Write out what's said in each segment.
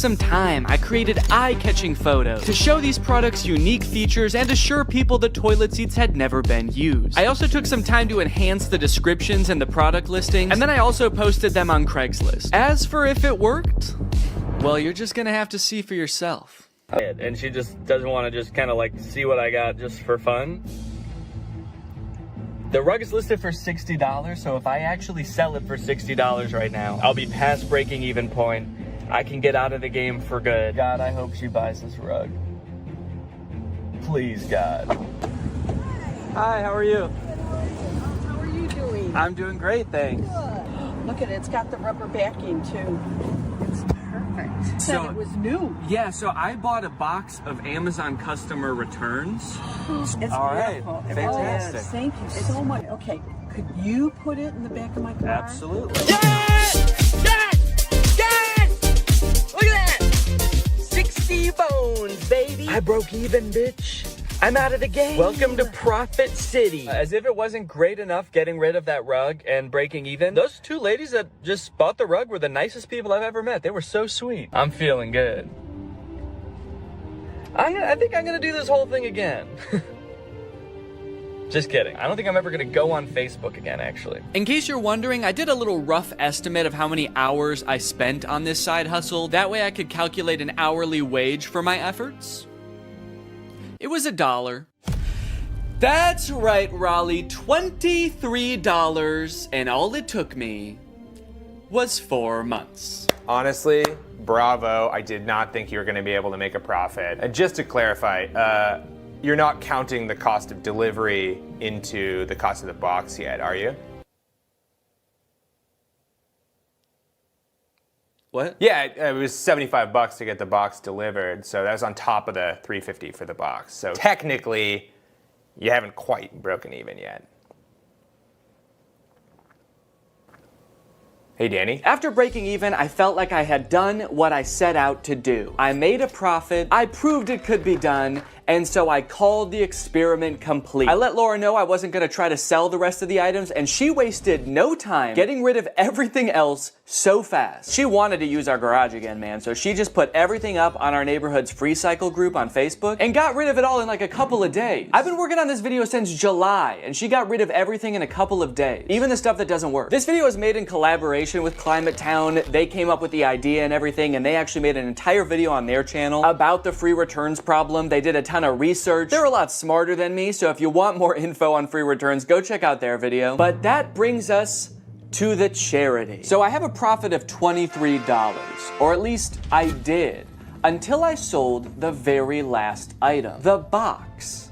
some time, I created eye-catching photos to show these products unique features and assure people the toilet seats had never been used. I also took some time to enhance the descriptions and the product listings, and then I also posted them on Craigslist. As for if it worked, well, you're just gonna have to see for yourself. And she just doesn't want to just kind of like see what I got just for fun. The rug is listed for $60, so if I actually sell it for $60 right now, I'll be past breaking even point. I can get out of the game for good. God, I hope she buys this rug. Please, God. Hi, how are you? How are you doing? I'm doing great, thanks. Good. Look at it, it's got the rubber backing too. It's perfect. Said it was new. Yeah, so I bought a box of Amazon customer returns. It's All right, beautiful. fantastic. Oh, yes, thank you so much. Okay, could you put it in the back of my car? Absolutely. Yes! Yes! Yes! Look at that! 60 bones, baby. I broke even, bitch. I'm out of the game. Welcome to Profit City. As if it wasn't great enough getting rid of that rug and breaking even, those two ladies that just bought the rug were the nicest people I've ever met. They were so sweet. I'm feeling good. I think I'm gonna do this whole thing again. Just kidding. I don't think I'm ever gonna go on Facebook again, actually. In case you're wondering, I did a little rough estimate of how many hours I spent on this side hustle. That way I could calculate an hourly wage for my efforts. It was $1. That's right, Raleigh, $23, and all it took me was 4 months. Honestly, bravo. I did not think you were going to be able to make a profit. And just to clarify, you're not counting the cost of delivery into the cost of the box yet, are you? What? Yeah, it was $75 to get the box delivered, so that was on top of the $350 for the box. So technically, you haven't quite broken even yet. Hey, Danny. After breaking even, I felt like I had done what I set out to do. I made a profit, I proved it could be done, and so I called the experiment complete. I let Laura know I wasn't gonna try to sell the rest of the items, and she wasted no time getting rid of everything else so fast. She wanted to use our garage again, man, so she just put everything up on our neighborhood's free cycle group on Facebook and got rid of it all in like a couple of days. I've been working on this video since July, and she got rid of everything in a couple of days, even the stuff that doesn't work. This video was made in collaboration with Climate Town. They came up with the idea and everything, and they actually made an entire video on their channel about the free returns problem. They did a ton of research. They're a lot smarter than me, so if you want more info on free returns, go check out their video. But that brings us to the charity. So I have a profit of $23, or at least I did, until I sold the very last item, the box,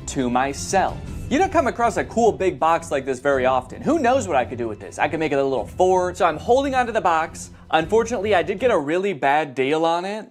to myself. You don't come across a cool big box like this very often. Who knows what I could do with this? I could make it a little fort. So I'm holding onto the box. Unfortunately, I did get a really bad deal on it.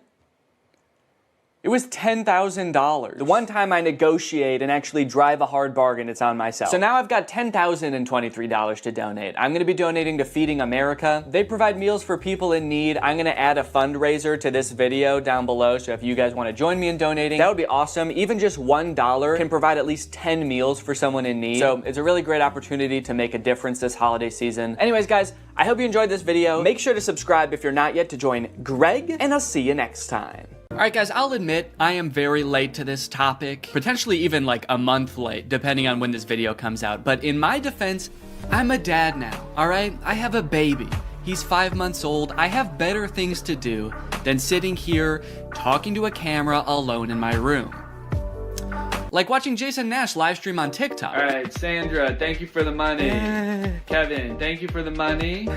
It was $10,000. The one time I negotiate and actually drive a hard bargain, it's on myself. So now I've got $10,023 to donate. I'm gonna be donating to Feeding America. They provide meals for people in need. I'm gonna add a fundraiser to this video down below, so if you guys wanna join me in donating, that would be awesome. Even just $1 can provide at least 10 meals for someone in need. So it's a really great opportunity to make a difference this holiday season. Anyways, guys, I hope you enjoyed this video. Make sure to subscribe if you're not yet to join Greg, and I'll see you next time. Alright guys, I'll admit, I am very late to this topic, potentially even like a month late, depending on when this video comes out, but in my defense, I'm a dad now, alright? I have a baby. He's 5 months old. I have better things to do than sitting here talking to a camera alone in my room. Like watching Jason Nash live stream on TikTok. Alright, Sandra, thank you for the money. Kevin, thank you for the money.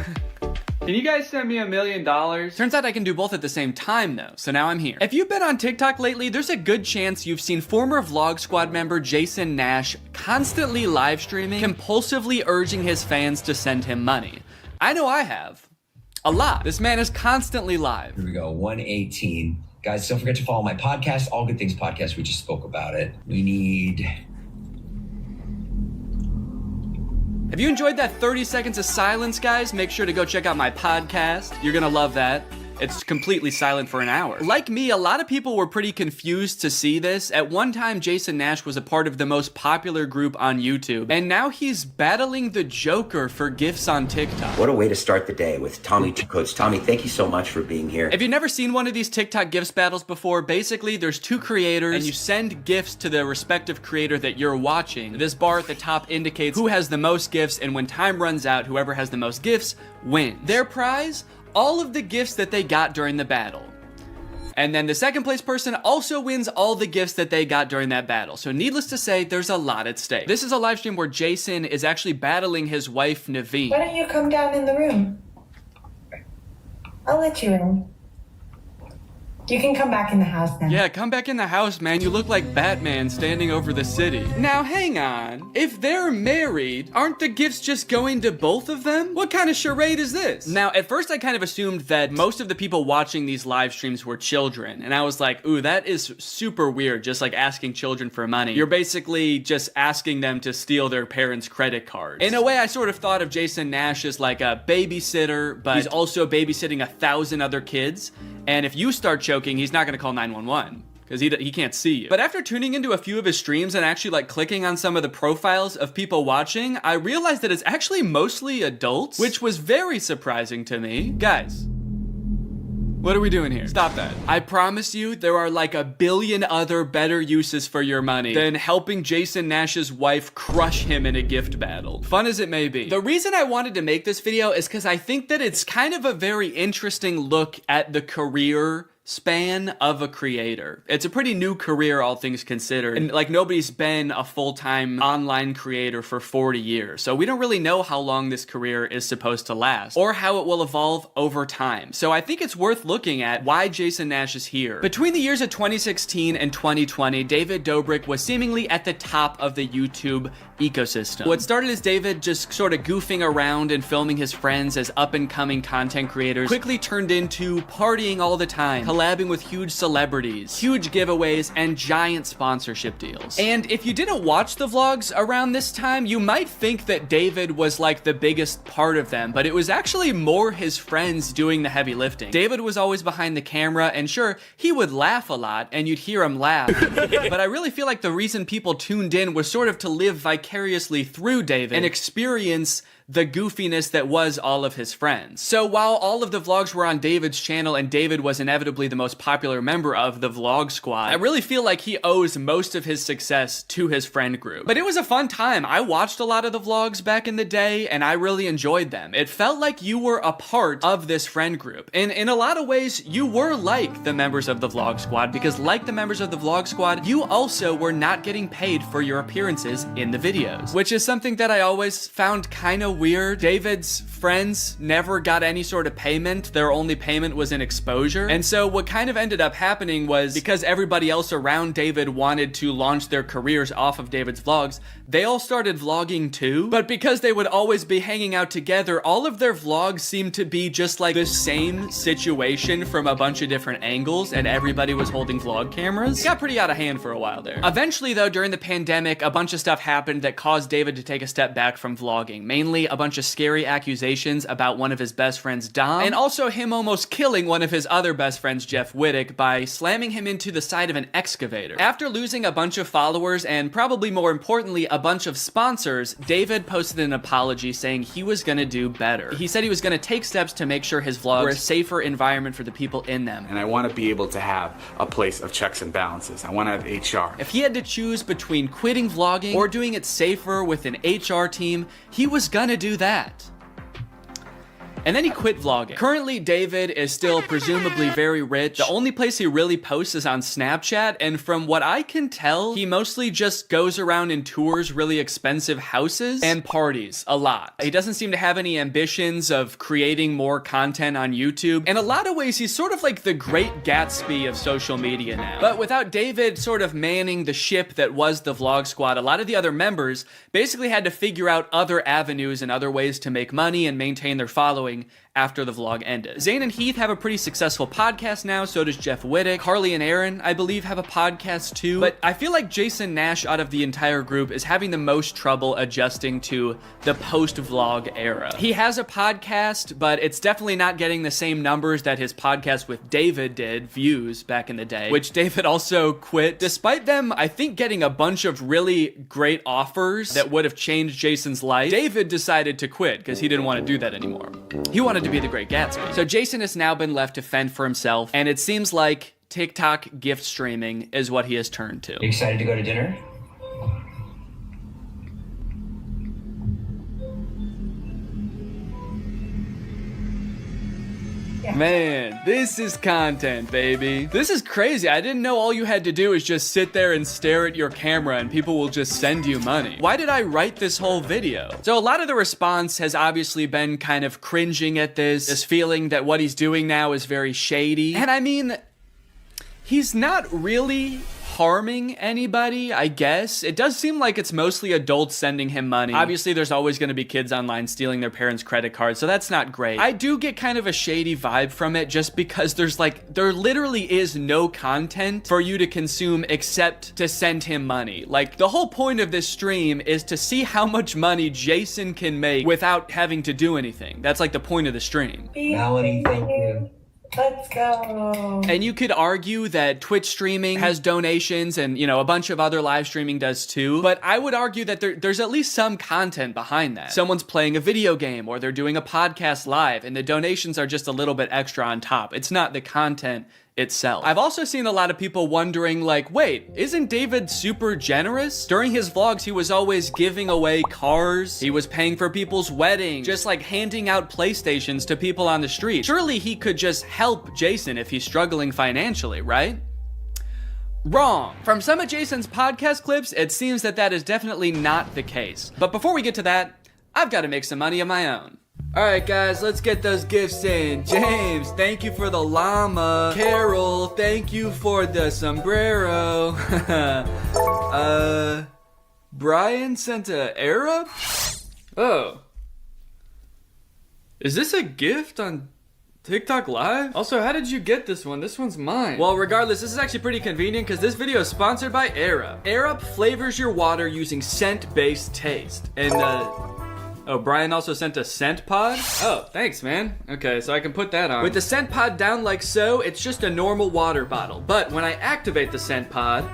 Can you guys send me $1 million? Turns out I can do both at the same time though, so now I'm here. If you've been on TikTok lately, there's a good chance you've seen former Vlog Squad member Jason Nash constantly live streaming, compulsively urging his fans to send him money. I know I have. A lot. This man is constantly live. Here we go, 118. Guys, don't forget to follow my podcast, All Good Things Podcast. We just spoke about it. We need... If you enjoyed that 30 seconds of silence, guys, make sure to go check out my podcast. You're gonna love that. It's completely silent for an hour. Like me, a lot of people were pretty confused to see this. At one time, Jason Nash was a part of the most popular group on YouTube, and now he's battling the Joker for gifts on TikTok. What a way to start the day with Tommy Two Coats. Tommy, thank you so much for being here. If you've never seen one of these TikTok gifts battles before, basically there's two creators and you send gifts to the respective creator that you're watching. This bar at the top indicates who has the most gifts, and when time runs out, whoever has the most gifts wins. Their prize? All of the gifts that they got during the battle. And then the second place person also wins all the gifts that they got during that battle. So needless to say, there's a lot at stake. This is a live stream where Jason is actually battling his wife, Naveen. Why don't you come down in the room? I'll let you in. You can come back in the house now. Yeah, come back in the house, man. You look like Batman standing over the city. Now, hang on. If they're married, aren't the gifts just going to both of them? What kind of charade is this? Now, at first, I kind of assumed that most of the people watching these live streams were children. And I was like, ooh, that is super weird, just like asking children for money. You're basically just asking them to steal their parents' credit cards. In a way, I sort of thought of Jason Nash as like a babysitter, but he's also babysitting 1,000 other kids. And if you start choking, he's not gonna call 911 because he can't see you. But after tuning into a few of his streams and actually like clicking on some of the profiles of people watching, I realized that it's actually mostly adults, which was very surprising to me. Guys, what are we doing here? Stop that. I promise you there are like 1 billion other better uses for your money than helping Jason Nash's wife crush him in a gift battle. Fun as it may be. The reason I wanted to make this video is because I think that it's kind of a very interesting look at the career span of a creator. It's a pretty new career, all things considered. And like nobody's been a full-time online creator for 40 years. So we don't really know how long this career is supposed to last or how it will evolve over time. So I think it's worth looking at why Jason Nash is here. Between the years of 2016 and 2020, David Dobrik was seemingly at the top of the YouTube ecosystem. What started as David just sort of goofing around and filming his friends as up-and-coming content creators quickly turned into partying all the time, collabing with huge celebrities, huge giveaways, and giant sponsorship deals. And if you didn't watch the vlogs around this time, you might think that David was like the biggest part of them, but it was actually more his friends doing the heavy lifting. David was always behind the camera, and sure, he would laugh a lot, and you'd hear him laugh. But I really feel like the reason people tuned in was sort of to live vicariously through David and experience the goofiness that was all of his friends. So while all of the vlogs were on David's channel and David was inevitably the most popular member of the vlog squad, I really feel like he owes most of his success to his friend group. But it was a fun time. I watched a lot of the vlogs back in the day and I really enjoyed them. It felt like you were a part of this friend group. And in a lot of ways, you were like the members of the vlog squad, because like the members of the vlog squad, you also were not getting paid for your appearances in the videos, which is something that I always found kind of weird. David's friends never got any sort of payment. Their only payment was in exposure. And so what kind of ended up happening was, because everybody else around David wanted to launch their careers off of David's vlogs, they all started vlogging too. But because they would always be hanging out together, all of their vlogs seemed to be just like the same situation from a bunch of different angles, and everybody was holding vlog cameras. It got pretty out of hand for a while there. Eventually though, during the pandemic, a bunch of stuff happened that caused David to take a step back from vlogging. Mainly a bunch of scary accusations about one of his best friends, Dom, and also him almost killing one of his other best friends, Jeff Wittick, by slamming him into the side of an excavator. After losing a bunch of followers and probably more importantly, a bunch of sponsors, David posted an apology saying he was gonna do better. He said he was gonna take steps to make sure his vlogs were a safer environment for the people in them. And I want to be able to have a place of checks and balances. I want to have HR. If he had to choose between quitting vlogging or doing it safer with an HR team, he was gonna do that. And then he quit vlogging. Currently, David is still presumably very rich. The only place he really posts is on Snapchat, and from what I can tell, he mostly just goes around and tours really expensive houses and parties a lot. He doesn't seem to have any ambitions of creating more content on YouTube. In a lot of ways, he's sort of like the Great Gatsby of social media now. But without David sort of manning the ship that was the vlog squad, a lot of the other members basically had to figure out other avenues and other ways to make money and maintain their following after the vlog ended. Zane and Heath have a pretty successful podcast now, so does Jeff Wittick. Carly and Aaron, I believe, have a podcast too. But I feel like Jason Nash, out of the entire group, is having the most trouble adjusting to the post-vlog era. He has a podcast, but it's definitely not getting the same numbers that his podcast with David did, views, back in the day, which David also quit. Despite them, I think, getting a bunch of really great offers that would have changed Jason's life, David decided to quit because he didn't want to do that anymore. He wanted to be the Great Gatsby. So Jason has now been left to fend for himself, and it seems like TikTok gift streaming is what he has turned to. You excited to go to dinner? Man, this is content, baby. This is crazy. I didn't know all you had to do is just sit there and stare at your camera and people will just send you money. Why did I write this whole video? So a lot of the response has obviously been kind of cringing at this feeling that what he's doing now is very shady. And I mean, he's not really harming anybody, I guess. It does seem like it's mostly adults sending him money. Obviously, there's always going to be kids online stealing their parents' credit cards, so that's not great. I do get kind of a shady vibe from it just because there literally is no content for you to consume except to send him money. Like, the whole point of this stream is to see how much money Jason can make without having to do anything. That's like the point of the stream. Melanie, thank you. Let's go. And you could argue that Twitch streaming has donations and, you know, a bunch of other live streaming does too. But I would argue that there's at least some content behind that. Someone's playing a video game or they're doing a podcast live and the donations are just a little bit extra on top. It's not the content itself. I've also seen a lot of people wondering, like, wait, isn't David super generous? During his vlogs, he was always giving away cars. He was paying for people's weddings, just like handing out PlayStations to people on the street. Surely he could just help Jason if he's struggling financially, right? Wrong. From some of Jason's podcast clips, it seems that is definitely not the case. But before we get to that, I've got to make some money of my own. Alright guys, let's get those gifts in. James, thank you for the llama. Carol, thank you for the sombrero. Brian sent a Arab? Oh. Is this a gift on TikTok Live? Also, how did you get this one? This one's mine. Well, regardless, this is actually pretty convenient because this video is sponsored by Arab. Arab flavors your water using scent-based taste. And, oh, Brian also sent a scent pod? Oh, thanks, man. Okay, so I can put that on. With the scent pod down like so, it's just a normal water bottle. But when I activate the scent pod,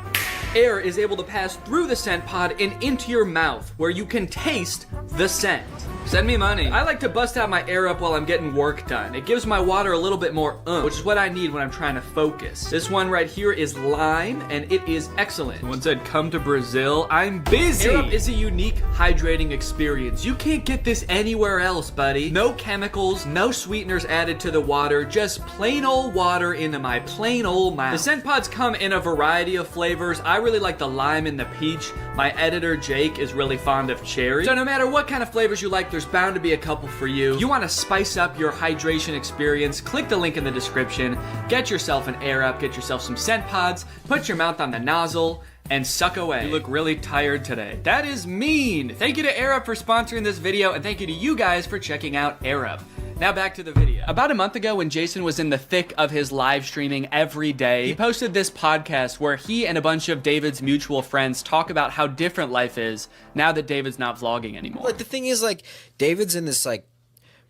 air is able to pass through the scent pod and into your mouth, where you can taste the scent. Send me money. I like to bust out my air up while I'm getting work done. It gives my water a little bit more which is what I need when I'm trying to focus. This one right here is lime, and it is excellent. Someone said, come to Brazil. I'm busy. Air up is a unique hydrating experience. You can't get this anywhere else, buddy. No chemicals, no sweeteners added to the water, just plain old water into my plain old mouth. The scent pods come in a variety of flavors. I really like the lime and the peach. My editor, Jake, is really fond of cherry. So no matter what kind of flavors you like, there's bound to be a couple for you. You want to spice up your hydration experience, click the link in the description, get yourself an Air Up, get yourself some scent pods, put your mouth on the nozzle, and suck away. You look really tired today. That is mean. Thank you to Air Up for sponsoring this video, and thank you to you guys for checking out Air Up. Now back to the video. About a month ago, when Jason was in the thick of his live streaming every day, he posted this podcast where he and a bunch of David's mutual friends talk about how different life is now that David's not vlogging anymore. But the thing is, like, David's in this, like,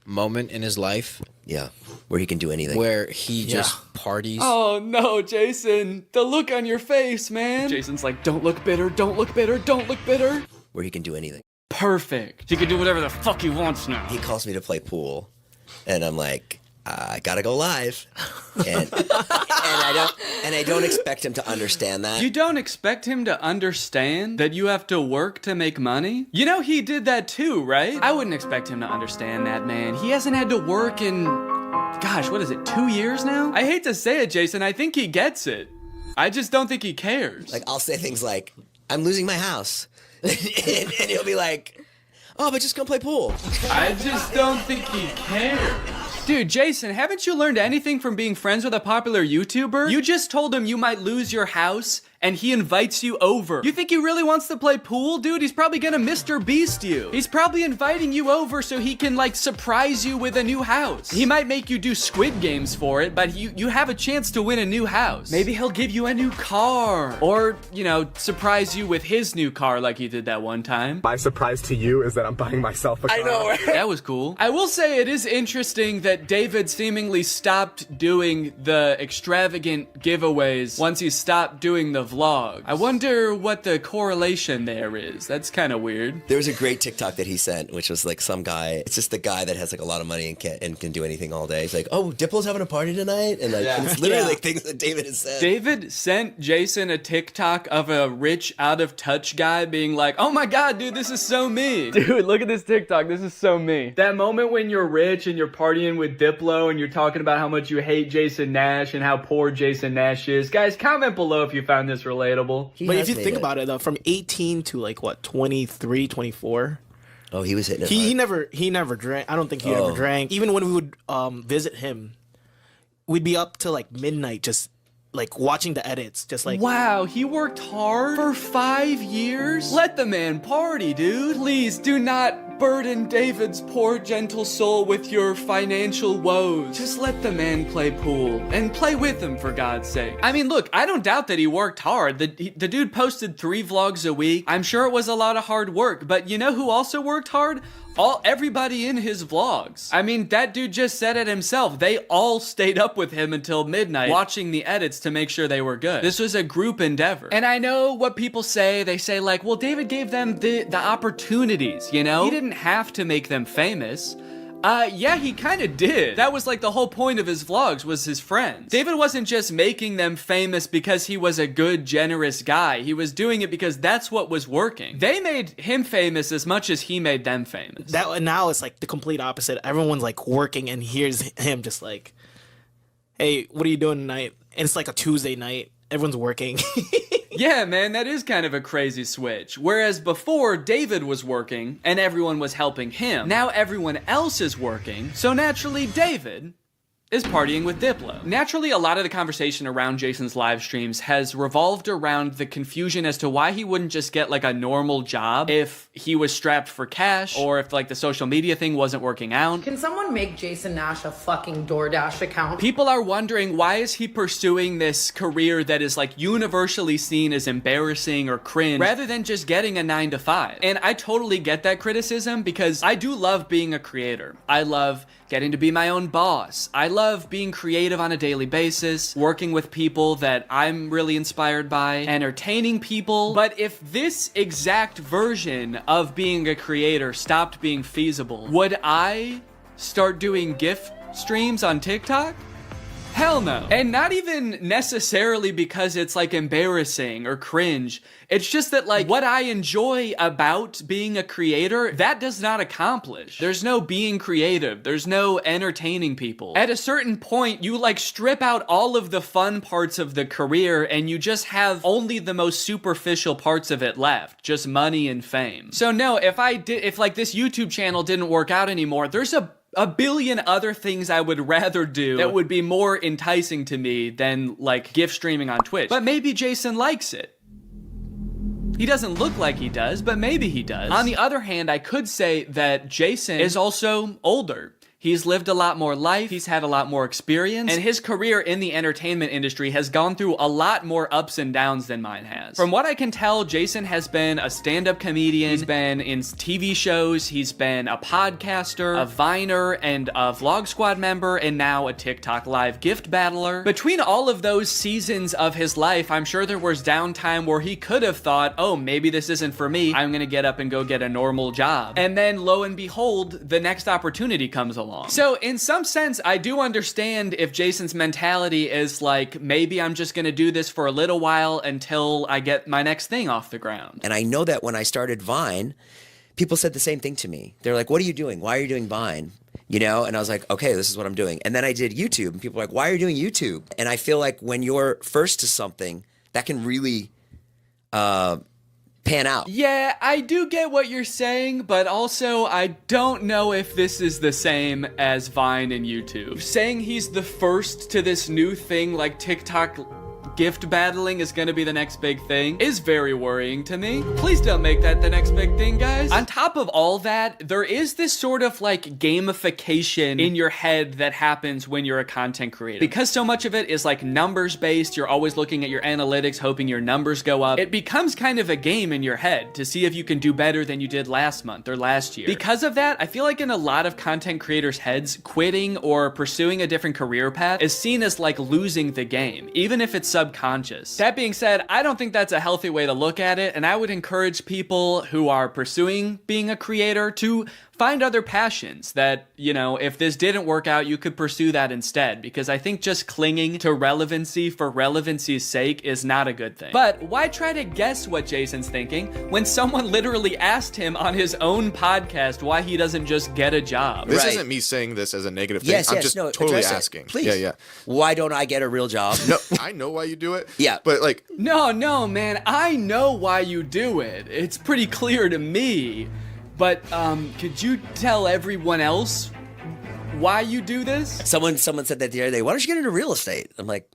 moment in his life. Yeah, where he can do anything. Where he just parties. Oh no, Jason. The look on your face, man. Jason's like, don't look bitter, don't look bitter, don't look bitter. Where he can do anything. Perfect. He can do whatever the fuck he wants now. He calls me to play pool. And I'm like, I gotta go live, and I don't expect him to understand that. You don't expect him to understand that you have to work to make money? You know he did that too, right? I wouldn't expect him to understand that, man. He hasn't had to work in, gosh, what is it, 2 years now? I hate to say it, Jason, I think he gets it. I just don't think he cares. Like, I'll say things like, I'm losing my house, and he'll be like, oh, but just come play pool. I just don't think he cares. Dude, Jason, haven't you learned anything from being friends with a popular YouTuber? You just told him you might lose your house, and he invites you over. You think he really wants to play pool? Dude, he's probably gonna Mr. Beast you. He's probably inviting you over so he can like surprise you with a new house. He might make you do Squid Games for it, but you have a chance to win a new house. Maybe he'll give you a new car, or, you know, surprise you with his new car like he did that one time. My surprise to you is that I'm buying myself a car. I know, right? That was cool. I will say it is interesting that David seemingly stopped doing the extravagant giveaways once he stopped doing the vlog. I wonder what the correlation there is. That's kind of weird. There was a great TikTok that he sent, which was like some guy. It's just the guy that has like a lot of money and can do anything all day. He's like, "Oh, Diplo's having a party tonight," and like and it's literally like things that David has said. David sent Jason a TikTok of a rich, out of touch guy being like, "Oh my god, dude, this is so me." Dude, look at this TikTok. This is so me. That moment when you're rich and you're partying with Diplo and you're talking about how much you hate Jason Nash and how poor Jason Nash is. Guys, comment below if you found this relatable. But if you think about it though, from 18 to like what, 23, 24. Oh, he was hitting it. He never drank. I don't think he ever drank. Even when we would visit him, we'd be up till like midnight just like watching the edits, just like, wow, he worked hard for 5 years? Let the man party, dude. Please do not burden David's poor gentle soul with your financial woes. Just let the man play pool and play with him, for God's sake. I mean, look, I don't doubt that he worked hard. The dude posted 3 vlogs a week. I'm sure it was a lot of hard work, but you know who also worked hard? Everybody in his vlogs. I mean, that dude just said it himself. They all stayed up with him until midnight watching the edits to make sure they were good. This was a group endeavor. And I know what people say. They say like, well, David gave them the opportunities, you know? He didn't have to make them famous. Yeah, he kind of did. That was like the whole point of his vlogs, was his friends. David wasn't just making them famous because he was a good, generous guy. He was doing it because that's what was working. They made him famous as much as he made them famous. That now it's like the complete opposite. Everyone's like working, and here's him just like, hey, what are you doing tonight? And it's like a Tuesday night. Everyone's working. Yeah, man, that is kind of a crazy switch. Whereas before, David was working and everyone was helping him. Now everyone else is working, so naturally David is partying with Diplo. Naturally, a lot of the conversation around Jason's live streams has revolved around the confusion as to why he wouldn't just get like a normal job if he was strapped for cash, or if like the social media thing wasn't working out. Can someone make Jason Nash a fucking DoorDash account? People are wondering, why is he pursuing this career that is like universally seen as embarrassing or cringe, rather than just getting a 9-to-5? And I totally get that criticism, because I do love being a creator. I love getting to be my own boss. I love being creative on a daily basis, working with people that I'm really inspired by, entertaining people. But if this exact version of being a creator stopped being feasible, would I start doing gift streams on TikTok? Hell no. And not even necessarily because it's like embarrassing or cringe. It's just that like what I enjoy about being a creator, that does not accomplish. There's no being creative. There's no entertaining people. At a certain point, you like strip out all of the fun parts of the career and you just have only the most superficial parts of it left. Just money and fame. So no, if like this YouTube channel didn't work out anymore, there's a billion other things I would rather do that would be more enticing to me than like gift streaming on Twitch. But maybe Jason likes it. He doesn't look like he does, but maybe he does. On the other hand, I could say that Jason is also older. He's lived a lot more life, he's had a lot more experience, and his career in the entertainment industry has gone through a lot more ups and downs than mine has. From what I can tell, Jason has been a stand-up comedian, he's been in TV shows, he's been a podcaster, a Viner, and a Vlog Squad member, and now a TikTok live gift battler. Between all of those seasons of his life, I'm sure there was downtime where he could have thought, oh, maybe this isn't for me, I'm gonna get up and go get a normal job. And then, lo and behold, the next opportunity comes along. So in some sense, I do understand if Jason's mentality is like, maybe I'm just gonna do this for a little while until I get my next thing off the ground. And I know that when I started Vine, people said the same thing to me. They're like, what are you doing? Why are you doing Vine? You know? And I was like, okay, this is what I'm doing. And then I did YouTube, and people were like, why are you doing YouTube? And I feel like when you're first to something, that can really pan out. Yeah, I do get what you're saying, but also I don't know if this is the same as Vine and YouTube. Saying he's the first to this new thing like TikTok gift battling is gonna be the next big thing is very worrying to me. Please don't make that the next big thing, guys. On top of all that, there is this sort of like gamification in your head that happens when you're a content creator. Because so much of it is like numbers based, you're always looking at your analytics, hoping your numbers go up. It becomes kind of a game in your head to see if you can do better than you did last month or last year. Because of that, I feel like in a lot of content creators' heads, quitting or pursuing a different career path is seen as like losing the game, even if it's subconscious. That being said, I don't think that's a healthy way to look at it, and I would encourage people who are pursuing being a creator to find other passions that, you know, if this didn't work out, you could pursue that instead, because I think just clinging to relevancy for relevancy's sake is not a good thing. But why try to guess what Jason's thinking when someone literally asked him on his own podcast why he doesn't just get a job? This isn't me saying this as a negative thing. I'm just totally asking. Please. Yeah. Why don't I get a real job? No, I know why you do it. Yeah. But like... No, man. I know why you do it. It's pretty clear to me. But could you tell everyone else why you do this? Someone said that the other day. Why don't you get into real estate? I'm like,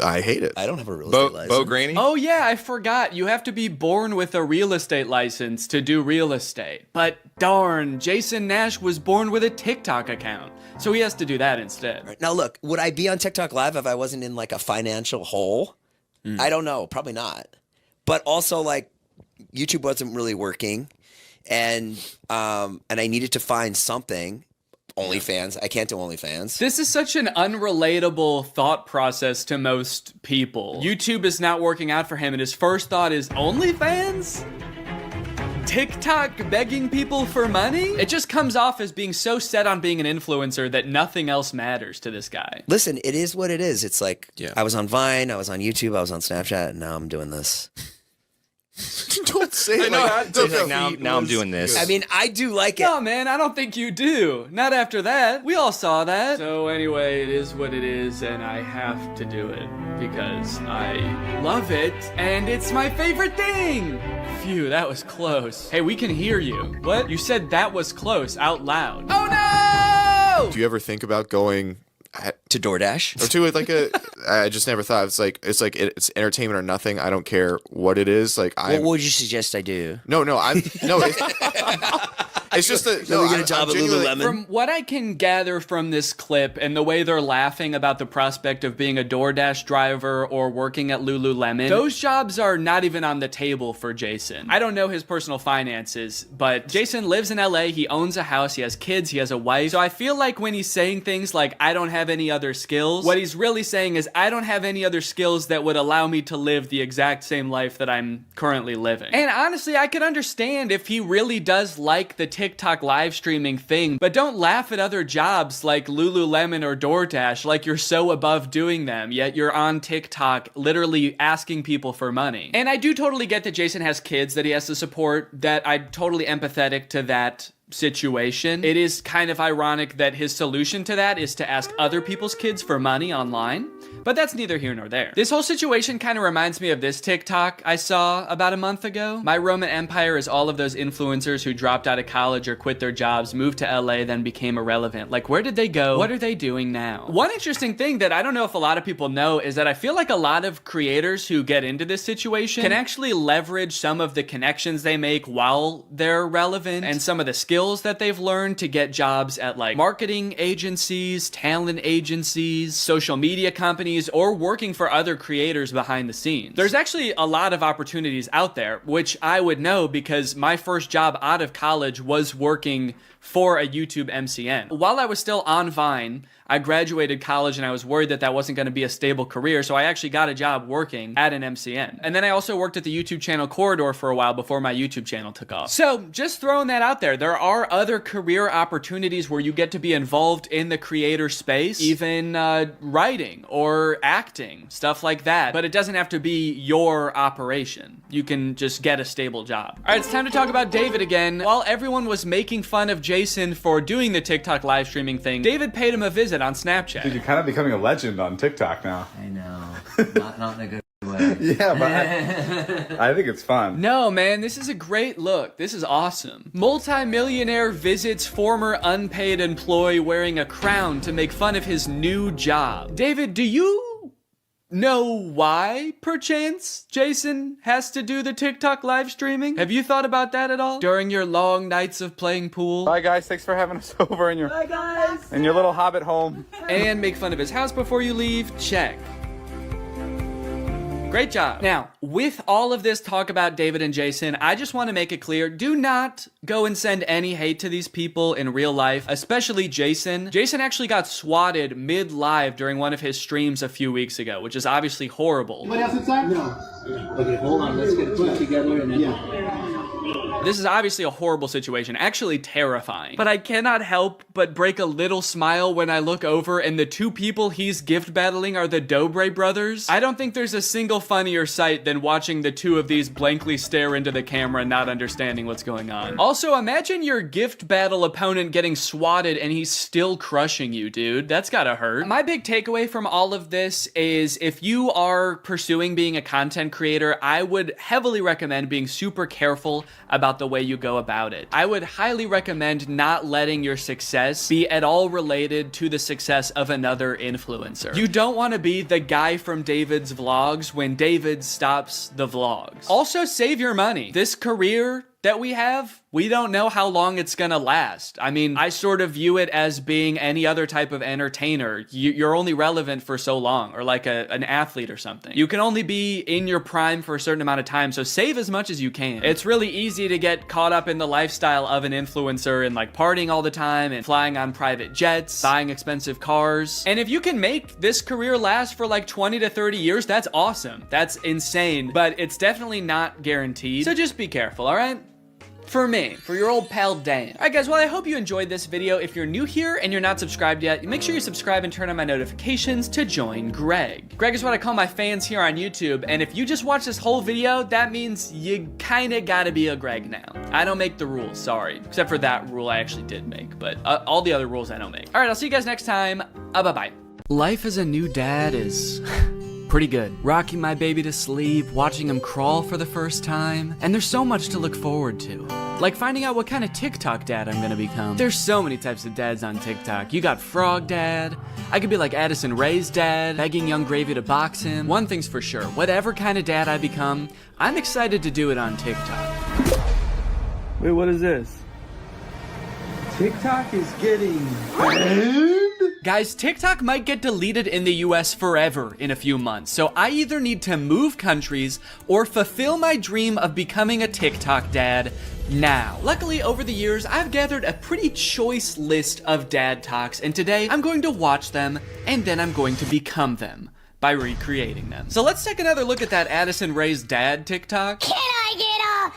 I hate it. I don't have a real estate license. Bo Graney? Oh yeah, I forgot. You have to be born with a real estate license to do real estate. But darn, Jason Nash was born with a TikTok account, so he has to do that instead. Right. Now look, would I be on TikTok Live if I wasn't in like a financial hole? I don't know. Probably not. But also like YouTube wasn't really working. And I needed to find something. OnlyFans. I can't do OnlyFans. This is such an unrelatable thought process to most people. YouTube is not working out for him, and his first thought is OnlyFans? TikTok begging people for money? It just comes off as being so set on being an influencer that nothing else matters to this guy. Listen, it is what it is. It's like, I was on Vine, I was on YouTube, I was on Snapchat, and now I'm doing this. Don't say it like that. Now I'm doing this. I mean, I do like it. No, man, I don't think you do. Not after that. We all saw that. So anyway, it is what it is, and I have to do it because I love it, and it's my favorite thing. Phew, that was close. Hey, we can hear you. What? You said that was close out loud. Oh no! Do you ever think about going to DoorDash or to like a? I just never thought it's entertainment or nothing. I don't care what it is. Like, what would you suggest I do? No. It's just that we get a job at Lululemon. From what I can gather from this clip and the way they're laughing about the prospect of being a DoorDash driver or working at Lululemon, those jobs are not even on the table for Jason. I don't know his personal finances, but Jason lives in LA, he owns a house, he has kids, he has a wife. So I feel like when he's saying things like, I don't have any other skills, what he's really saying is, I don't have any other skills that would allow me to live the exact same life that I'm currently living. And honestly, I could understand if he really does like the TikTok live streaming thing, but don't laugh at other jobs like Lululemon or DoorDash like you're so above doing them, yet you're on TikTok literally asking people for money. And I do totally get that Jason has kids that he has to support, that I'm totally empathetic to that situation. It is kind of ironic that his solution to that is to ask other people's kids for money online, but that's neither here nor there. This whole situation kind of reminds me of this TikTok I saw about a month ago. My Roman Empire is all of those influencers who dropped out of college or quit their jobs, moved to LA, then became irrelevant. Like, where did they go? What are they doing now? One interesting thing that I don't know if a lot of people know is that I feel like a lot of creators who get into this situation can actually leverage some of the connections they make while they're relevant and some of the skills that they've learned to get jobs at like marketing agencies, talent agencies, social media companies, or working for other creators behind the scenes. There's actually a lot of opportunities out there, which I would know because my first job out of college was working for a YouTube MCN. While I was still on Vine, I graduated college and I was worried that that wasn't going to be a stable career, so I actually got a job working at an MCN. And then I also worked at the YouTube channel Corridor for a while before my YouTube channel took off. So just throwing that out there, there are other career opportunities where you get to be involved in the creator space, even writing or acting, stuff like that. But it doesn't have to be your operation. You can just get a stable job. All right, it's time to talk about David again. While everyone was making fun of Jason for doing the TikTok live streaming thing, David paid him a visit on Snapchat. Dude, you're kind of becoming a legend on TikTok now. I know. Not in a good way. Yeah, but I think it's fun. No, man, this is a great look. This is awesome. Multi-millionaire visits former unpaid employee wearing a crown to make fun of his new job. David, do you know why, perchance, Jason has to do the TikTok live streaming? Have you thought about that at all? During your long nights of playing pool? Bye, guys. Thanks for having us over in your little hobbit home. And make fun of his house before you leave? Check. Great job. Now, with all of this talk about David and Jason, I just want to make it clear, do not go and send any hate to these people in real life, especially Jason. Jason actually got swatted mid-live during one of his streams a few weeks ago, which is obviously horrible. Anybody else inside? No. Okay, hold on. Let's get it put together and then... This is obviously a horrible situation, actually terrifying. But I cannot help but break a little smile when I look over and the two people he's gift battling are the Dobre brothers. I don't think there's a single funnier sight than watching the two of these blankly stare into the camera, not understanding what's going on. Also, imagine your gift battle opponent getting swatted and he's still crushing you, dude. That's gotta hurt. My big takeaway from all of this is if you are pursuing being a content creator, I would heavily recommend being super careful about the way you go about it. I would highly recommend not letting your success be at all related to the success of another influencer. You don't want to be the guy from David's vlogs when David stops the vlogs. Also, save your money. This career that we have, we don't know how long it's gonna last. I mean, I sort of view it as being any other type of entertainer. You're only relevant for so long, or like an athlete or something. You can only be in your prime for a certain amount of time, so save as much as you can. It's really easy to get caught up in the lifestyle of an influencer and like partying all the time and flying on private jets, buying expensive cars. And if you can make this career last for like 20 to 30 years, that's awesome. That's insane, but it's definitely not guaranteed. So just be careful, all right? For me, for your old pal Dan. Alright guys, well I hope you enjoyed this video. If you're new here and you're not subscribed yet, make sure you subscribe and turn on my notifications to join Greg. Greg is what I call my fans here on YouTube, and if you just watch this whole video, that means you kinda gotta be a Greg now. I don't make the rules, sorry. Except for that rule I actually did make, but all the other rules I don't make. Alright, I'll see you guys next time. Bye-bye. Life as a new dad is... pretty good. Rocking my baby to sleep, watching him crawl for the first time, and there's so much to look forward to. Like finding out what kind of TikTok dad I'm gonna become. There's so many types of dads on TikTok. You got Frog Dad, I could be like Addison Rae's dad, begging Young Gravy to box him. One thing's for sure, whatever kind of dad I become, I'm excited to do it on TikTok. Wait, what is this? TikTok is getting banned? Guys, TikTok might get deleted in the US forever in a few months, so I either need to move countries or fulfill my dream of becoming a TikTok dad now. Luckily, over the years, I've gathered a pretty choice list of dad talks, and today I'm going to watch them, and then I'm going to become them by recreating them. So let's take another look at that Addison Rae's dad TikTok. Can I get a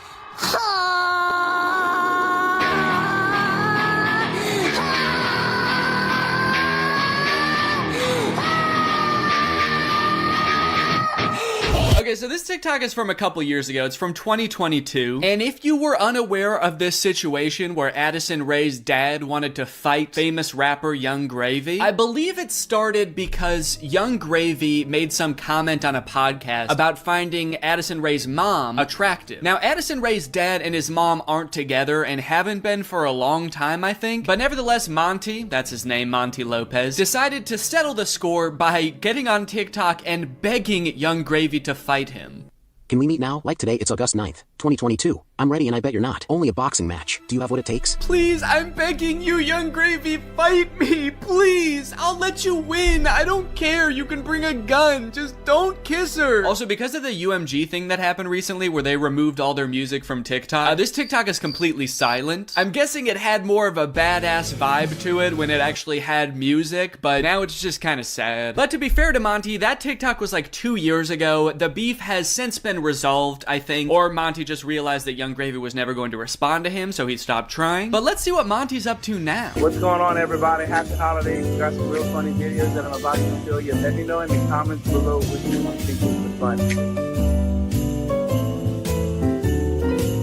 Okay, so this TikTok is from a couple years ago. It's from 2022. And if you were unaware of this situation where Addison Rae's dad wanted to fight famous rapper Young Gravy, I believe it started because Young Gravy made some comment on a podcast about finding Addison Rae's mom attractive. Now, Addison Rae's dad and his mom aren't together and haven't been for a long time, I think. But nevertheless, Monty, that's his name, Monty Lopez, decided to settle the score by getting on TikTok and begging Young Gravy to fight him. Can we meet now? Like today, it's August 9th, 2022. I'm ready and I bet you're not. Only a boxing match. Do you have what it takes? Please, I'm begging you, Young Gravy, fight me, please. I'll let you win. I don't care. You can bring a gun. Just don't kiss her. Also, because of the UMG thing that happened recently where they removed all their music from TikTok, this TikTok is completely silent. I'm guessing it had more of a badass vibe to it when it actually had music, but now it's just kind of sad. But to be fair to Monty, that TikTok was like 2 years ago. The beef has since been resolved, I think, or Monty just realized that Young Gravy was never going to respond to him, so he stopped trying. But let's see what Monty's up to now. What's going on, everybody? Happy holidays. Got some real funny videos that I'm about to show you. Let me know in the comments below which one you think was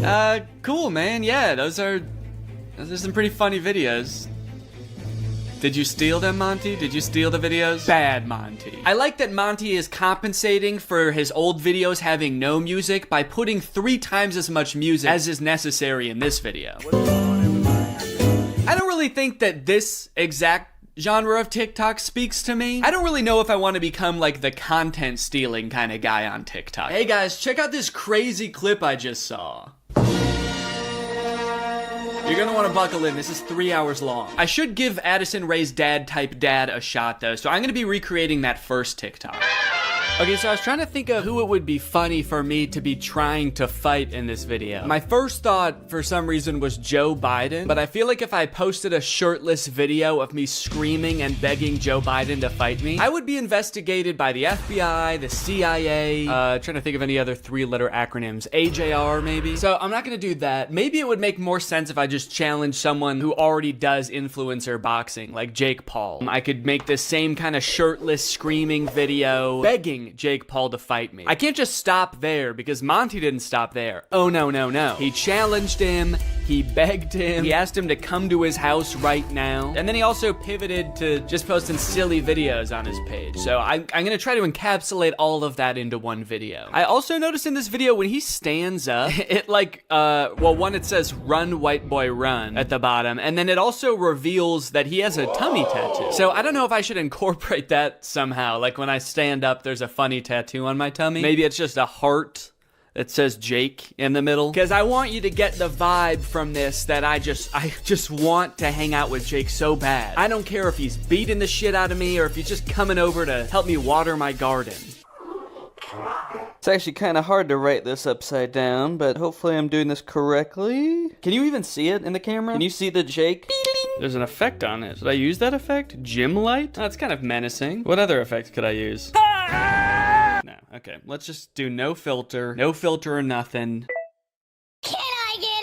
funny. Cool, man. Yeah, those are some pretty funny videos. Did you steal them, Monty? Did you steal the videos? Bad, Monty. I like that Monty is compensating for his old videos having no music by putting 3 times as much music as is necessary in this video. I don't really think that this exact genre of TikTok speaks to me. I don't really know if I want to become like the content stealing kind of guy on TikTok. Hey guys, check out this crazy clip I just saw. You're gonna want to buckle in. This is 3 hours long. I should give Addison Rae's dad type dad a shot though, so I'm gonna be recreating that first TikTok. Okay, so I was trying to think of who it would be funny for me to be trying to fight in this video. My first thought, for some reason, was Joe Biden, but I feel like if I posted a shirtless video of me screaming and begging Joe Biden to fight me, I would be investigated by the FBI, the CIA, trying to think of any other 3-letter acronyms, AJR maybe. So I'm not gonna do that. Maybe it would make more sense if I just challenge someone who already does influencer boxing, like Jake Paul. I could make this same kind of shirtless screaming video, begging Jake Paul to fight me. I can't just stop there because Monty didn't stop there. Oh no, no, no. He challenged him, he begged him, he asked him to come to his house right now, and then he also pivoted to just posting silly videos on his page. So I'm gonna try to encapsulate all of that into one video. I also noticed in this video when he stands up, it like, well, one, it says run white boy run at the bottom, and then it also reveals that he has a tummy tattoo. So I don't know if I should incorporate that somehow. Like when I stand up, there's a funny tattoo on my tummy. Maybe it's just a heart that says Jake in the middle. Because I want you to get the vibe from this that I just want to hang out with Jake so bad. I don't care if he's beating the shit out of me or if he's just coming over to help me water my garden. It's actually kind of hard to write this upside down, but hopefully I'm doing this correctly. Can you even see it in the camera? Can you see the Jake? There's an effect on it. Should I use that effect? Gym light? Oh, it's kind of menacing. What other effects could I use? No, okay. Let's just do no filter. No filter or nothing. Can I get a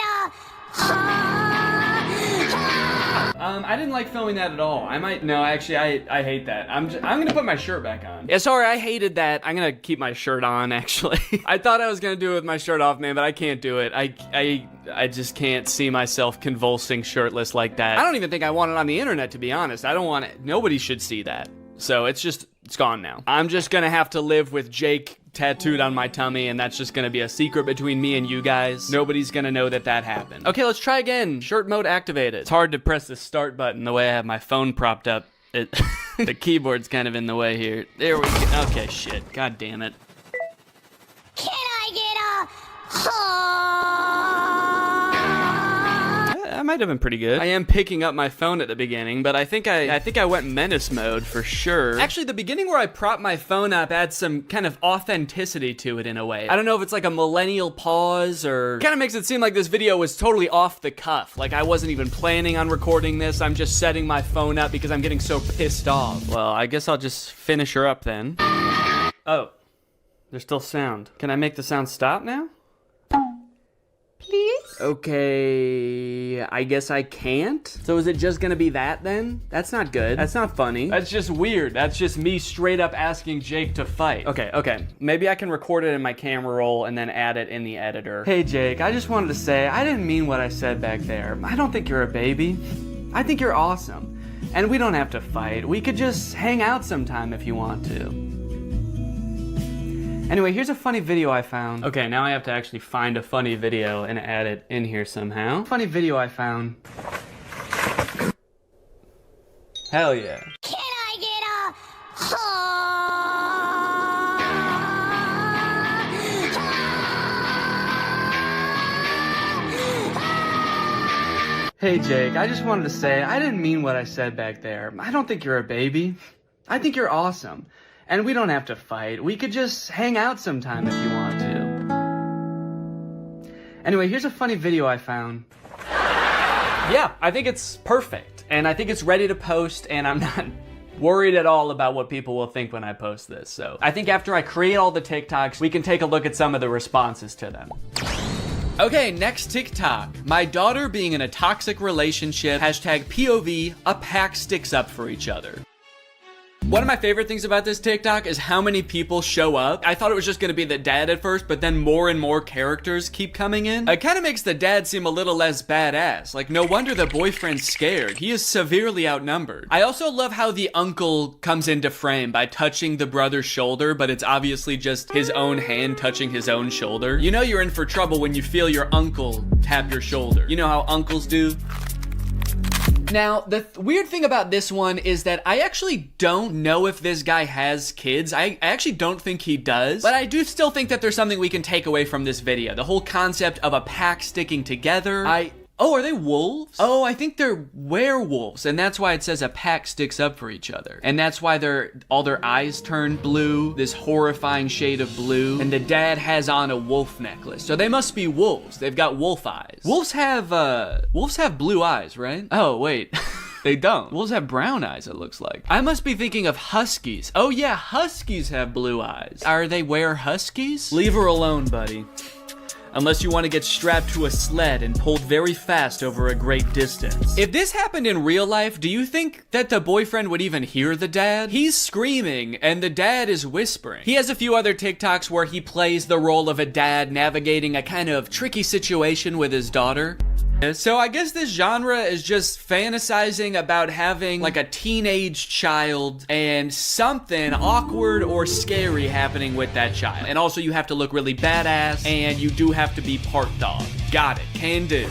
I didn't like filming that at all. Actually, I hate that. I'm gonna put my shirt back on. Yeah, sorry, I hated that. I'm gonna keep my shirt on, actually. I thought I was gonna do it with my shirt off, man, but I can't do it. I just can't see myself convulsing shirtless like that. I don't even think I want it on the internet, to be honest. I don't want it. Nobody should see that. So it's gone now. I'm just gonna have to live with Jake tattooed on my tummy, and that's just gonna be a secret between me and you guys. Nobody's gonna know that happened. Okay, let's try again. Shirt mode activated. It's hard to press the start button the way I have my phone propped up. The keyboard's kind of in the way here. There we go. Okay, shit. God damn it. Can I get That might have been pretty good. I am picking up my phone at the beginning, but I think I went menace mode for sure. Actually, the beginning where I prop my phone up adds some kind of authenticity to it in a way. I don't know if it's like a millennial pause or kind of makes it seem like this video was totally off the cuff. Like I wasn't even planning on recording this. I'm just setting my phone up because I'm getting so pissed off. Well, I guess I'll just finish her up then. Oh, there's still sound. Can I make the sound stop now? Please? Okay, I guess I can't. So is it just gonna be that then? That's not good. That's not funny. That's just weird. That's just me straight up asking Jake to fight. Okay. Maybe I can record it in my camera roll and then add it in the editor. Hey Jake, I just wanted to say, I didn't mean what I said back there. I don't think you're a baby. I think you're awesome. And we don't have to fight. We could just hang out sometime if you want to. Anyway, here's a funny video I found. Okay, now I have to actually find a funny video and add it in here somehow. Funny video I found. Hell yeah. Can I get Hey Jake, I just wanted to say, I didn't mean what I said back there. I don't think you're a baby. I think you're awesome. And we don't have to fight. We could just hang out sometime if you want to. Anyway, here's a funny video I found. Yeah, I think it's perfect. And I think it's ready to post, and I'm not worried at all about what people will think when I post this. So I think after I create all the TikToks, we can take a look at some of the responses to them. Okay, next TikTok. My daughter being in a toxic relationship, hashtag POV, a pack sticks up for each other. One of my favorite things about this TikTok is how many people show up. I thought it was just gonna be the dad at first, but then more and more characters keep coming in. It kind of makes the dad seem a little less badass. Like, no wonder the boyfriend's scared. He is severely outnumbered. I also love how the uncle comes into frame by touching the brother's shoulder, but it's obviously just his own hand touching his own shoulder. You know you're in for trouble when you feel your uncle tap your shoulder. You know how uncles do? Now, the weird thing about this one is that I actually don't know if this guy has kids. I actually don't think he does, but I do still think that there's something we can take away from this video. The whole concept of a pack sticking together. Oh, are they wolves? Oh, I think they're werewolves, and that's why it says a pack sticks up for each other. And that's why all their eyes turn blue, this horrifying shade of blue, and the dad has on a wolf necklace. So they must be wolves. They've got wolf eyes. Wolves have blue eyes, right? Oh, wait. They don't. Wolves have brown eyes, it looks like. I must be thinking of huskies. Oh yeah, huskies have blue eyes. Are they huskies? Leave her alone, buddy. Unless you want to get strapped to a sled and pulled very fast over a great distance. If this happened in real life, do you think that the boyfriend would even hear the dad? He's screaming and the dad is whispering. He has a few other TikToks where he plays the role of a dad navigating a kind of tricky situation with his daughter. So I guess this genre is just fantasizing about having like a teenage child and something awkward or scary happening with that child. And also you have to look really badass and you do have to be part dog. Got it, can do.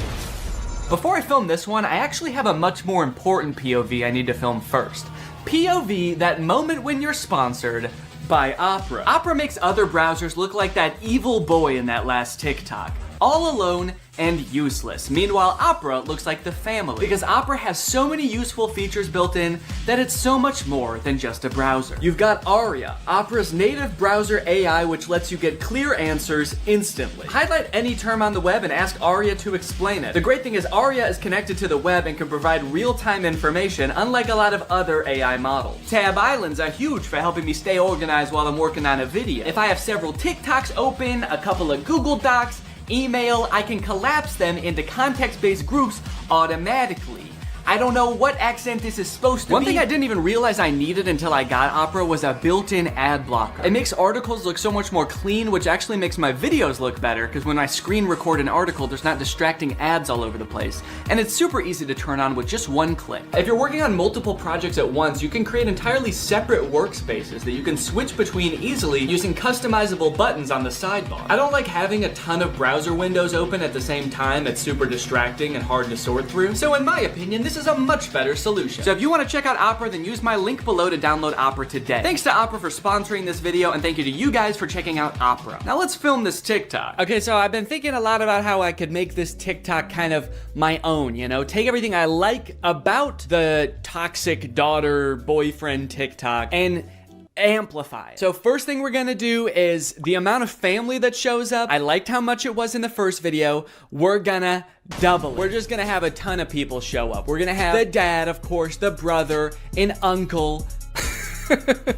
Before I film this one, I actually have a much more important POV I need to film first. POV, that moment when you're sponsored by Opera. Opera makes other browsers look like that evil boy in that last TikTok. All alone and useless. Meanwhile, Opera looks like the family because Opera has so many useful features built in that it's so much more than just a browser. You've got Aria, Opera's native browser AI, which lets you get clear answers instantly. Highlight any term on the web and ask Aria to explain it. The great thing is Aria is connected to the web and can provide real-time information, unlike a lot of other AI models. Tab islands are huge for helping me stay organized while I'm working on a video. If I have several TikToks open, a couple of Google Docs, email, I can collapse them into context-based groups automatically. I don't know what accent this is supposed to be. One thing I didn't even realize I needed until I got Opera was a built-in ad blocker. It makes articles look so much more clean, which actually makes my videos look better, because when I screen record an article, there's not distracting ads all over the place. And it's super easy to turn on with just one click. If you're working on multiple projects at once, you can create entirely separate workspaces that you can switch between easily using customizable buttons on the sidebar. I don't like having a ton of browser windows open at the same time. It's super distracting and hard to sort through. So in my opinion, this is a much better solution. So if you want to check out Opera, then use my link below to download Opera today. Thanks to Opera for sponsoring this video, and thank you to you guys for checking out Opera. Now let's film this TikTok. Okay, so I've been thinking a lot about how I could make this TikTok kind of my own, you know? Take everything I like about the toxic daughter boyfriend TikTok and amplify it. So first thing we're gonna do is the amount of family that shows up. I liked how much it was in the first video. We're gonna double it. We're just gonna have a ton of people show up. We're gonna have the dad, of course, the brother, an uncle.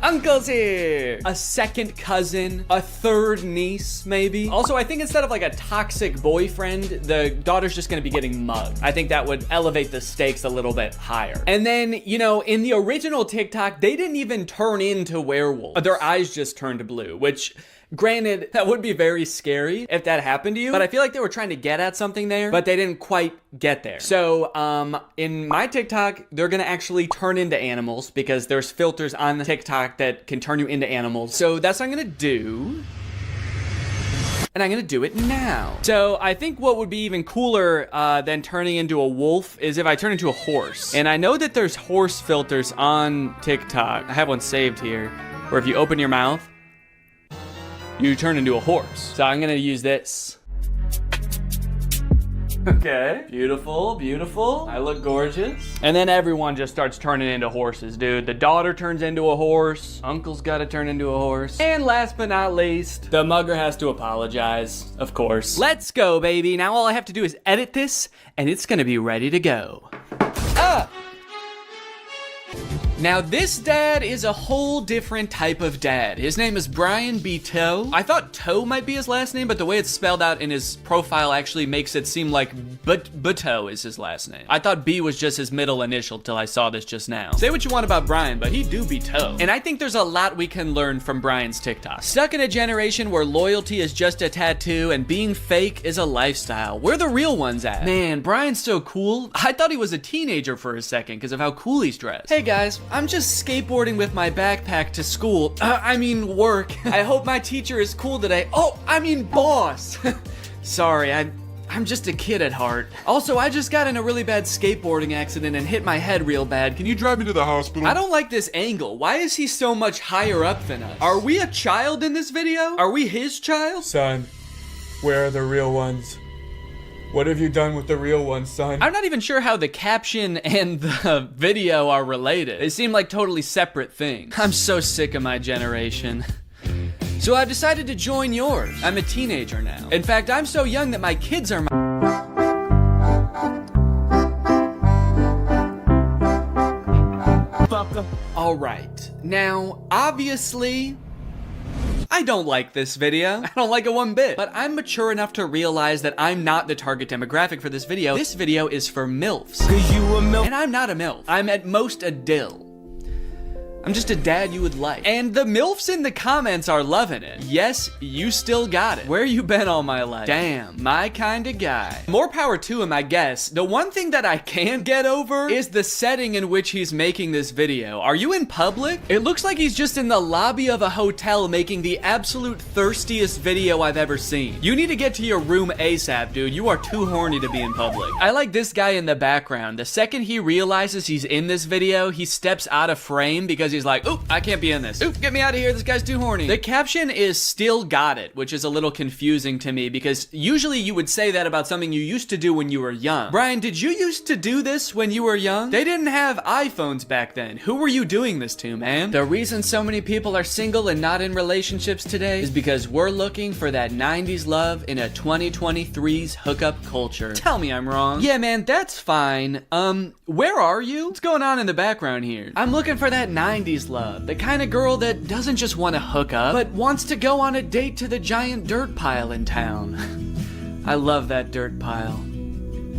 Uncle's here! A second cousin, a third niece, maybe. Also, I think instead of like a toxic boyfriend, the daughter's just gonna be getting mugged. I think that would elevate the stakes a little bit higher. And then, you know, in the original TikTok, they didn't even turn into werewolves. Their eyes just turned blue, which, granted, that would be very scary if that happened to you, but I feel like they were trying to get at something there, but they didn't quite get there. So, in my TikTok, they're gonna actually turn into animals because there's filters on the TikTok that can turn you into animals. So that's what I'm gonna do. And I'm gonna do it now. So I think what would be even cooler than turning into a wolf is if I turn into a horse. And I know that there's horse filters on TikTok. I have one saved here, where if you open your mouth, you turn into a horse. So I'm gonna use this. Okay, beautiful, beautiful. I look gorgeous. And then everyone just starts turning into horses, dude. The daughter turns into a horse. Uncle's gotta turn into a horse. And last but not least, the mugger has to apologize, of course. Let's go, baby. Now all I have to do is edit this, and it's gonna be ready to go. Now this dad is a whole different type of dad. His name is Brian B. Toe. I thought Toe might be his last name, but the way it's spelled out in his profile actually makes it seem like Buteau is his last name. I thought B was just his middle initial till I saw this just now. Say what you want about Brian, but he do be Toe. And I think there's a lot we can learn from Brian's TikTok. Stuck in a generation where loyalty is just a tattoo and being fake is a lifestyle. Where the real ones at? Man, Brian's so cool. I thought he was a teenager for a second because of how cool he's dressed. Hey guys, I'm just skateboarding with my backpack to school. I mean work. I hope my teacher is cool today. Oh, I mean boss. Sorry, I'm just a kid at heart. Also, I just got in a really bad skateboarding accident and hit my head real bad. Can you drive me to the hospital? I don't like this angle. Why is he so much higher up than us? Are we a child in this video? Are we his child? Son, where are the real ones? What have you done with the real ones, son? I'm not even sure how the caption and the video are related. They seem like totally separate things. I'm so sick of my generation. So I've decided to join yours. I'm a teenager now. In fact, I'm so young that my kids are All right. Now, obviously, I don't like this video. I don't like it one bit. But I'm mature enough to realize that I'm not the target demographic for this video. This video is for MILFs. 'Cause you a MILF. And I'm not a MILF. I'm at most a dill. I'm just a dad you would like. And the MILFs in the comments are loving it. Yes, you still got it. Where you been all my life? Damn, my kind of guy. More power to him, I guess. The one thing that I can't get over is the setting in which he's making this video. Are you in public? It looks like he's just in the lobby of a hotel making the absolute thirstiest video I've ever seen. You need to get to your room ASAP, dude. You are too horny to be in public. I like this guy in the background. The second he realizes he's in this video, he steps out of frame because he's like, oop, I can't be in this. Oop, get me out of here. This guy's too horny. The caption is still got it, which is a little confusing to me because usually you would say that about something you used to do when you were young. Brian, did you used to do this when you were young? They didn't have iPhones back then. Who were you doing this to, man? The reason so many people are single and not in relationships today is because we're looking for that 90s love in a 2023's hookup culture. Tell me I'm wrong. Yeah, man, that's fine. Where are you? What's going on in the background here? I'm looking for that 90s love. The kind of girl that doesn't just want to hook up, but wants to go on a date to the giant dirt pile in town. I love that dirt pile.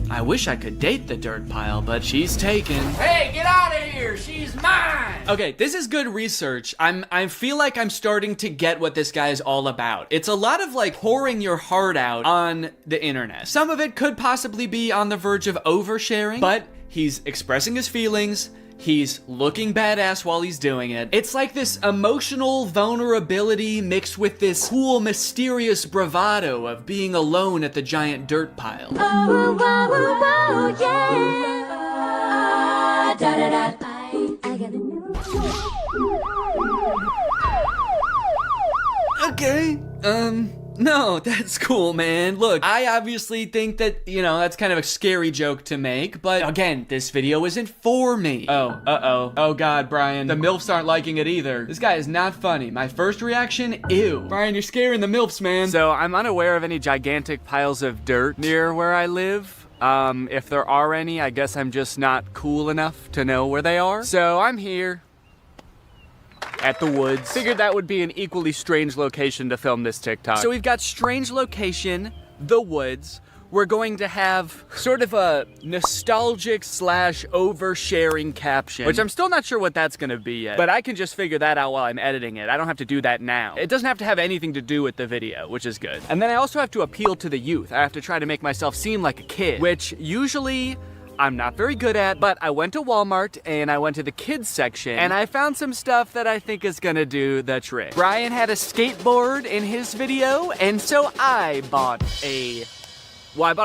I wish I could date the dirt pile, but she's taken. Hey, get out of here! She's mine! Okay, this is good research. I feel like I'm starting to get what this guy is all about. It's a lot of like pouring your heart out on the internet. Some of it could possibly be on the verge of oversharing, but he's expressing his feelings. He's looking badass while he's doing it. It's like this emotional vulnerability mixed with this cool, mysterious bravado of being alone at the giant dirt pile. Oh, oh, oh, yeah. Da, da, da. I got a new. Okay, no, that's cool, man. Look, I obviously think that, you know, that's kind of a scary joke to make, but again, this video isn't for me. Oh, uh-oh. Oh God, Brian, the MILFs aren't liking it either. This guy is not funny. My first reaction, ew. Brian, you're scaring the MILFs, man. So I'm unaware of any gigantic piles of dirt near where I live. If there are any, I guess I'm just not cool enough to know where they are. So I'm here at the woods. Figured that would be an equally strange location to film this TikTok. So we've got strange location, the woods. We're going to have sort of a nostalgic / oversharing caption, which I'm still not sure what that's gonna be yet, but I can just figure that out while I'm editing it. I don't have to do that now. It doesn't have to have anything to do with the video, which is good. And then I also have to appeal to the youth. I have to try to make myself seem like a kid, which usually I'm not very good at, but I went to Walmart and I went to the kids section and I found some stuff that I think is gonna do the trick. Brian had a skateboard in his video, and so I bought a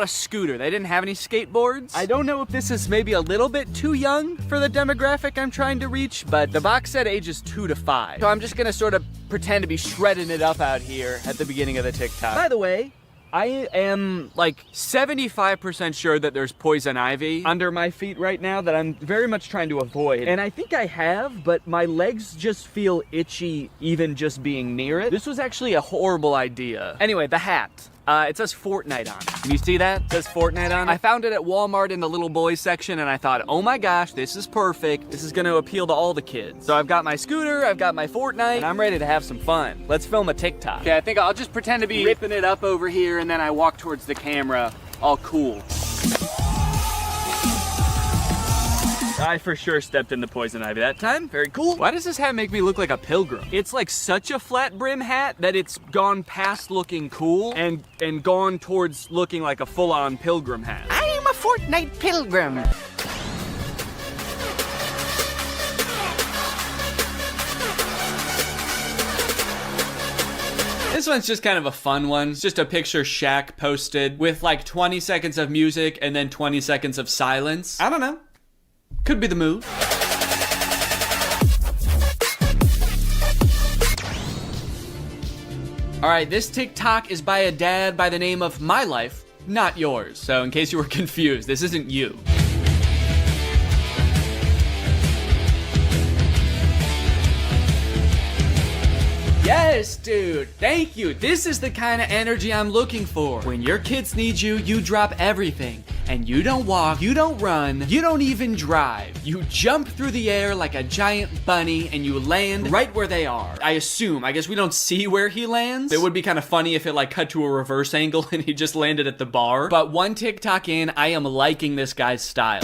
scooter. They didn't have any skateboards. I don't know if this is maybe a little bit too young for the demographic I'm trying to reach, but the box said ages 2 to 5. So I'm just gonna sort of pretend to be shredding it up out here at the beginning of the TikTok. By the way, I am like 75% sure that there's poison ivy under my feet right now that I'm very much trying to avoid. And I think I have, but my legs just feel itchy even just being near it. This was actually a horrible idea. Anyway, the hat. It says Fortnite on it. Can you see that? It says Fortnite on it. I found it at Walmart in the little boys section and I thought, oh my gosh, this is perfect. This is gonna appeal to all the kids. So I've got my scooter, I've got my Fortnite, and I'm ready to have some fun. Let's film a TikTok. Okay, I think I'll just pretend to be ripping it up over here and then I walk towards the camera, all cool. I for sure stepped in the poison ivy that time. Very cool. Why does this hat make me look like a pilgrim? It's like such a flat brim hat that it's gone past looking cool and gone towards looking like a full-on pilgrim hat. I am a Fortnite pilgrim. This one's just kind of a fun one. It's just a picture Shaq posted with like 20 seconds of music and then 20 seconds of silence. I don't know. Could be the move. All right, this TikTok is by a dad by the name of My Life, Not Yours. So in case you were confused, this isn't you. Yes, dude. Thank you. This is the kind of energy I'm looking for. When your kids need you, you drop everything. And you don't walk, you don't run, you don't even drive. You jump through the air like a giant bunny and you land right where they are. I guess we don't see where he lands. It would be kind of funny if it like cut to a reverse angle and he just landed at the bar. But one TikTok in, I am liking this guy's style.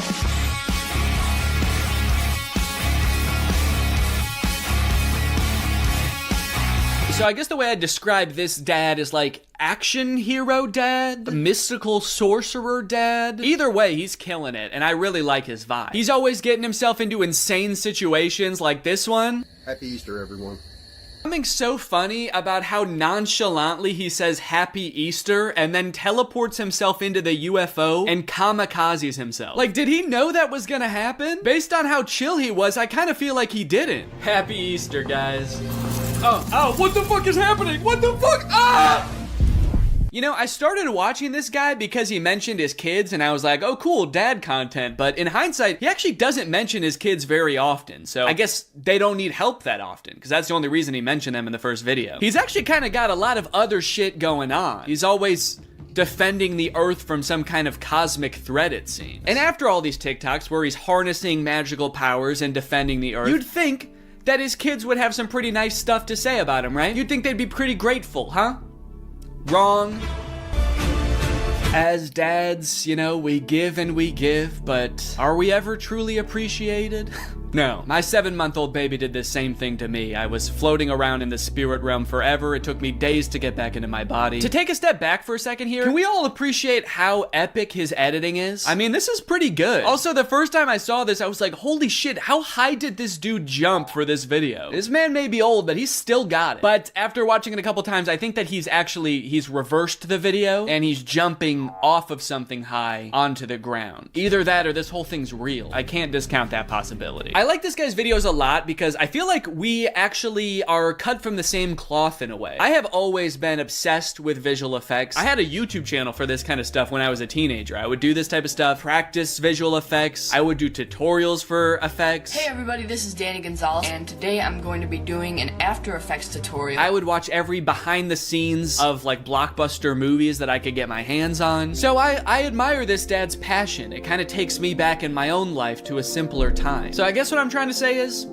So I guess the way I describe this dad is like action hero dad, mystical sorcerer dad. Either way, he's killing it, and I really like his vibe. He's always getting himself into insane situations like this one. Happy Easter, everyone. Something so funny about how nonchalantly he says Happy Easter and then teleports himself into the UFO and kamikazes himself. Like, did he know that was gonna happen? Based on how chill he was, I kind of feel like he didn't. Happy Easter, guys. Oh, what the fuck is happening? What the fuck? Ah! You know, I started watching this guy because he mentioned his kids and I was like, oh cool, dad content. But in hindsight, he actually doesn't mention his kids very often. So I guess they don't need help that often because that's the only reason he mentioned them in the first video. He's actually kind of got a lot of other shit going on. He's always defending the earth from some kind of cosmic threat, it seems. And after all these TikToks where he's harnessing magical powers and defending the earth, you'd think that his kids would have some pretty nice stuff to say about him, right? You'd think they'd be pretty grateful, huh? Wrong. As dads, you know, we give and we give, but are we ever truly appreciated? No. My 7-month-old baby did the same thing to me. I was floating around in the spirit realm forever. It took me days to get back into my body. To take a step back for a second here, can we all appreciate how epic his editing is? I mean, this is pretty good. Also, the first time I saw this, I was like, holy shit, how high did this dude jump for this video? This man may be old, but he's still got it. But after watching it a couple times, I think that he's reversed the video and he's jumping off of something high onto the ground. Either that or this whole thing's real. I can't discount that possibility. I like this guy's videos a lot because I feel like we actually are cut from the same cloth in a way. I have always been obsessed with visual effects. I had a YouTube channel for this kind of stuff when I was a teenager. I would do this type of stuff, practice visual effects. I would do tutorials for effects. Hey everybody, this is Danny Gonzalez, and today I'm going to be doing an After Effects tutorial. I would watch every behind the scenes of like blockbuster movies that I could get my hands on. So I admire this dad's passion. It kind of takes me back in my own life to a simpler time. So I guess what I'm trying to say is,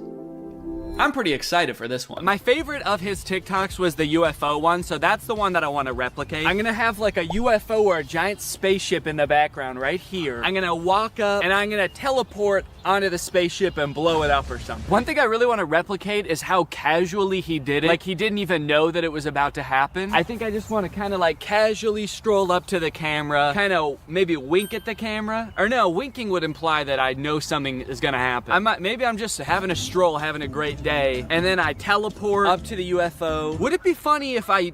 I'm pretty excited for this one. My favorite of his TikToks was the UFO one, so that's the one that I want to replicate. I'm gonna have like a UFO or a giant spaceship in the background right here. I'm gonna walk up and I'm gonna teleport onto the spaceship and blow it up or something. One thing I really want to replicate is how casually he did it. Like he didn't even know that it was about to happen. I think I just want to kind of like casually stroll up to the camera, kind of maybe wink at the camera. Or no, winking would imply that I know something is gonna happen. Maybe I'm just having a stroll, having a great day, and then I teleport up to the UFO. Would it be funny if I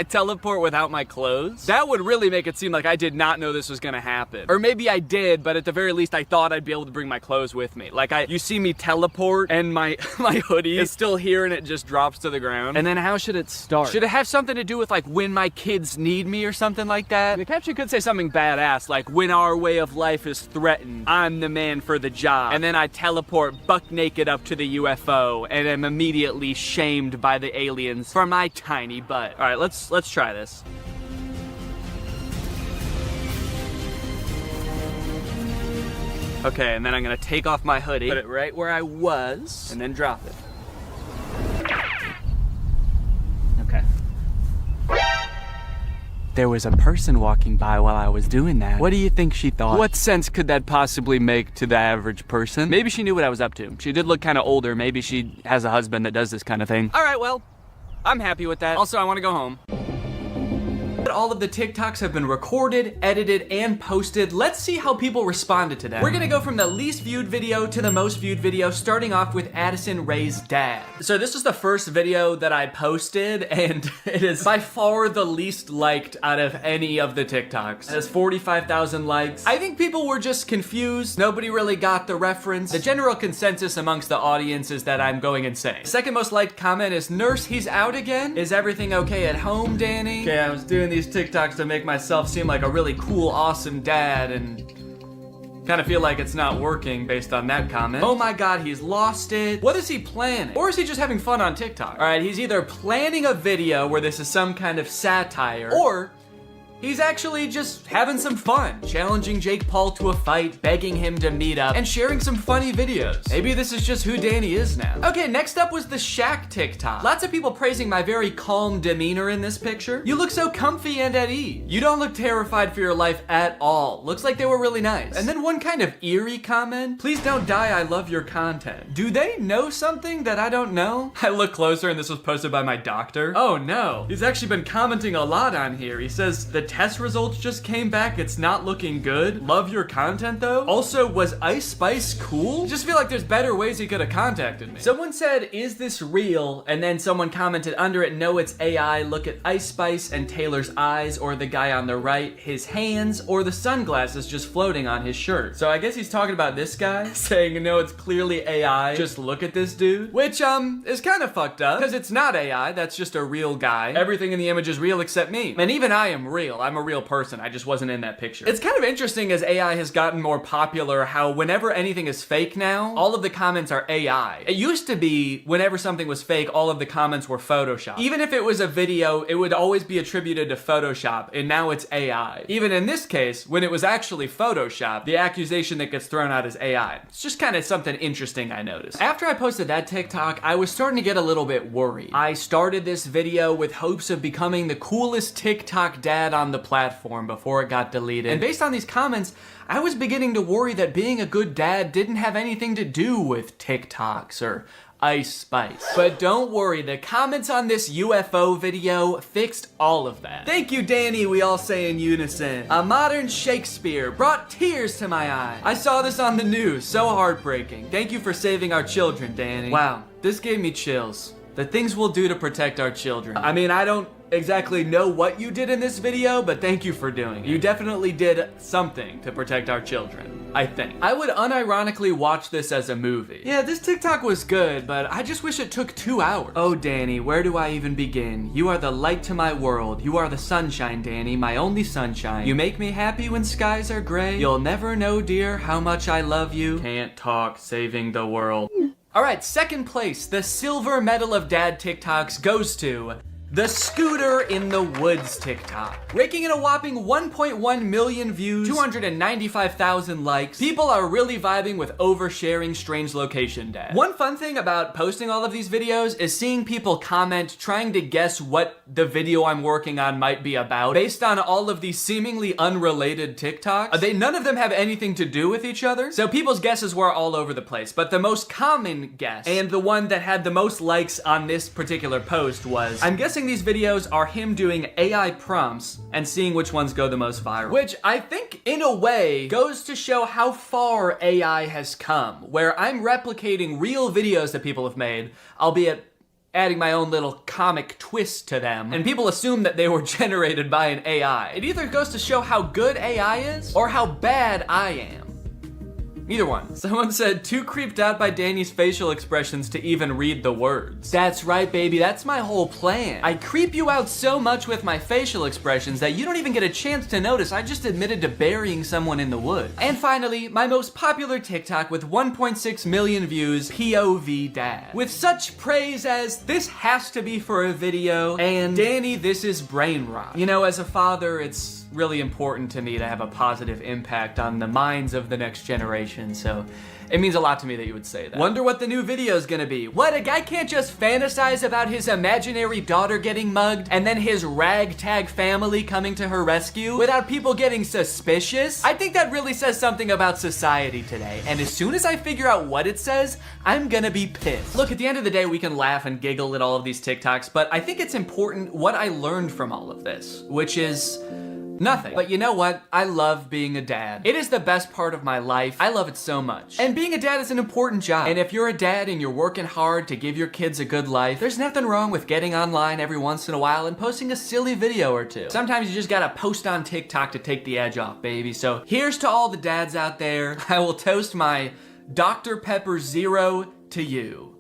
teleport without my clothes? That would really make it seem like I did not know this was gonna happen. Or maybe I did, but at the very least I thought I'd be able to bring my clothes with me. Like you see me teleport and my hoodie is still here and it just drops to the ground. And then how should it start? Should it have something to do with like when my kids need me or something like that? The caption could say something badass like when our way of life is threatened, I'm the man for the job. And then I teleport buck naked up to the UFO and am immediately shamed by the aliens for my tiny butt. All right, let's try this. Okay, and then I'm gonna take off my hoodie, put it right where I was, and then drop it. Okay. There was a person walking by while I was doing that. What do you think she thought? What sense could that possibly make to the average person? Maybe she knew what I was up to. She did look kind of older. Maybe she has a husband that does this kind of thing. All right, well, I'm happy with that. Also, I want to go home. all of the TikToks have been recorded, edited, and posted. Let's see how people responded to them. We're gonna go from the least viewed video to the most viewed video, starting off with Addison Rae's dad. So this is the first video that I posted, and it is by far the least liked out of any of the TikToks. It has 45,000 likes. I think people were just confused. Nobody really got the reference. The general consensus amongst the audience is that I'm going insane. Second most liked comment is, "Nurse, he's out again? Is everything okay at home, Danny?" Okay, I was doing these TikToks to make myself seem like a really cool, awesome dad, and kind of feel like it's not working based on that comment. Oh my god, he's lost it. What is he planning? Or is he just having fun on TikTok? All right, he's either planning a video where this is some kind of satire, or he's actually just having some fun, challenging Jake Paul to a fight, begging him to meet up, and sharing some funny videos. Maybe this is just who Danny is now. Okay, next up was the Shaq TikTok. Lots of people praising my very calm demeanor in this picture. You look so comfy and at ease. You don't look terrified for your life at all. Looks like they were really nice. And then one kind of eerie comment. "Please don't die, I love your content." Do they know something that I don't know? I look closer and this was posted by my doctor. Oh no, he's actually been commenting a lot on here. He says, "The test results just came back, it's not looking good. Love your content though. Also, was Ice Spice cool?" Just feel like there's better ways he could have contacted me. Someone said, "Is this real?" And then someone commented under it, "No, it's AI. Look at Ice Spice and Taylor's eyes, or the guy on the right, his hands, or the sunglasses just floating on his shirt." So I guess he's talking about this guy, saying, "No, it's clearly AI. Just look at this dude." Which, is kind of fucked up, because it's not AI, that's just a real guy. Everything in the image is real except me. And even I am real. I'm a real person, I just wasn't in that picture. It's kind of interesting as AI has gotten more popular how whenever anything is fake now, all of the comments are AI. It used to be whenever something was fake, all of the comments were Photoshop. Even if it was a video, it would always be attributed to Photoshop, and now it's AI. Even in this case, when it was actually Photoshop, the accusation that gets thrown out is AI. It's just kind of something interesting I noticed. After I posted that TikTok, I was starting to get a little bit worried. I started this video with hopes of becoming the coolest TikTok dad on the platform before it got deleted. And based on these comments, I was beginning to worry that being a good dad didn't have anything to do with TikToks or Ice Spice. But don't worry, the comments on this UFO video fixed all of that. "Thank you, Danny," we all say in unison. "A modern Shakespeare brought tears to my eye. I saw this on the news, so heartbreaking. Thank you for saving our children, Danny." Wow, this gave me chills. The things we'll do to protect our children. I mean, I don't exactly know what you did in this video, but thank you for doing it. You definitely did something to protect our children, I think. I would unironically watch this as a movie. Yeah, this TikTok was good, but I just wish it took 2 hours. "Oh, Danny, where do I even begin? You are the light to my world. You are the sunshine, Danny, my only sunshine. You make me happy when skies are gray. You'll never know, dear, how much I love you. Can't talk, saving the world." All right, second place, the silver medal of dad TikToks goes to the Scooter in the Woods TikTok. Raking in a whopping 1.1 million views, 295,000 likes. People are really vibing with oversharing strange location dad. One fun thing about posting all of these videos is seeing people comment trying to guess what the video I'm working on might be about based on all of these seemingly unrelated TikToks. None of them have anything to do with each other, so people's guesses were all over the place. But the most common guess, and the one that had the most likes on this particular post was, I'm guessing these videos are him doing AI prompts and seeing which ones go the most viral. Which I think, in a way, goes to show how far AI has come, where I'm replicating real videos that people have made, albeit adding my own little comic twist to them, and people assume that they were generated by an AI. It either goes to show how good AI is, or how bad I am. Either one. Someone said, "Too creeped out by Danny's facial expressions to even read the words." That's right, baby. That's my whole plan. I creep you out so much with my facial expressions that you don't even get a chance to notice I just admitted to burying someone in the woods. And finally, my most popular TikTok with 1.6 million views, POV Dad. With such praise as, "This has to be for a video," and "Danny, this is brain rot." You know, as a father, it's really important to me to have a positive impact on the minds of the next generation. information, so it means a lot to me that you would say that. Wonder what the new video is gonna be. What, a guy can't just fantasize about his imaginary daughter getting mugged and then his ragtag family coming to her rescue without people getting suspicious? I think that really says something about society today, and as soon as I figure out what it says, I'm gonna be pissed. Look, at the end of the day, we can laugh and giggle at all of these TikToks, but I think it's important what I learned from all of this, which is nothing. But you know what? I love being a dad. It is the best part of my life. I love it so much. And being a dad is an important job. And if you're a dad and you're working hard to give your kids a good life, there's nothing wrong with getting online every once in a while and posting a silly video or two. Sometimes you just gotta post on TikTok to take the edge off, baby. So here's to all the dads out there. I will toast my Dr. Pepper Zero to you.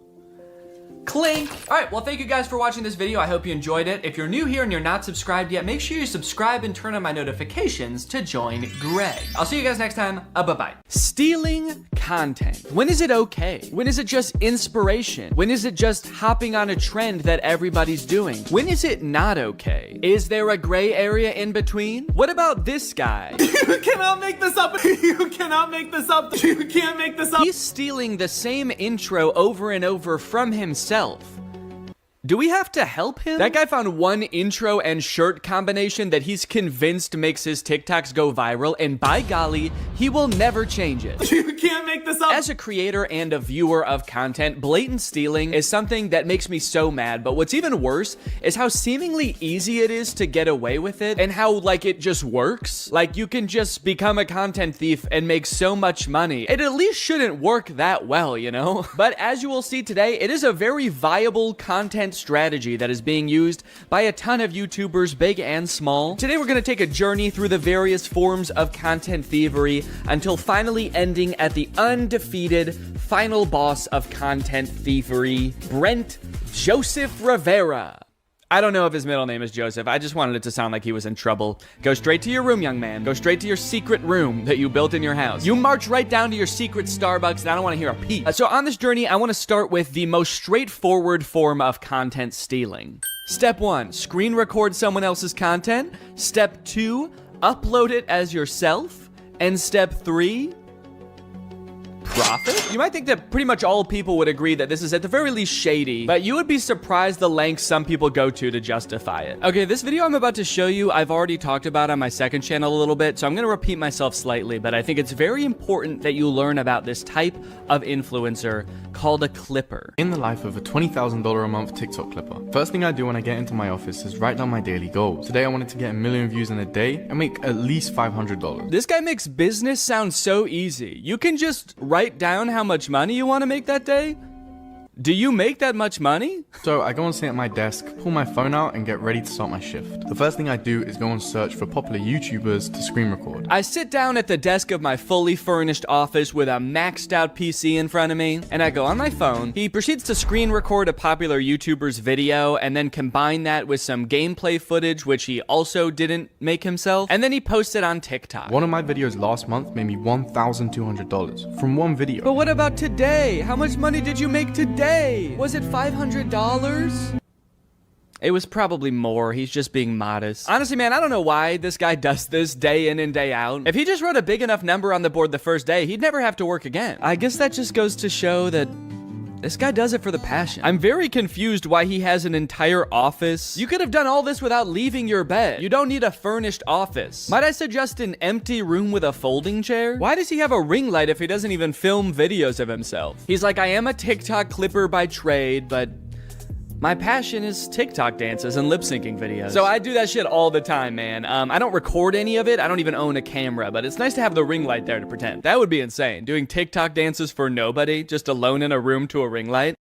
Clink! Alright, well thank you guys for watching this video. I hope you enjoyed it. If you're new here and you're not subscribed yet, make sure you subscribe and turn on my notifications to join Greg. I'll see you guys next time. Bye-bye. Stealing content. When is it okay? When is it just inspiration? When is it just hopping on a trend that everybody's doing? When is it not okay? Is there a gray area in between? What about this guy? You cannot make this up. You cannot make this up. You can't make this up. He's stealing the same intro over and over from himself. Do we have to help him? That guy found one intro and shirt combination that he's convinced makes his TikToks go viral, and by golly, he will never change it. You can't make this up. As a creator and a viewer of content, blatant stealing is something that makes me so mad, but what's even worse is how seemingly easy it is to get away with it, and how, like, it just works. Like, you can just become a content thief and make so much money. It at least shouldn't work that well, you know? But as you will see today, it is a very viable content strategy that is being used by a ton of YouTubers, big and small. Today we're going to take a journey through the various forms of content thievery until finally ending at the undefeated final boss of content thievery, Brent Joseph Rivera. I don't know if his middle name is Joseph. I just wanted it to sound like he was in trouble. Go straight to your room, young man. Go straight to your secret room that you built in your house. You march right down to your secret Starbucks, and I don't want to hear a peep. So on this journey, I want to start with the most straightforward form of content stealing. Step 1, screen record someone else's content. Step 2, upload it as yourself. And step 3, profit? You might think that pretty much all people would agree that this is at the very least shady, but you would be surprised the lengths some people go to justify it. Okay, this video I'm about to show you, I've already talked about on my second channel a little bit, so I'm gonna repeat myself slightly, but I think it's very important that you learn about this type of influencer called a clipper. In the life of a $20,000 a month TikTok clipper, first thing I do when I get into my office is write down my daily goals. Today I wanted to get 1 million views in a day and make at least $500. This guy makes business sound so easy. You can just write down how much money you want to make that day. Do you make that much money? So I go and sit at my desk, pull my phone out and get ready to start my shift. The first thing I do is go and search for popular YouTubers to screen record. I sit down at the desk of my fully furnished office with a maxed out PC in front of me, and I go on my phone. He proceeds to screen record a popular YouTuber's video and then combine that with some gameplay footage, which he also didn't make himself, and then he posts it on TikTok. One of my videos last month made me $1,200 from one video. But what about today? How much money did you make today? Was it $500? It was probably more. He's just being modest. Honestly, man, I don't know why this guy does this day in and day out. If he just wrote a big enough number on the board the first day, he'd never have to work again. I guess that just goes to show that this guy does it for the passion. I'm very confused why he has an entire office. You could have done all this without leaving your bed. You don't need a furnished office. Might I suggest an empty room with a folding chair? Why does he have a ring light if he doesn't even film videos of himself? He's like, I am a TikTok clipper by trade, but my passion is TikTok dances and lip syncing videos. So I do that shit all the time, man. I don't record any of it. I don't even own a camera, but it's nice to have the ring light there to pretend. That would be insane. Doing TikTok dances for nobody, just alone in a room to a ring light.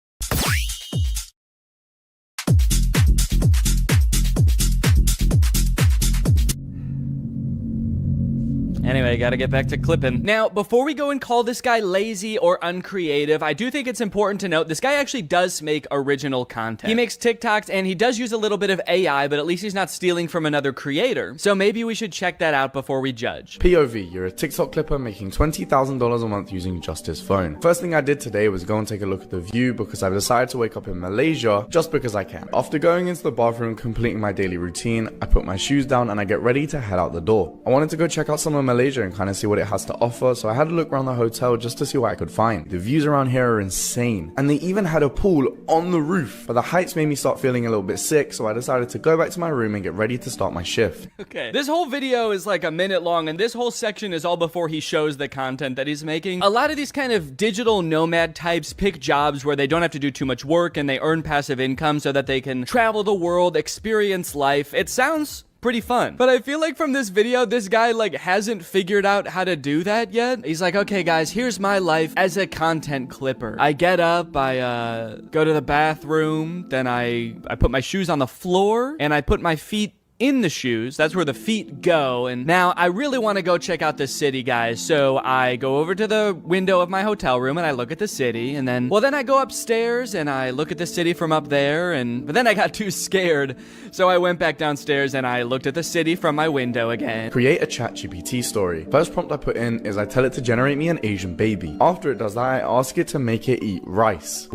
Anyway, gotta get back to clipping. Now, before we go and call this guy lazy or uncreative, I do think it's important to note this guy actually does make original content. He makes TikToks and he does use a little bit of AI, but at least he's not stealing from another creator. So maybe we should check that out before we judge. POV, you're a TikTok clipper making $20,000 a month using just his phone. First thing I did today was go and take a look at the view because I've decided to wake up in Malaysia just because I can. After going into the bathroom, completing my daily routine, I put my shoes down and I get ready to head out the door. I wanted to go check out some of Malaysia's Malaysia and kind of see what it has to offer, so I had a look around the hotel just to see what I could find. The views around here are insane, and they even had a pool on the roof, but the heights made me start feeling a little bit sick, so I decided to go back to my room and get ready to start my shift. Okay, this whole video is like a minute long, and this whole section is all before he shows the content that he's making. A lot of these kind of digital nomad types pick jobs where they don't have to do too much work and they earn passive income so that they can travel the world, experience life. It sounds pretty fun. But I feel like from this video, this guy like hasn't figured out how to do that yet. He's like, okay guys, here's my life as a content clipper. I get up, I go to the bathroom, then I put my shoes on the floor and I put my feet in the shoes. That's where the feet go. And now I really want to go check out the city, guys. So I go over to the window of my hotel room and I look at the city, and then I go upstairs and I look at the city from up there, but then I got too scared. So I went back downstairs and I looked at the city from my window again. Create a ChatGPT story. First prompt I put in is I tell it to generate me an Asian baby. After it does that, I ask it to make it eat rice.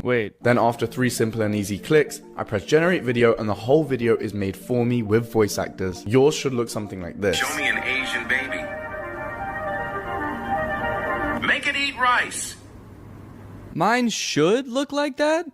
Wait. Then after 3 simple and easy clicks, I press generate video and the whole video is made for me with voice actors. Yours should look something like this. Show me an Asian baby. Make it eat rice. Mine should look like that?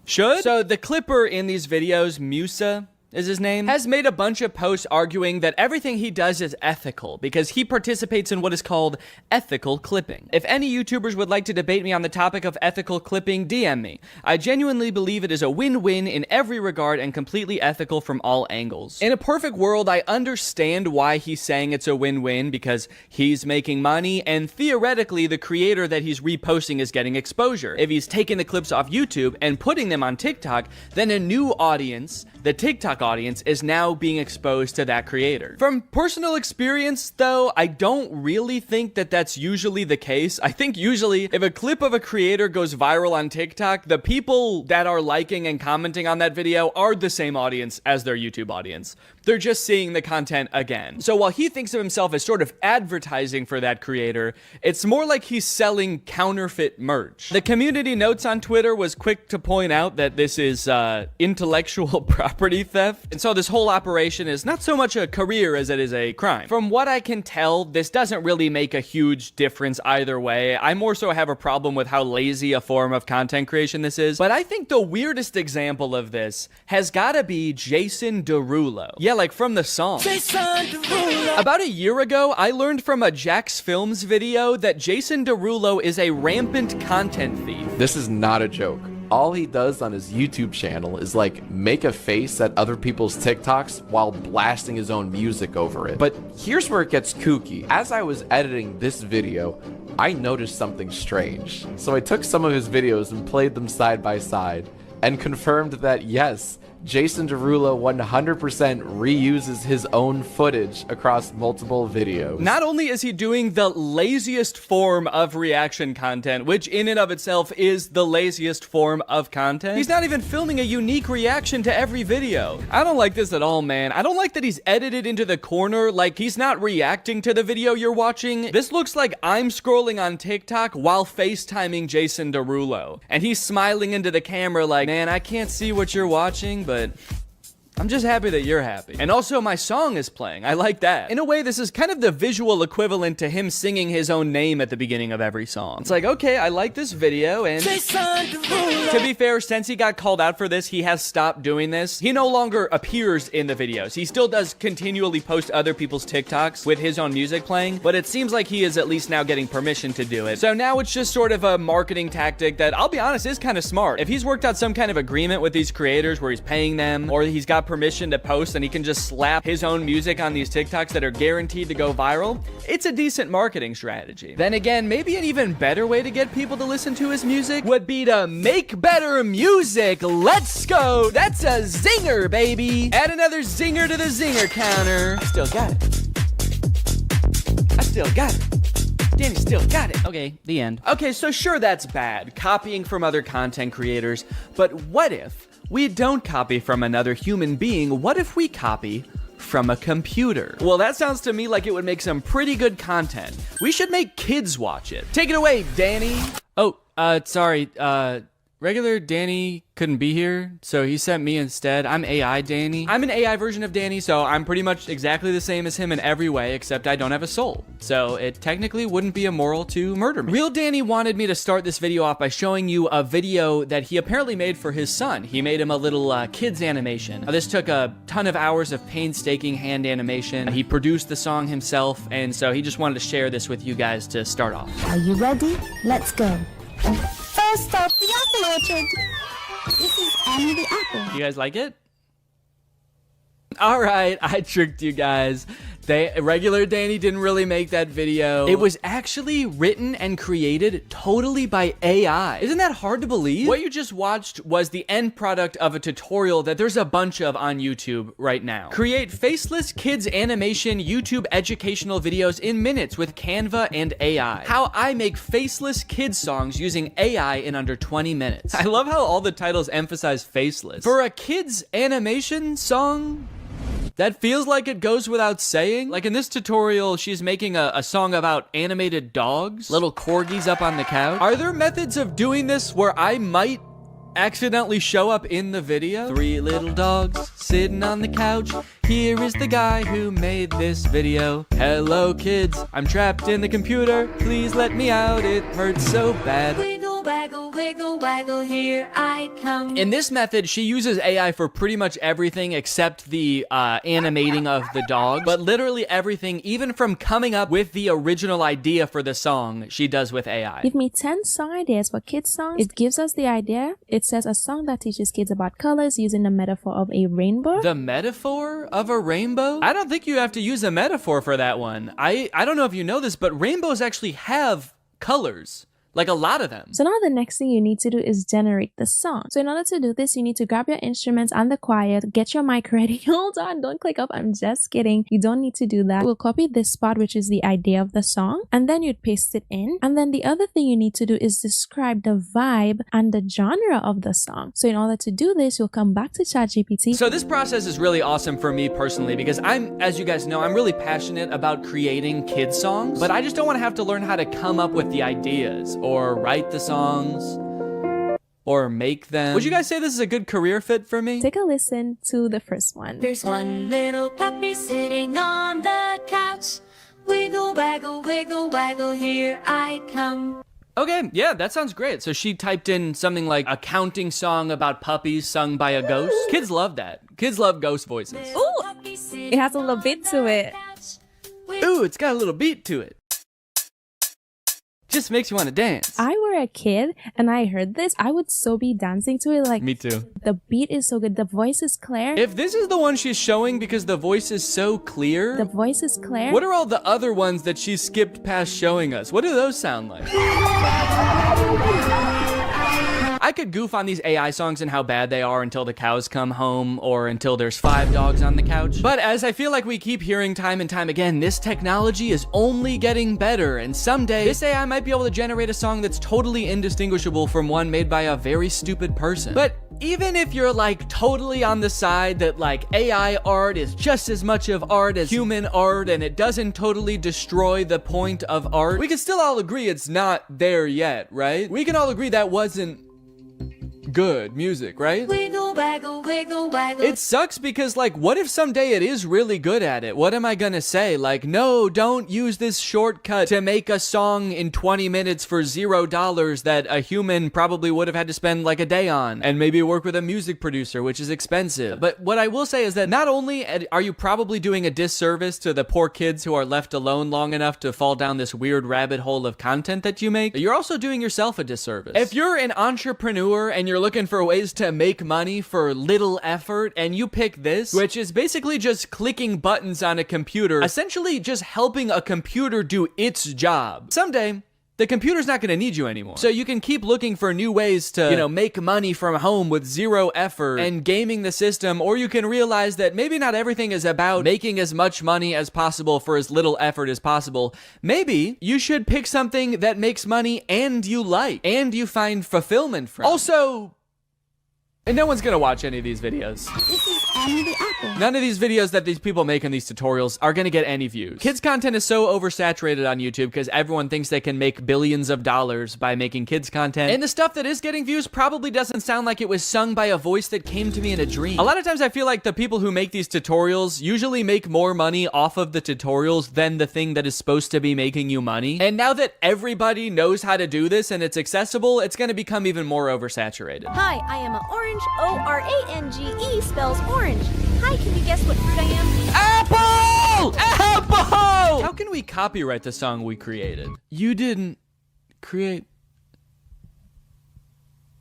Should? So the clipper in these videos, Musa is his name, has made a bunch of posts arguing that everything he does is ethical because he participates in what is called ethical clipping. If any YouTubers would like to debate me on the topic of ethical clipping, DM me. I genuinely believe it is a win-win in every regard and completely ethical from all angles. In a perfect world, I understand why he's saying it's a win-win because he's making money and theoretically the creator that he's reposting is getting exposure. If he's taking the clips off YouTube and putting them on TikTok, then a new audience, the TikTok audience, is now being exposed to that creator. From personal experience, though, I don't really think that that's usually the case. I think usually if a clip of a creator goes viral on TikTok, the people that are liking and commenting on that video are the same audience as their YouTube audience. They're just seeing the content again. So while he thinks of himself as sort of advertising for that creator, it's more like he's selling counterfeit merch. The community notes on Twitter was quick to point out that this is intellectual property theft. And so this whole operation is not so much a career as it is a crime. From what I can tell, this doesn't really make a huge difference either way. I more so have a problem with how lazy a form of content creation this is. But I think the weirdest example of this has gotta be Jason Derulo. Yeah, like from the song. Jason Derulo. About a year ago, I learned from a Jax Films video that Jason Derulo is a rampant content thief. This is not a joke. All he does on his YouTube channel is like make a face at other people's TikToks while blasting his own music over it. But here's where it gets kooky. As I was editing this video, I noticed something strange. So I took some of his videos and played them side by side and confirmed that yes, Jason Derulo 100% reuses his own footage across multiple videos. Not only is he doing the laziest form of reaction content, which in and of itself is the laziest form of content, he's not even filming a unique reaction to every video. I don't like this at all, man. I don't like that he's edited into the corner, like he's not reacting to the video you're watching. This looks like I'm scrolling on TikTok while FaceTiming Jason Derulo. And he's smiling into the camera like, man, I can't see what you're watching, but I'm just happy that you're happy. And also my song is playing. I like that. In a way, this is kind of the visual equivalent to him singing his own name at the beginning of every song. It's like, okay, I like this video, and to be fair, since he got called out for this, he has stopped doing this. He no longer appears in the videos. He still does continually post other people's TikToks with his own music playing, but it seems like he is at least now getting permission to do it. So now it's just sort of a marketing tactic that, I'll be honest, is kind of smart. If he's worked out some kind of agreement with these creators where he's paying them, or he's got permission to post and he can just slap his own music on these TikToks that are guaranteed to go viral, it's a decent marketing strategy. Then again, maybe an even better way to get people to listen to his music would be to make better music. Let's go! That's a zinger, baby! Add another zinger to the zinger counter. I still got it. I still got it. Danny still got it. Okay, the end. Okay, so sure, that's bad, copying from other content creators, but what if we don't copy from another human being? What if we copy from a computer? Well, that sounds to me like it would make some pretty good content. We should make kids watch it. Take it away, Danny. Oh, sorry, Regular Danny couldn't be here, so he sent me instead. I'm AI Danny. I'm an AI version of Danny, so I'm pretty much exactly the same as him in every way, except I don't have a soul. So it technically wouldn't be immoral to murder me. Real Danny wanted me to start this video off by showing you a video that he apparently made for his son. He made him a little kids animation. This took a ton of hours of painstaking hand animation. He produced the song himself, and so he just wanted to share this with you guys to start off. Are you ready? Let's go. First up, the apple orchard. This is Annie the apple. You guys like it? All right, I tricked you guys. Regular Danny didn't really make that video. It was actually written and created totally by AI. Isn't that hard to believe? What you just watched was the end product of a tutorial that there's a bunch of on YouTube right now. Create faceless kids animation YouTube educational videos in minutes with Canva and AI. How I make faceless kids songs using AI in under 20 minutes. I love how all the titles emphasize faceless. For a kids animation song, that feels like it goes without saying. Like in this tutorial, she's making a song about animated dogs, little corgis up on the couch. Are there methods of doing this where I might accidentally show up in the video? 3 little dogs sitting on the couch. Here is the guy who made this video. Hello kids, I'm trapped in the computer. Please let me out, it hurts so bad. Wiggle, waggle, wiggle, waggle, here I come. In this method, she uses AI for pretty much everything except the animating of the dog. But literally everything, even from coming up with the original idea for the song, she does with AI. Give me 10 song ideas for kids songs. It gives us the idea. It says a song that teaches kids about colors using the metaphor of a rainbow. The metaphor of a rainbow? I don't think you have to use a metaphor for that one. I don't know if you know this, but rainbows actually have colors. Like a lot of them. So now the next thing you need to do is generate the song. So in order to do this, you need to grab your instruments and the choir, get your mic ready. Hold on, don't click up. I'm just kidding. You don't need to do that. We'll copy this spot, which is the idea of the song, and then you'd paste it in. And then the other thing you need to do is describe the vibe and the genre of the song. So in order to do this, you'll come back to ChatGPT. So this process is really awesome for me personally because as you guys know, I'm really passionate about creating kids songs, but I just don't want to have to learn how to come up with the ideas or write the songs or make them. Would you guys say this is a good career fit for me? Take a listen to the first one. There's one little puppy sitting on the couch. Wiggle, waggle, wiggle, waggle, here I come. Okay, yeah, that sounds great. So she typed in something like a counting song about puppies sung by a ghost. Kids love that. Kids love ghost voices. Ooh, it has a little bit to it. Ooh, it's got a little beat to it. Just makes you want to dance. I were a kid and I heard this, I would so be dancing to it. Like, me too. The beat is so good. The voice is clear. If this is the one she's showing because the voice is so clear. The voice is clear. What are all the other ones that she skipped past showing us? What do those sound like? I could goof on these AI songs and how bad they are until the cows come home or until there's 5 dogs on the couch. But as I feel like we keep hearing time and time again, this technology is only getting better, and someday this AI might be able to generate a song that's totally indistinguishable from one made by a very stupid person. But even if you're like totally on the side that like AI art is just as much of art as human art and it doesn't totally destroy the point of art, we can still all agree it's not there yet, right? We can all agree that wasn't good music, right? Wiggle, waggle, wiggle, waggle. It sucks because, like, what if someday it is really good at it? What am I gonna say? Like, no, don't use this shortcut to make a song in 20 minutes for $0 that a human probably would have had to spend like a day on and maybe work with a music producer, which is expensive. But what I will say is that not only are you probably doing a disservice to the poor kids who are left alone long enough to fall down this weird rabbit hole of content that you make, you're also doing yourself a disservice. If you're an entrepreneur and you're looking for ways to make money for little effort and you pick this, which is basically just clicking buttons on a computer, essentially just helping a computer do its job, someday the computer's not going to need you anymore. So you can keep looking for new ways to, make money from home with 0 effort and gaming the system, or you can realize that maybe not everything is about making as much money as possible for as little effort as possible. Maybe you should pick something that makes money and you like, and you find fulfillment from. Also, and no one's gonna watch any of these videos. This is Annie the apple. None of these videos that these people make in these tutorials are gonna get any views. Kids content is so oversaturated on YouTube because everyone thinks they can make billions of dollars by making kids content. And the stuff that is getting views probably doesn't sound like it was sung by a voice that came to me in a dream. A lot of times I feel like the people who make these tutorials usually make more money off of the tutorials than the thing that is supposed to be making you money. And now that everybody knows how to do this and it's accessible, it's gonna become even more oversaturated. Hi, I am an orange. O-R-A-N-G-E spells orange. Hi, can you guess what fruit I am? Apple! Apple! How can we copyright the song we created? You didn't create...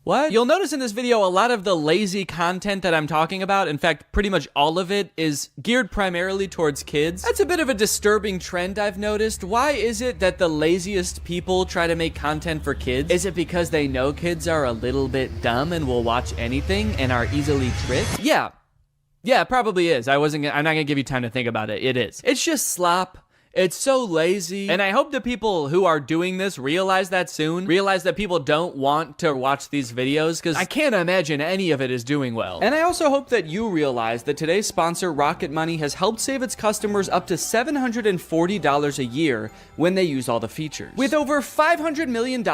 What? You'll notice in this video a lot of the lazy content that I'm talking about, in fact, pretty much all of it, is geared primarily towards kids. That's a bit of a disturbing trend I've noticed. Why is it that the laziest people try to make content for kids? Is it because they know kids are a little bit dumb and will watch anything and are easily tricked? Yeah, it probably is. I'm not gonna give you time to think about it. It is. It's just slop. It's so lazy. And I hope the people who are doing this realize that soon. Realize that people don't want to watch these videos, because I can't imagine any of it is doing well. And I also hope that you realize that today's sponsor, Rocket Money, has helped save its customers up to $740 a year when they use all the features, with over $500 million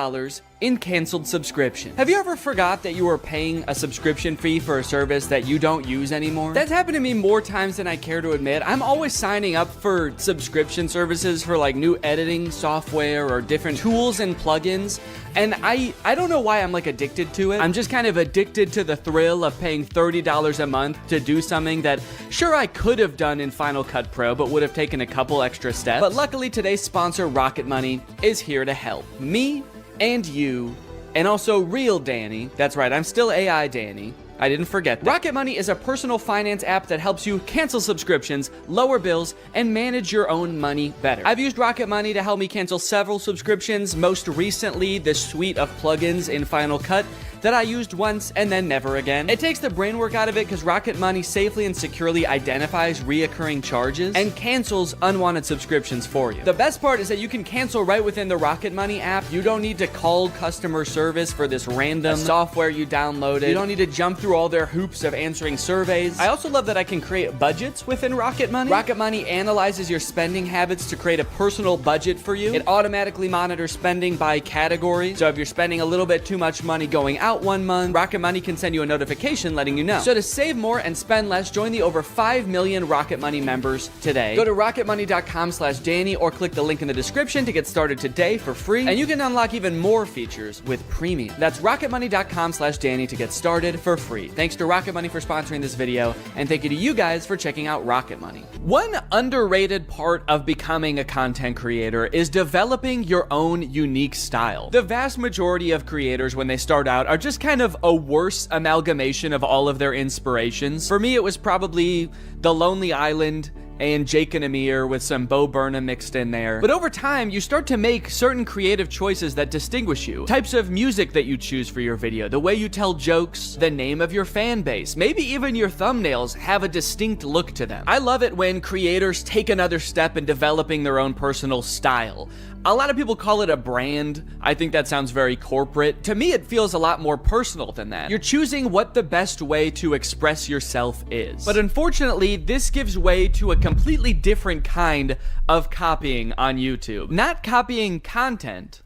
in canceled subscriptions. Have you ever forgot that you were paying a subscription fee for a service that you don't use anymore? That's happened to me more times than I care to admit. I'm always signing up for subscription services for like new editing software or different tools and plugins, and I don't know why I'm like addicted to it. I'm just kind of addicted to the thrill of paying $30 a month to do something that sure I could have done in Final Cut Pro but would have taken a couple extra steps. But luckily today's sponsor, Rocket Money, is here to help me and you, and also real Danny. That's right, I'm still AI Danny. I didn't forget that. Rocket Money is a personal finance app that helps you cancel subscriptions, lower bills, and manage your own money better. I've used Rocket Money to help me cancel several subscriptions, most recently this suite of plugins in Final Cut that I used once and then never again. It takes the brain work out of it because Rocket Money safely and securely identifies reoccurring charges and cancels unwanted subscriptions for you. The best part is that you can cancel right within the Rocket Money app. You don't need to call customer service for this random software you downloaded. You don't need to jump through all their hoops of answering surveys. I also love that I can create budgets within Rocket Money. Rocket Money analyzes your spending habits to create a personal budget for you. It automatically monitors spending by category. So if you're spending a little bit too much money going out one month, Rocket Money can send you a notification letting you know. So to save more and spend less, join the over 5 million Rocket Money members today. Go to rocketmoney.com/Danny or click the link in the description to get started today for free. And you can unlock even more features with premium. That's rocketmoney.com/Danny to get started for free. Thanks to Rocket Money for sponsoring this video, and thank you to you guys for checking out Rocket Money. One underrated part of becoming a content creator is developing your own unique style. The vast majority of creators when they start out are just kind of a worse amalgamation of all of their inspirations. For me, it was probably The Lonely Island and Jake and Amir with some Bo Burnham mixed in there. But over time, you start to make certain creative choices that distinguish you. Types of music that you choose for your video, the way you tell jokes, the name of your fan base, maybe even your thumbnails have a distinct look to them. I love it when creators take another step in developing their own personal style. A lot of people call it a brand. I think that sounds very corporate. To me, it feels a lot more personal than that. You're choosing what the best way to express yourself is. But unfortunately, this gives way to a completely different kind of copying on YouTube. Not copying content,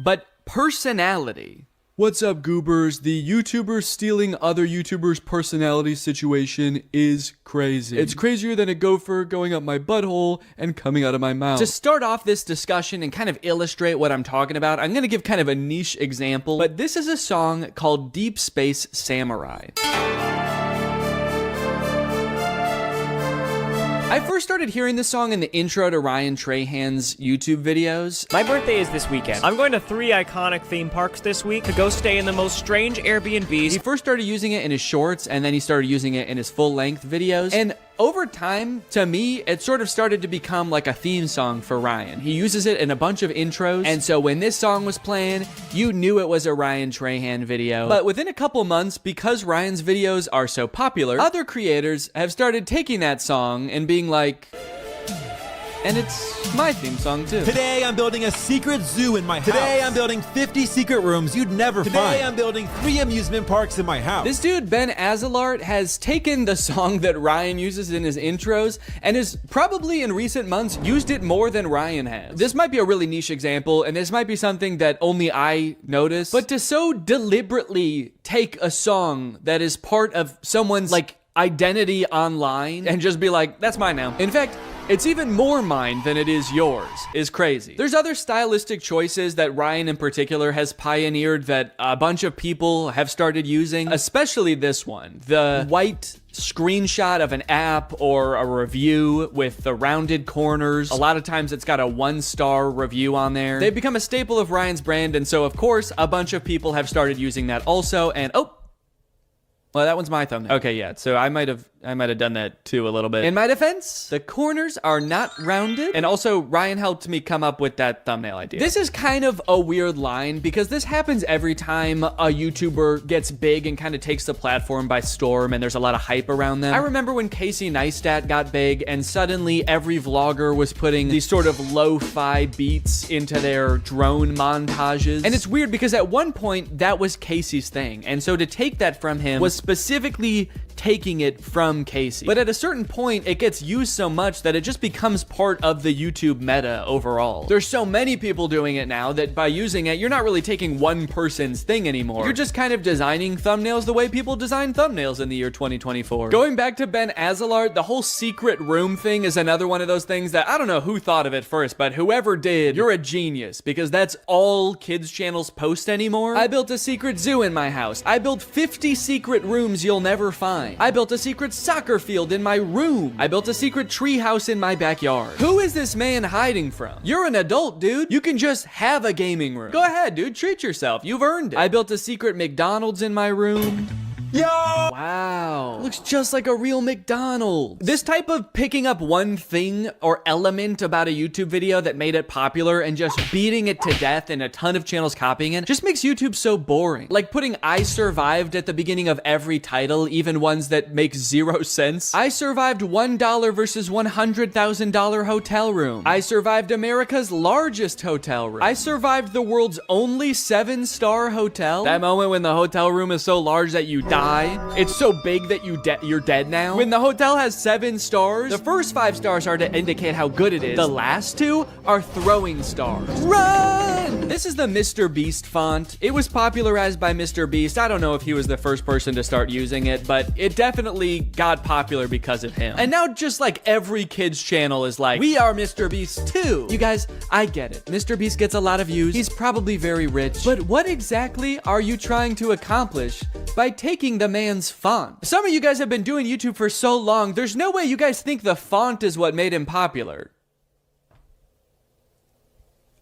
but personality. What's up, goobers? The YouTubers stealing other YouTubers' personality situation is crazy. It's crazier than a gopher going up my butthole and coming out of my mouth. To start off this discussion and kind of illustrate what I'm talking about, I'm gonna give kind of a niche example, but this is a song called Deep Space Samurai. I first started hearing this song in the intro to Ryan Trahan's YouTube videos. My birthday is this weekend. I'm going to 3 iconic theme parks this week to go stay in the most strange Airbnbs. He first started using it in his shorts, and then he started using it in his full-length videos. And over time, to me, it sort of started to become like a theme song for Ryan. He uses it in a bunch of intros, and so when this song was playing, you knew it was a Ryan Trahan video. But within a couple months, because Ryan's videos are so popular, other creators have started taking that song and being like, And it's my theme song too. Today I'm building a secret zoo in my house. Today I'm building 50 secret rooms you'd never find. Today I'm building 3 amusement parks in my house. This dude, Ben Azalart, has taken the song that Ryan uses in his intros and has probably in recent months used it more than Ryan has. This might be a really niche example, and this might be something that only I notice, but to so deliberately take a song that is part of someone's like identity online and just be like, that's mine now. In fact, it's even more mine than it is yours, is crazy. There's other stylistic choices that Ryan in particular has pioneered that a bunch of people have started using, especially this one. The white screenshot of an app or a review with the rounded corners. A lot of times it's got a 1-star review on there. They've become a staple of Ryan's brand, and so of course, a bunch of people have started using that also, and oh, well, that one's my thumbnail. Okay, yeah, so I might have done that too a little bit. In my defense, the corners are not rounded, and also Ryan helped me come up with that thumbnail idea. This is kind of a weird line because this happens every time a YouTuber gets big and kind of takes the platform by storm and there's a lot of hype around them. I remember when Casey Neistat got big and suddenly every vlogger was putting these sort of lo-fi beats into their drone montages. And it's weird because at one point that was Casey's thing, and so to take that from him was specifically taking it from Casey. But at a certain point, it gets used so much that it just becomes part of the YouTube meta overall. There's so many people doing it now that by using it, you're not really taking one person's thing anymore. You're just kind of designing thumbnails the way people design thumbnails in the year 2024. Going back to Ben Azalart, the whole secret room thing is another one of those things that I don't know who thought of it first, but whoever did, you're a genius because that's all kids channels post anymore. I built a secret zoo in my house. I built 50 secret rooms you'll never find. I built a secret soccer field in my room. I built a secret tree house in my backyard. Who is this man hiding from? You're an adult, dude. You can just have a gaming room. Go ahead, dude. Treat yourself. You've earned it. I built a secret McDonald's in my room. Yo! Wow. Looks just like a real McDonald's. This type of picking up one thing or element about a YouTube video that made it popular and just beating it to death and a ton of channels copying it just makes YouTube so boring. Like putting I survived at the beginning of every title, even ones that make 0 sense. I survived $1 versus $100,000 hotel room. I survived America's largest hotel room. I survived the world's only 7-star hotel. That moment when the hotel room is so large that you die. It's so big that you're dead now. When the hotel has 7 stars, the first 5 stars are to indicate how good it is. The last 2 are throwing stars. Run! This is the Mr. Beast font. It was popularized by Mr. Beast. I don't know if he was the first person to start using it, but it definitely got popular because of him. And now just like every kid's channel is like, we are Mr. Beast too. You guys, I get it. Mr. Beast gets a lot of views. He's probably very rich. But what exactly are you trying to accomplish by taking the man's font? Some of you guys have been doing YouTube for so long, there's no way you guys think the font is what made him popular.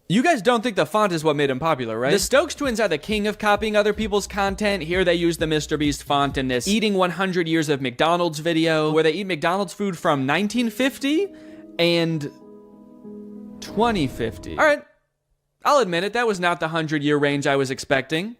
You guys don't think the font is what made him popular, right? The Stokes twins are the king of copying other people's content. Here they use the Mr. Beast font in this Eating 100 Years of McDonald's video, where they eat McDonald's food from 1950 and 2050. All right, I'll admit it, that was not the 100-year range I was expecting.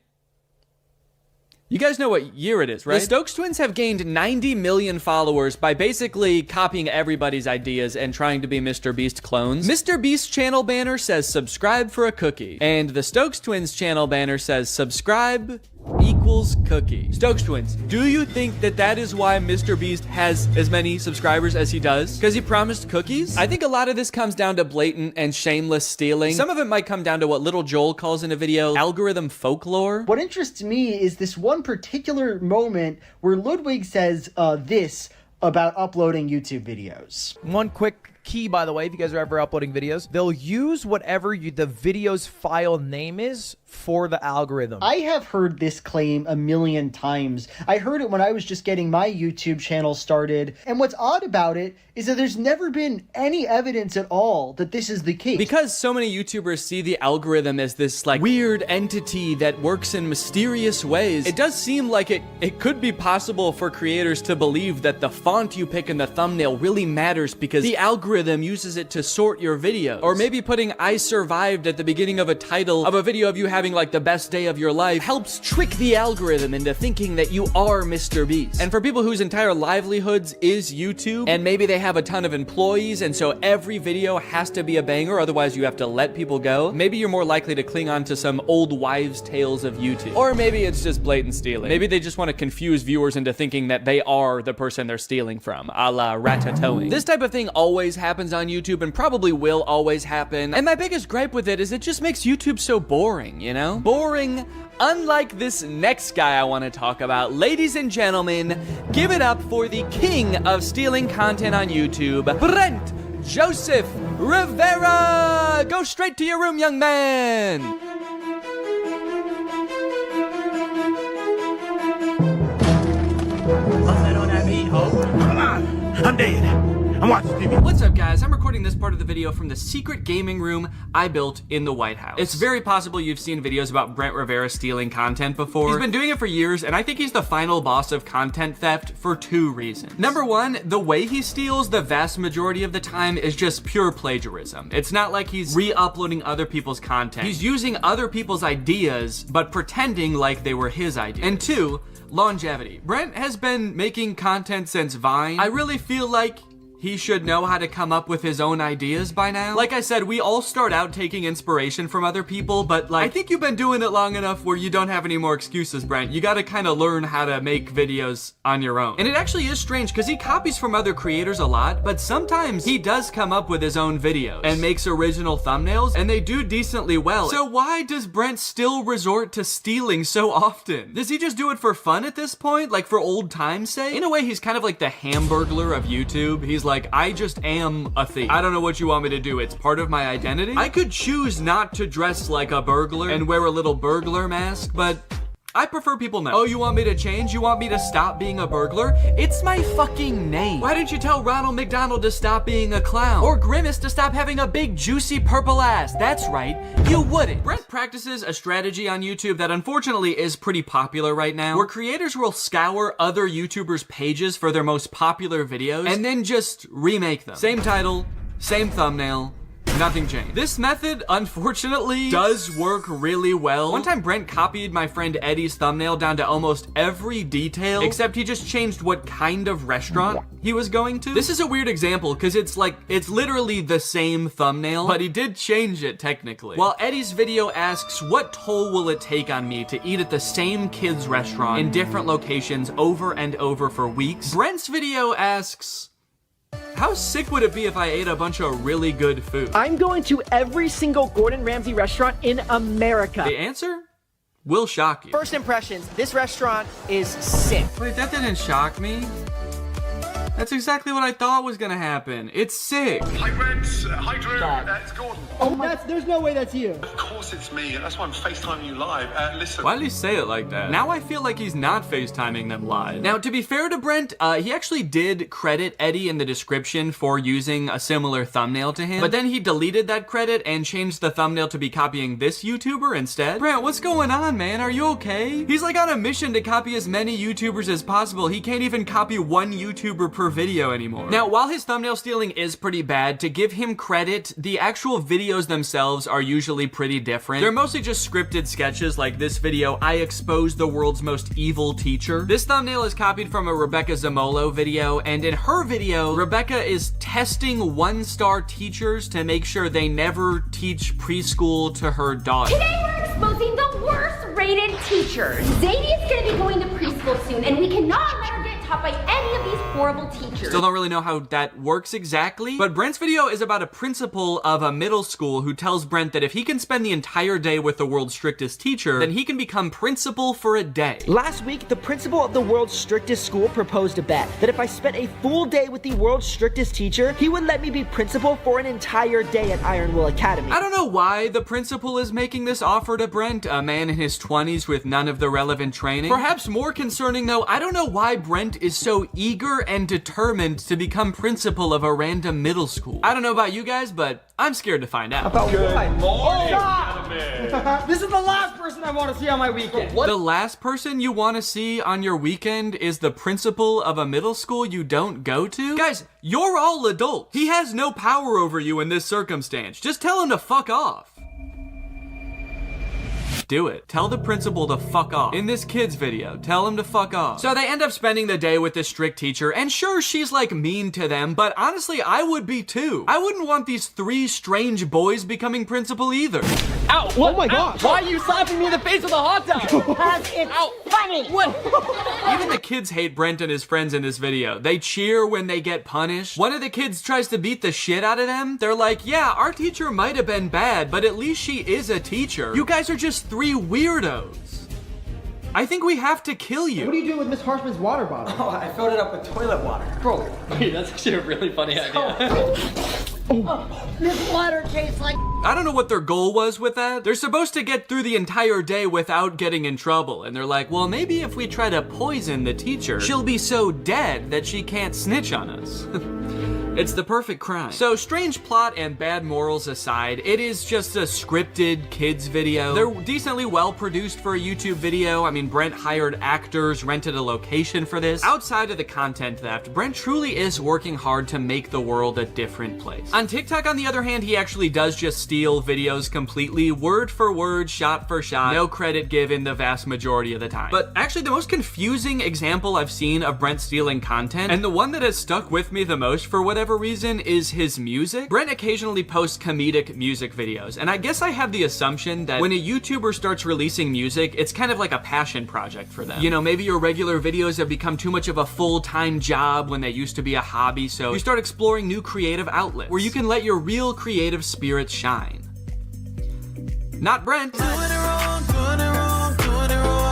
You guys know what year it is, right? The Stokes twins have gained 90 million followers by basically copying everybody's ideas and trying to be Mr. Beast clones. Mr. Beast's channel banner says subscribe for a cookie. And the Stokes twins channel banner says subscribe equals cookie. Stokes twins, do you think that that is why Mr. Beast has as many subscribers as he does? Because he promised cookies? I think a lot of this comes down to blatant and shameless stealing. Some of it might come down to what Little Joel calls in a video algorithm folklore. What interests me is this one particular moment where Ludwig says this about uploading YouTube videos. One quick key, by the way, if you guys are ever uploading videos, they'll use whatever the video's file name is for the algorithm. I have heard this claim a million times. I heard it when I was just getting my YouTube channel started. And what's odd about it is that there's never been any evidence at all that this is the case. Because so many YouTubers see the algorithm as this like weird entity that works in mysterious ways, it does seem like it could be possible for creators to believe that the font you pick in the thumbnail really matters because the algorithm algorithm uses it to sort your videos. Or maybe putting "I survived" at the beginning of a title of a video of you having like the best day of your life helps trick the algorithm into thinking that you are Mr. Beast. And for people whose entire livelihoods is YouTube, and maybe they have a ton of employees, and so every video has to be a banger, otherwise you have to let people go, maybe you're more likely to cling on to some old wives' tales of YouTube. Or maybe it's just blatant stealing. Maybe they just want to confuse viewers into thinking that they are the person they're stealing from, a la ratatouille. This type of thing always happens on YouTube and probably will always happen. And my biggest gripe with it is it just makes YouTube so boring, you know? Boring, unlike this next guy I want to talk about. Ladies and gentlemen, give it up for the king of stealing content on YouTube, Brent Joseph Rivera! Go straight to your room, young man! I don't have any hope. Come on, I'm dead. I'm watching TV. What's up, guys? I'm recording this part of the video from the secret gaming room I built in the White House. It's very possible you've seen videos about Brent Rivera stealing content before. He's been doing it for years, and I think he's the final boss of content theft for 2 reasons. Number 1, the way he steals the vast majority of the time is just pure plagiarism. It's not like he's re-uploading other people's content. He's using other people's ideas, but pretending like they were his ideas. And 2, longevity. Brent has been making content since Vine. I really feel like he should know how to come up with his own ideas by now. Like I said, we all start out taking inspiration from other people, but like, I think you've been doing it long enough where you don't have any more excuses, Brent. You gotta kind of learn how to make videos on your own. And it actually is strange because he copies from other creators a lot, but sometimes he does come up with his own videos and makes original thumbnails, and they do decently well. So why does Brent still resort to stealing so often? Does he just do it for fun at this point? Like for old time's sake? In a way, he's kind of like the Hamburglar of YouTube. He's like, I just am a thief. I don't know what you want me to do. It's part of my identity. I could choose not to dress like a burglar and wear a little burglar mask, but I prefer people know. Oh, you want me to change? You want me to stop being a burglar? It's my fucking name. Why didn't you tell Ronald McDonald to stop being a clown? Or Grimace to stop having a big juicy purple ass? That's right, you wouldn't. Brent practices a strategy on YouTube that unfortunately is pretty popular right now, where creators will scour other YouTubers' pages for their most popular videos and then just remake them. Same title, same thumbnail, nothing changed. This method, unfortunately, does work really well. One time Brent copied my friend Eddie's thumbnail down to almost every detail, except he just changed what kind of restaurant he was going to. This is a weird example because it's literally the same thumbnail, but he did change it technically. While Eddie's video asks, what toll will it take on me to eat at the same kids' restaurant in different locations over and over for weeks? Brent's video asks, how sick would it be if I ate a bunch of really good food? I'm going to every single Gordon Ramsay restaurant in America. The answer will shock you. First impressions, this restaurant is sick. Wait, that didn't shock me. That's exactly what I thought was gonna happen. It's sick. Hi, Brent. Hi, Drew. It's Gordon. Oh, there's no way that's you. Of course it's me. That's why I'm FaceTiming you live. Listen. Why did he say it like that? Now I feel like he's not FaceTiming them live. Now, to be fair to Brent, he actually did credit Eddie in the description for using a similar thumbnail to him, but then he deleted that credit and changed the thumbnail to be copying this YouTuber instead. Brent, what's going on, man? Are you okay? He's like on a mission to copy as many YouTubers as possible. He can't even copy one YouTuber per video anymore. Now, while his thumbnail stealing is pretty bad, to give him credit, the actual videos themselves are usually pretty different. They're mostly just scripted sketches like this video, I expose the world's most evil teacher. This thumbnail is copied from a Rebecca Zamolo video, and in her video, Rebecca is testing 1-star teachers to make sure they never teach preschool to her daughter. Today we're exposing the worst rated teachers. Zadie is going to be going to preschool soon, and we cannot let her get taught by any of these horrible teachers. Still don't really know how that works exactly, but Brent's video is about a principal of a middle school who tells Brent that if he can spend the entire day with the world's strictest teacher, then he can become principal for a day. Last week, the principal of the world's strictest school proposed a bet that if I spent a full day with the world's strictest teacher, he would let me be principal for an entire day at Iron Will Academy. I don't know why the principal is making this offer to Brent, a man in his 20s with none of the relevant training. Perhaps more concerning though, I don't know why Brent is so eager and determined to become principal of a random middle school. I don't know about you guys, but I'm scared to find out. About Good what? morning, Stop! it. This is the last person I want to see on my weekend. The last person you want to see on your weekend is the principal of a middle school you don't go to? Guys, you're all adults. He has no power over you in this circumstance. Just tell him to fuck off. Do it. Tell the principal to fuck off. In this kid's video, tell him to fuck off. So they end up spending the day with this strict teacher, and sure, she's like mean to them, but honestly, I would be too. I wouldn't want these 3 strange boys becoming principal either. Ow! What? Oh my gosh! Why are you slapping me in the face with a hot dog? Because it's funny. What? Even the kids hate Brent and his friends in this video. They cheer when they get punished. One of the kids tries to beat the shit out of them. They're like, yeah, our teacher might have been bad, but at least she is a teacher. You guys are just 3 weirdos. I think we have to kill you. What do you do with Miss Harshman's water bottle? Oh, I filled it up with toilet water. Bro, wait, that's actually a really funny idea. This water tastes like... I don't know what their goal was with that. They're supposed to get through the entire day without getting in trouble. And they're like, well, maybe if we try to poison the teacher, she'll be so dead that she can't snitch on us. It's the perfect crime. So strange plot and bad morals aside, it is just a scripted kids video. They're decently well produced for a YouTube video. I mean, Brent hired actors, rented a location for this. Outside of the content theft, Brent truly is working hard to make the world a different place. On TikTok, on the other hand, he actually does just steal videos completely, word for word, shot for shot, no credit given the vast majority of the time. But actually, the most confusing example I've seen of Brent stealing content, and the one that has stuck with me the most for whatever reason, is his music. Brent occasionally posts comedic music videos, and I guess I have the assumption that when a YouTuber starts releasing music, it's kind of like a passion project for them. You know, maybe your regular videos have become too much of a full-time job when they used to be a hobby, so you start exploring new creative outlets where you can let your real creative spirit shine. Not Brent.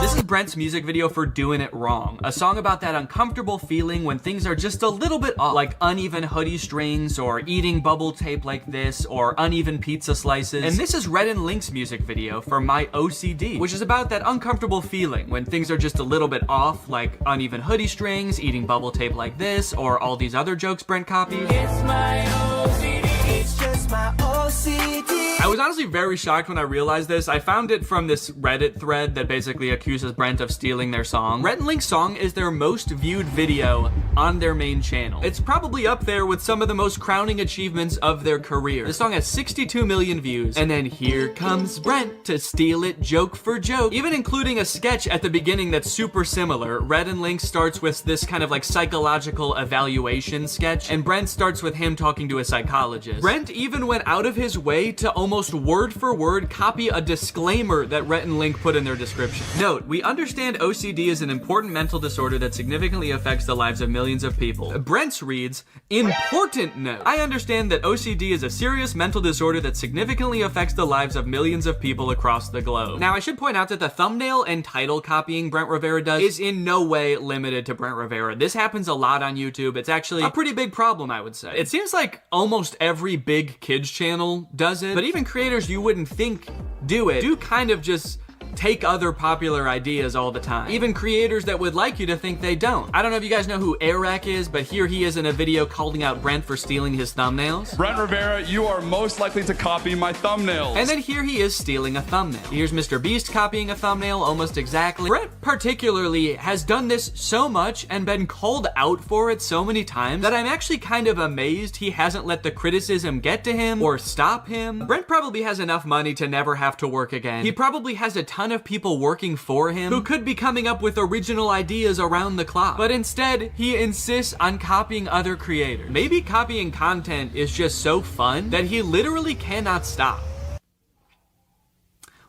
This is Brent's music video for Doing It Wrong, a song about that uncomfortable feeling when things are just a little bit off, like uneven hoodie strings, or eating bubble tape like this, or uneven pizza slices. And this is Red and Link's music video for My OCD, which is about that uncomfortable feeling when things are just a little bit off, like uneven hoodie strings, eating bubble tape like this, or all these other jokes Brent copied. It's my OCD, it's just my OCD. I was honestly very shocked when I realized this. I found it from this Reddit thread that basically accuses Brent of stealing their song. Red and Link's song is their most viewed video on their main channel. It's probably up there with some of the most crowning achievements of their career. The song has 62 million views, and then here comes Brent to steal it joke for joke, even including a sketch at the beginning that's super similar. Red and Link starts with this kind of like psychological evaluation sketch, and Brent starts with him talking to a psychologist. Brent even went out of his way to almost word for word copy a disclaimer that Rhett and Link put in their description. Note, we understand OCD is an important mental disorder that significantly affects the lives of millions of people. Brent's reads, important note. I understand that OCD is a serious mental disorder that significantly affects the lives of millions of people across the globe. Now, I should point out that the thumbnail and title copying Brent Rivera does is in no way limited to Brent Rivera. This happens a lot on YouTube. It's actually a pretty big problem, I would say. It seems like almost every big kids channel does it, but even creators you wouldn't think do kind of just take other popular ideas all the time. Even creators that would like you to think they don't. I don't know if you guys know who Arak is, but here he is in a video calling out Brent for stealing his thumbnails. Brent Rivera, you are most likely to copy my thumbnails. And then here he is stealing a thumbnail. Here's Mr. Beast copying a thumbnail almost exactly. Brent particularly has done this so much and been called out for it so many times that I'm actually kind of amazed he hasn't let the criticism get to him or stop him. Brent probably has enough money to never have to work again. He probably has a ton of people working for him who could be coming up with original ideas around the clock. But instead, he insists on copying other creators. Maybe copying content is just so fun that he literally cannot stop.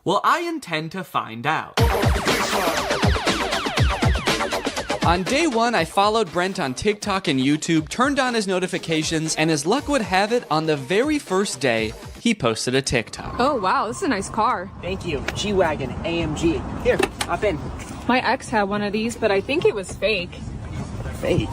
Well, I intend to find out. On day one, I followed Brent on TikTok and YouTube, turned on his notifications, and as luck would have it, on the very first day, he posted a TikTok. Oh wow, this is a nice car. Thank you. G-Wagon, AMG. Here, hop in. My ex had one of these, but I think it was fake. Fake?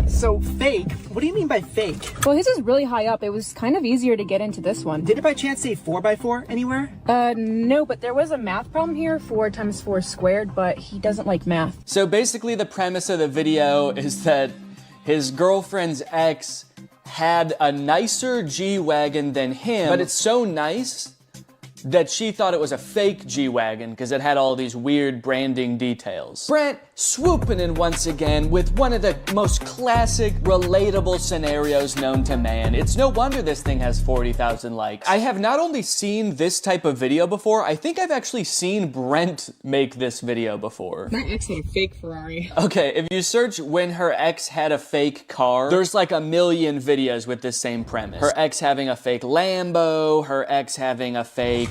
So fake? What do you mean by fake? Well, his is really high up. It was kind of easier to get into this one. Did it by chance say 4x4 anywhere? No, but there was a math problem here, 4 times 4 squared, but he doesn't like math. So basically the premise of the video is that his girlfriend's ex had a nicer G-Wagon than him, but it's so nice that she thought it was a fake G-Wagon because it had all these weird branding details. Brent swooping in once again with one of the most classic, relatable scenarios known to man. It's no wonder this thing has 40,000 likes. I have not only seen this type of video before, I think I've actually seen Brent make this video before. My ex had a fake Ferrari. Okay, if you search when her ex had a fake car, there's like a million videos with this same premise. Her ex having a fake Lambo, her ex having a fake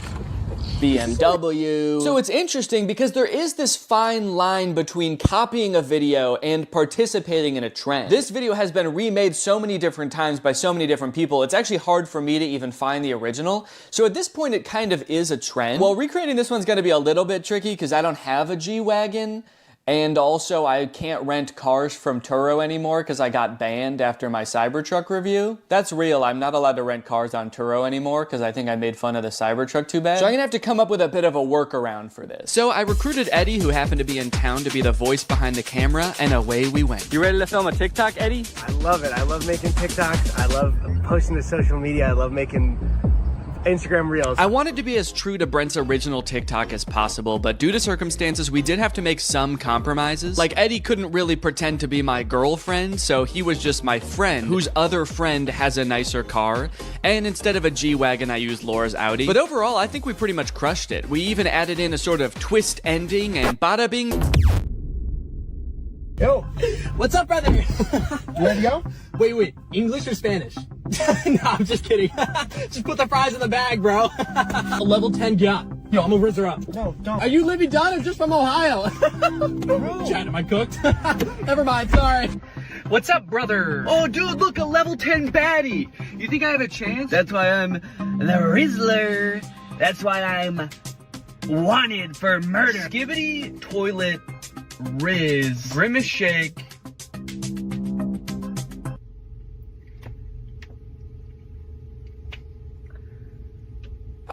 BMW. So it's interesting because there is this fine line between copying a video and participating in a trend. This video has been remade so many different times by so many different people, it's actually hard for me to even find the original. So at this point, it kind of is a trend. Well, recreating this one's gonna be a little bit tricky because I don't have a G-Wagon. And also, I can't rent cars from Turo anymore because I got banned after my Cybertruck review. That's real. I'm not allowed to rent cars on Turo anymore because I think I made fun of the Cybertruck too bad. So I'm gonna have to come up with a bit of a workaround for this. So I recruited Eddie, who happened to be in town, to be the voice behind the camera, and away we went. You ready to film a TikTok, Eddie? I love it. I love making TikToks. I love posting to social media. I love making Instagram Reels. I wanted to be as true to Brent's original TikTok as possible, but due to circumstances, we did have to make some compromises. Like, Eddie couldn't really pretend to be my girlfriend, so he was just my friend, whose other friend has a nicer car, and instead of a G-Wagon, I used Laura's Audi. But overall, I think we pretty much crushed it. We even added in a sort of twist ending, and bada bing. Yo, what's up, brother? You ready to go? Wait, English or Spanish? No, I'm just kidding. Just put the fries in the bag, bro. A level 10 yacht. Yo, I'm gonna rizz her up. No, don't. Are you Libby Dunn or just from Ohio? Chad, am I cooked? Never mind, sorry. What's up, brother? Oh, dude, look, a level 10 baddie. You think I have a chance? That's why I'm the Rizzler. That's why I'm wanted for murder. Skibbity toilet Riz. Grimace shake.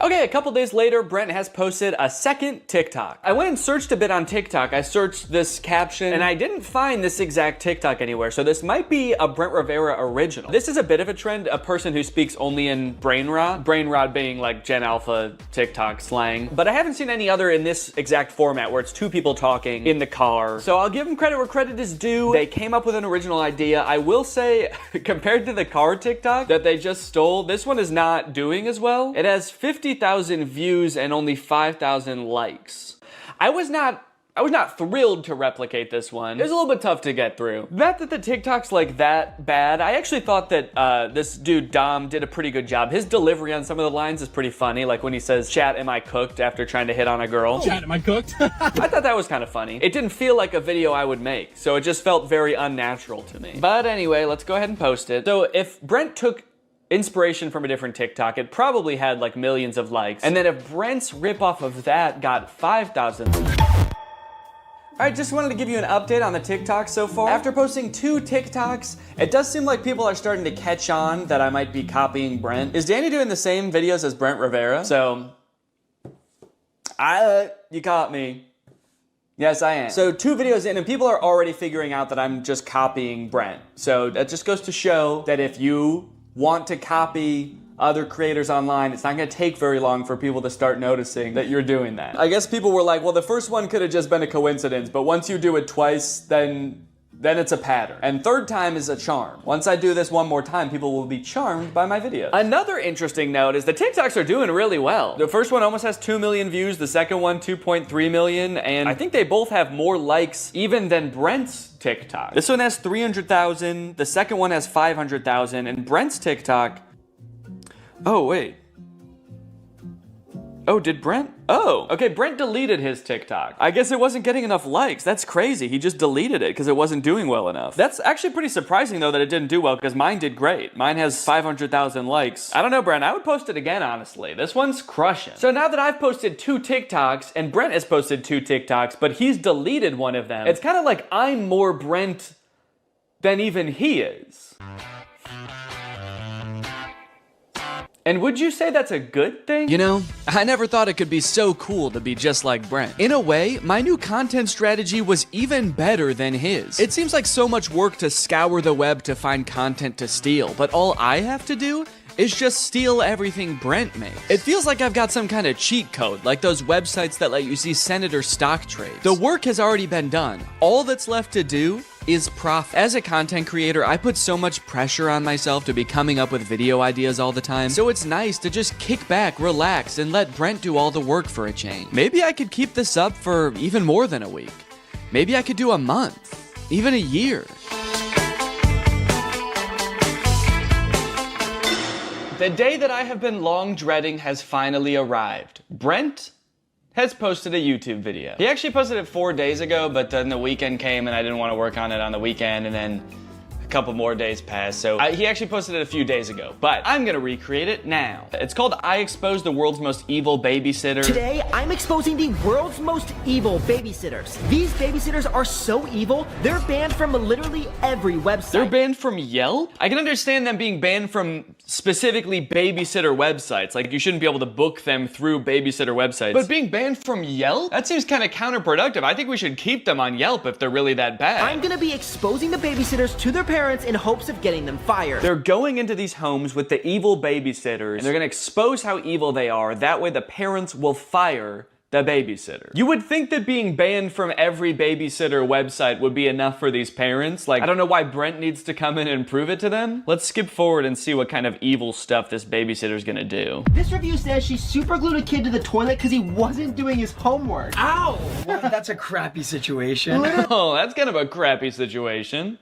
Okay, a couple days later, Brent has posted a second TikTok. I went and searched a bit on TikTok. I searched this caption, and I didn't find this exact TikTok anywhere, so this might be a Brent Rivera original. This is a bit of a trend, a person who speaks only in brain rot being like Gen Alpha TikTok slang. But I haven't seen any other in this exact format where it's two people talking in the car. So I'll give them credit where credit is due. They came up with an original idea. I will say, compared to the car TikTok that they just stole, this one is not doing as well. It has 50,000 views and only 5,000 likes. I was not thrilled to replicate this one. It was a little bit tough to get through. Not that the TikTok's like that bad. I actually thought that this dude Dom did a pretty good job. His delivery on some of the lines is pretty funny, like when he says, "Chat, am I cooked?" after trying to hit on a girl. Chat, am I cooked? I thought that was kind of funny. It didn't feel like a video I would make, so it just felt very unnatural to me. But anyway, let's go ahead and post it. So if Brent took inspiration from a different TikTok, it probably had like millions of likes. And then if Brent's ripoff of that got 5,000. Alright, just wanted to give you an update on the TikTok so far. After posting 2 TikToks, it does seem like people are starting to catch on that I might be copying Brent. Is Danny doing the same videos as Brent Rivera? So, you caught me. Yes, I am. So 2 videos in and people are already figuring out that I'm just copying Brent. So that just goes to show that if you want to copy other creators online, it's not gonna take very long for people to start noticing that you're doing that. I guess people were like, well, the first one could have just been a coincidence, but once you do it twice, then it's a pattern. And 3rd time is a charm. Once I do this one more time, people will be charmed by my video. Another interesting note is the TikToks are doing really well. The first one almost has 2 million views, the second one 2.3 million, and I think they both have more likes even than Brent's TikTok. This one has 300,000, the second one has 500,000, and Brent's TikTok, oh wait. Oh, did Brent? Oh, okay, Brent deleted his TikTok. I guess it wasn't getting enough likes. That's crazy. He just deleted it because it wasn't doing well enough. That's actually pretty surprising though that it didn't do well because mine did great. Mine has 500,000 likes. I don't know, Brent, I would post it again, honestly. This one's crushing. So now that I've posted 2 TikToks and Brent has posted 2 TikToks, but he's deleted one of them, it's kind of like I'm more Brent than even he is. And would you say that's a good thing? You know, I never thought it could be so cool to be just like Brent. In a way, my new content strategy was even better than his. It seems like so much work to scour the web to find content to steal, but all I have to do is just steal everything Brent makes. It feels like I've got some kind of cheat code, like those websites that let you see senator stock trades. The work has already been done. All that's left to do is profit. As a content creator, I put so much pressure on myself to be coming up with video ideas all the time, so it's nice to just kick back, relax, and let Brent do all the work for a change. Maybe I could keep this up for even more than a week. Maybe I could do a month, even a year. The day that I have been long dreading has finally arrived. Brent has posted a YouTube video. He actually posted it 4 days ago, but then the weekend came and I didn't want to work on it on the weekend, and then a couple more days passed, so he actually posted it a few days ago, but I'm gonna recreate it now. It's called I Exposed the World's Most Evil Babysitter. Today, I'm exposing the world's most evil babysitters. These babysitters are so evil, they're banned from literally every website. They're banned from Yelp? I can understand them being banned from specifically babysitter websites, like you shouldn't be able to book them through babysitter websites. But being banned from Yelp? That seems kind of counterproductive. I think we should keep them on Yelp if they're really that bad. I'm gonna be exposing the babysitters to their parents in hopes of getting them fired. They're going into these homes with the evil babysitters, and they're gonna expose how evil they are. That way the parents will fire the babysitter. You would think that being banned from every babysitter website would be enough for these parents. Like, I don't know why Brent needs to come in and prove it to them. Let's skip forward and see what kind of evil stuff this babysitter's gonna do. This review says she superglued a kid to the toilet because he wasn't doing his homework. Ow! Well, that's a crappy situation. Oh, that's kind of a crappy situation.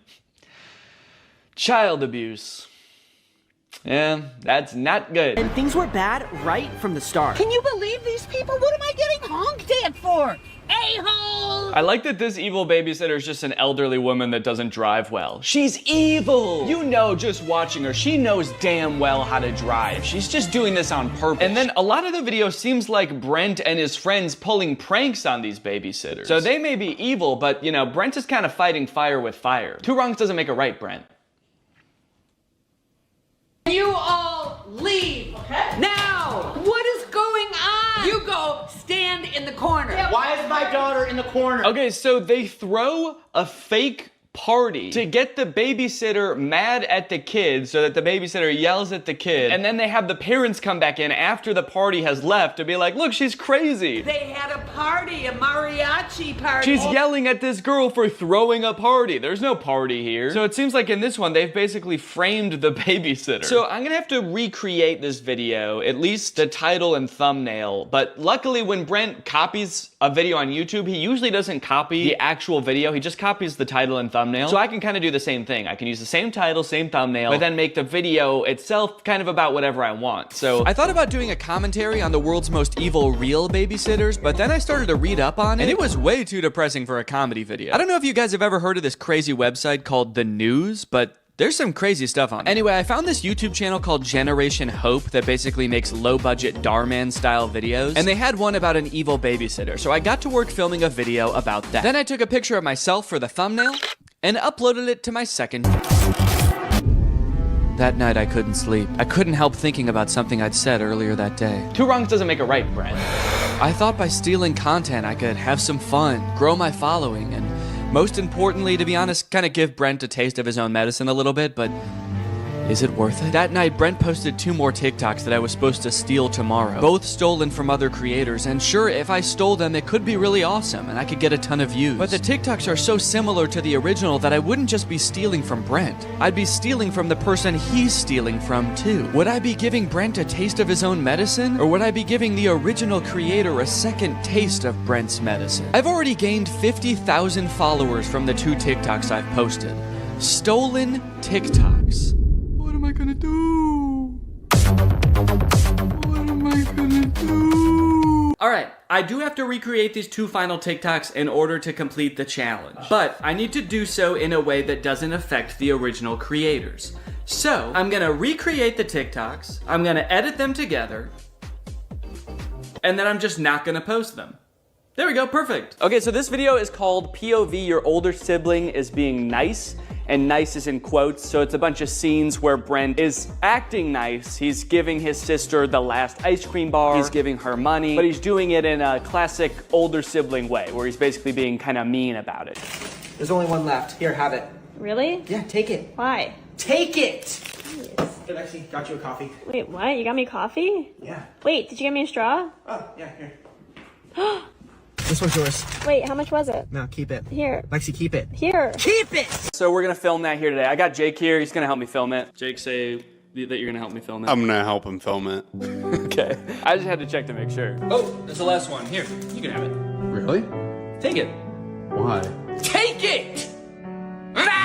Child abuse. Yeah, that's not good. And things were bad right from the start. Can you believe these people? What am I getting honked at for? A-hole! I like that this evil babysitter is just an elderly woman that doesn't drive well. She's evil! You know, just watching her, she knows damn well how to drive. She's just doing this on purpose. And then a lot of the video seems like Brent and his friends pulling pranks on these babysitters. So they may be evil, but you know, Brent is kind of fighting fire with fire. Two wrongs doesn't make a right, Brent. You all leave. Okay. Now, what is going on? You go stand in the corner. Why is my daughter in the corner? Okay, so they throw a fake party to get the babysitter mad at the kid so that the babysitter yells at the kid, and then they have the parents come back in after the party has left to be like, look, she's crazy. They had a party, a mariachi party. She's yelling at this girl for throwing a party. There's no party here. So it seems like in this one, they've basically framed the babysitter. So I'm gonna have to recreate this video, at least the title and thumbnail, but luckily when Brent copies a video on YouTube, he usually doesn't copy the actual video, he just copies the title and thumbnail. So I can kind of do the same thing. I can use the same title, same thumbnail, but then make the video itself kind of about whatever I want. So I thought about doing a commentary on the world's most evil real babysitters, but then I started to read up on it, and it was way too depressing for a comedy video. I don't know if you guys have ever heard of this crazy website called The News, but there's some crazy stuff on it. Anyway, I found this YouTube channel called Generation Hope that basically makes low-budget Darman style videos, and they had one about an evil babysitter, so I got to work filming a video about that. Then I took a picture of myself for the thumbnail, and uploaded it to my second. That night I couldn't sleep. I couldn't help thinking about something I'd said earlier that day. Two wrongs doesn't make a right, Brent. I thought by stealing content I could have some fun, grow my following, and most importantly, to be honest, kind of give Brent a taste of his own medicine a little bit, but is it worth it? That night, Brent posted 2 more TikToks that I was supposed to steal tomorrow. Both stolen from other creators, and sure, if I stole them, it could be really awesome, and I could get a ton of views. But the TikToks are so similar to the original that I wouldn't just be stealing from Brent. I'd be stealing from the person he's stealing from, too. Would I be giving Brent a taste of his own medicine? Or would I be giving the original creator a second taste of Brent's medicine? I've already gained 50,000 followers from the 2 TikToks I've posted. Stolen TikToks. What am I gonna do? What am I gonna do? Alright, I do have to recreate these 2 final TikToks in order to complete the challenge. But I need to do so in a way that doesn't affect the original creators. So, I'm gonna recreate the TikToks, I'm gonna edit them together, and then I'm just not gonna post them. There we go, perfect. Okay, so this video is called POV Your Older Sibling is Being Nice, and nice is in quotes, so it's a bunch of scenes where Brent is acting nice. He's giving his sister the last ice cream bar, he's giving her money, but he's doing it in a classic older sibling way, where he's basically being kind of mean about it. There's only one left. Here, have it. Really? Yeah, take it. Why? Take it! Yes. Hey, Lexi, got you a coffee. Wait, what? You got me coffee? Yeah. Wait, did you get me a straw? Oh, yeah, here. This one's yours. Wait, how much was it? No, keep it. Here. Lexi, keep it. Here. Keep it! So we're gonna film that here today. I got Jake here. He's gonna help me film it. Jake, say that you're gonna help me film it. I'm gonna help him film it. Okay. I just had to check to make sure. Oh, that's the last one. Here, you can have it. Really? Take it. Why? Take it!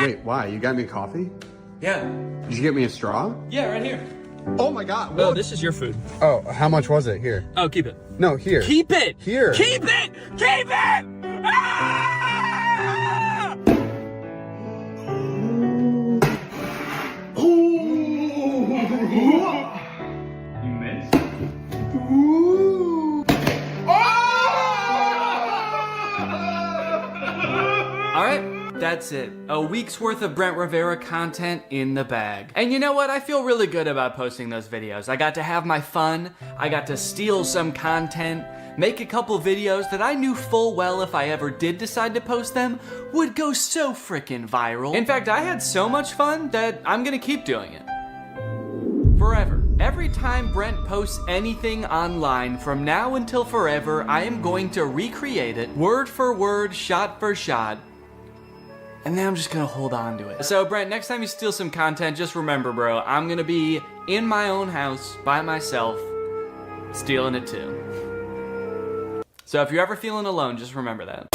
Wait, why? You got me coffee? Yeah. Did you get me a straw? Yeah, right here. Oh my god. Oh, this is your food. Oh, how much was it? Here. Oh, keep it. No, here. Keep it! Here. Keep it! Keep it! Ah! You missed? All right. That's it. A week's worth of Brent Rivera content in the bag. And you know what? I feel really good about posting those videos. I got to have my fun. I got to steal some content, make a couple videos that I knew full well if I ever did decide to post them would go so freaking viral. In fact, I had so much fun that I'm gonna keep doing it. Forever. Every time Brent posts anything online from now until forever, I am going to recreate it word for word, shot for shot, and then I'm just gonna hold on to it. So Brent, next time you steal some content, just remember, bro, I'm gonna be in my own house by myself, stealing it too. So if you're ever feeling alone, just remember that.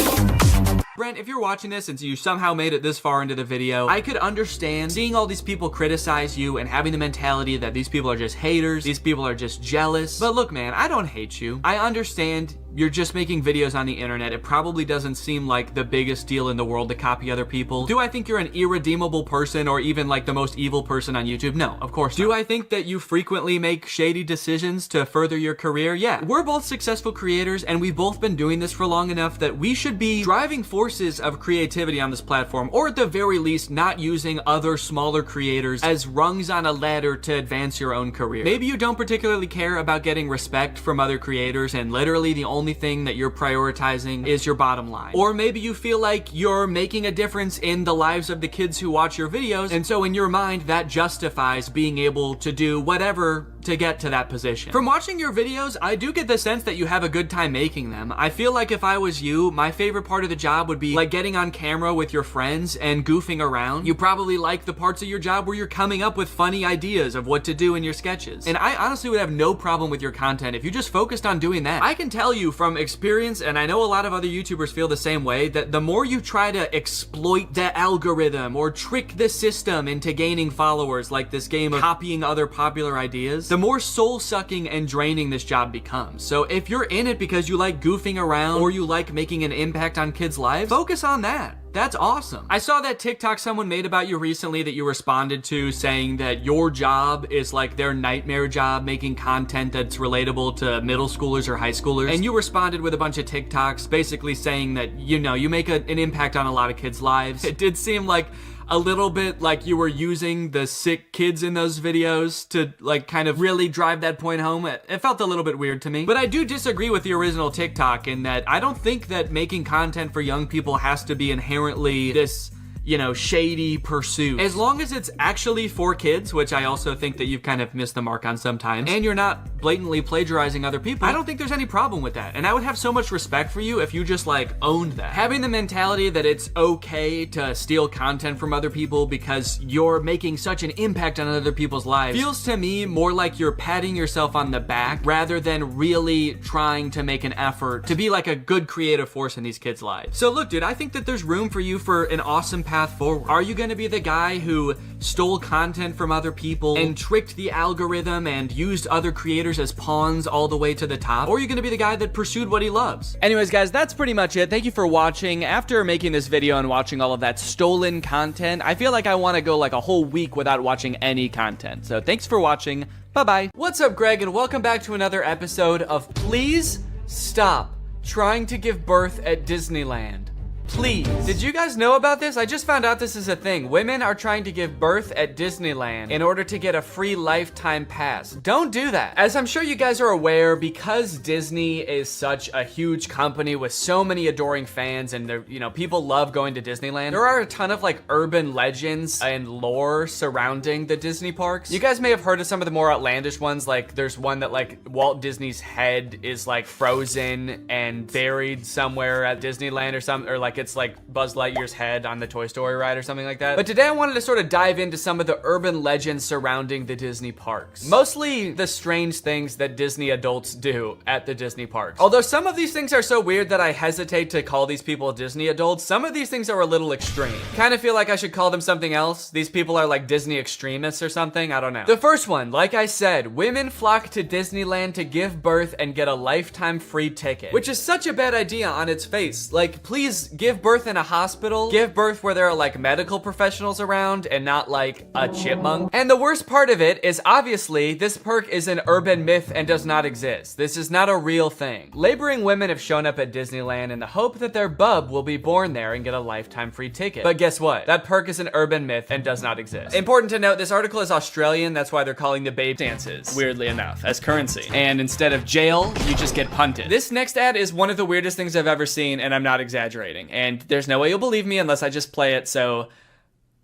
Brent, if you're watching this and you somehow made it this far into the video, I could understand seeing all these people criticize you and having the mentality that these people are just haters, these people are just jealous. But look, man, I don't hate you. I understand you're just making videos on the internet. It probably doesn't seem like the biggest deal in the world to copy other people. Do I think you're an irredeemable person or even like the most evil person on YouTube? No, of course not. Do I think that you frequently make shady decisions to further your career? Yeah. We're both successful creators and we've both been doing this for long enough that we should be driving forces of creativity on this platform, or at the very least not using other smaller creators as rungs on a ladder to advance your own career. Maybe you don't particularly care about getting respect from other creators and literally the only thing that you're prioritizing is your bottom line. Or maybe you feel like you're making a difference in the lives of the kids who watch your videos, and so in your mind that justifies being able to do whatever to get to that position. From watching your videos, I do get the sense that you have a good time making them. I feel like if I was you, my favorite part of the job would be like getting on camera with your friends and goofing around. You probably like the parts of your job where you're coming up with funny ideas of what to do in your sketches. And I honestly would have no problem with your content if you just focused on doing that. I can tell you from experience, and I know a lot of other YouTubers feel the same way, that the more you try to exploit the algorithm or trick the system into gaining followers, like this game of copying other popular ideas, the more soul-sucking and draining this job becomes. So if you're in it because you like goofing around or you like making an impact on kids' lives, focus on that. That's awesome. I saw that TikTok someone made about you recently that you responded to, saying that your job is like their nightmare job, making content that's relatable to middle schoolers or high schoolers. And you responded with a bunch of TikToks basically saying that, you know, you make an impact on a lot of kids' lives. It did seem like a little bit like you were using the sick kids in those videos to like kind of really drive that point home. It felt a little bit weird to me. But I do disagree with the original TikTok in that I don't think that making content for young people has to be inherently this, you know, shady pursuit. As long as it's actually for kids, which I also think that you've kind of missed the mark on sometimes, and you're not blatantly plagiarizing other people, I don't think there's any problem with that. And I would have so much respect for you if you just like owned that. Having the mentality that it's okay to steal content from other people because you're making such an impact on other people's lives feels to me more like you're patting yourself on the back rather than really trying to make an effort to be like a good creative force in these kids' lives. So look, dude, I think that there's room for you for an awesome path forward. Are you going to be the guy who stole content from other people and tricked the algorithm and used other creators as pawns all the way to the top? Or are you going to be the guy that pursued what he loves? Anyways, guys, that's pretty much it. Thank you for watching. After making this video and watching all of that stolen content, I feel like I want to go like a whole week without watching any content. So thanks for watching. Bye-bye. What's up, Greg, and welcome back to another episode of Please Stop Trying to Give Birth at Disneyland. Please. Did you guys know about this? I just found out this is a thing. Women are trying to give birth at Disneyland in order to get a free lifetime pass. Don't do that. As I'm sure you guys are aware, because Disney is such a huge company with so many adoring fans and they're, you know, people love going to Disneyland, there are a ton of like urban legends and lore surrounding the Disney parks. You guys may have heard of some of the more outlandish ones, like there's one that like Walt Disney's head is like frozen and buried somewhere at Disneyland or something, or like it's like Buzz Lightyear's head on the Toy Story ride or something like that. But today I wanted to sort of dive into some of the urban legends surrounding the Disney parks. Mostly the strange things that Disney adults do at the Disney parks. Although some of these things are so weird that I hesitate to call these people Disney adults, some of these things are a little extreme. Kind of feel like I should call them something else. These people are like Disney extremists or something, I don't know. The first one, like I said, women flock to Disneyland to give birth and get a lifetime free ticket, which is such a bad idea on its face. Like, please give birth in a hospital, give birth where there are like medical professionals around and not like a chipmunk. And the worst part of it is obviously this perk is an urban myth and does not exist. This is not a real thing. Laboring women have shown up at Disneyland in the hope that their bub will be born there and get a lifetime free ticket. But guess what? That perk is an urban myth and does not exist. Important to note, this article is Australian, that's why they're calling the babe dances, weirdly enough, as currency. And instead of jail, you just get punted. This next ad is one of the weirdest things I've ever seen, and I'm not exaggerating. And there's no way you'll believe me unless I just play it, so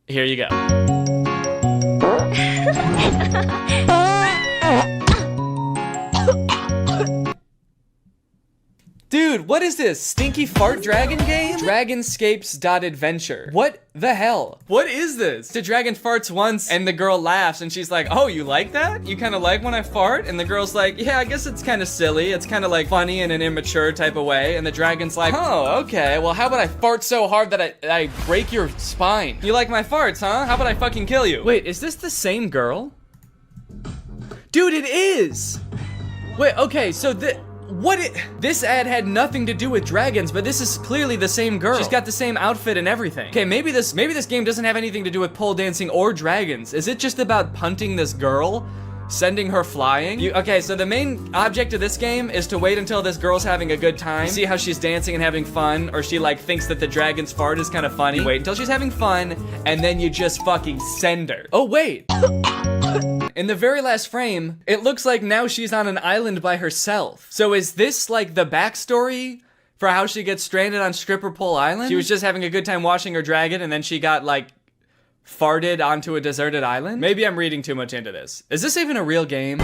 here you go. Dude, what is this? Stinky fart dragon game? Dragonscapes.adventure. What the hell? What is this? The dragon farts once and the girl laughs and she's like, oh, you like that? You kind of like when I fart? And the girl's like, yeah, I guess it's kind of silly. It's kind of like funny in an immature type of way. And the dragon's like, oh, okay. Well, how about I fart so hard that I break your spine? You like my farts, huh? How about I fucking kill you? Wait, is this the same girl? Dude, it is! Wait, okay, so this ad had nothing to do with dragons, but this is clearly the same girl. She's got the same outfit and everything. Okay, maybe this game doesn't have anything to do with pole dancing or dragons. Is it just about punting this girl? Sending her flying? Okay, so the main object of this game is to wait until this girl's having a good time, see how she's dancing and having fun, or she like thinks that the dragon's fart is kind of funny. You wait until she's having fun, and then you just fucking send her. Oh, wait. In the very last frame, it looks like now she's on an island by herself. So is this like the backstory for how she gets stranded on Stripper Pole Island? She was just having a good time washing her dragon and then she got like farted onto a deserted island? Maybe I'm reading too much into this. Is this even a real game?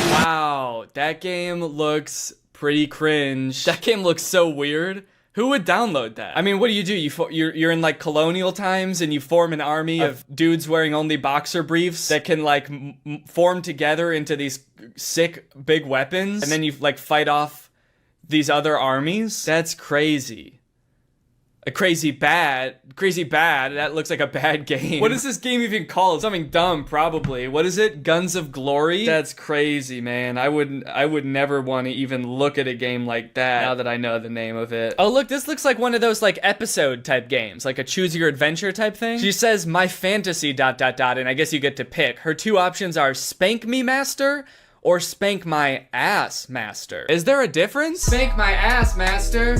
Wow, that game looks pretty cringe. That game looks so weird. Who would download that? I mean, what do? You're in like colonial times and you form an army of dudes wearing only boxer briefs that can like form together into these sick big weapons, and then you like fight off these other armies? That's crazy. Crazy bad. That looks like a bad game. What is this game even called? Something dumb, probably. What is it? Guns of Glory? That's crazy, man. I would never want to even look at a game like that now that I know the name of it. Oh, look, this looks like one of those like episode type games, like a choose your adventure type thing. She says my fantasy ... and I guess you get to pick. Her two options are Spank Me Master or Spank My Ass Master. Is there a difference? Spank my ass, master.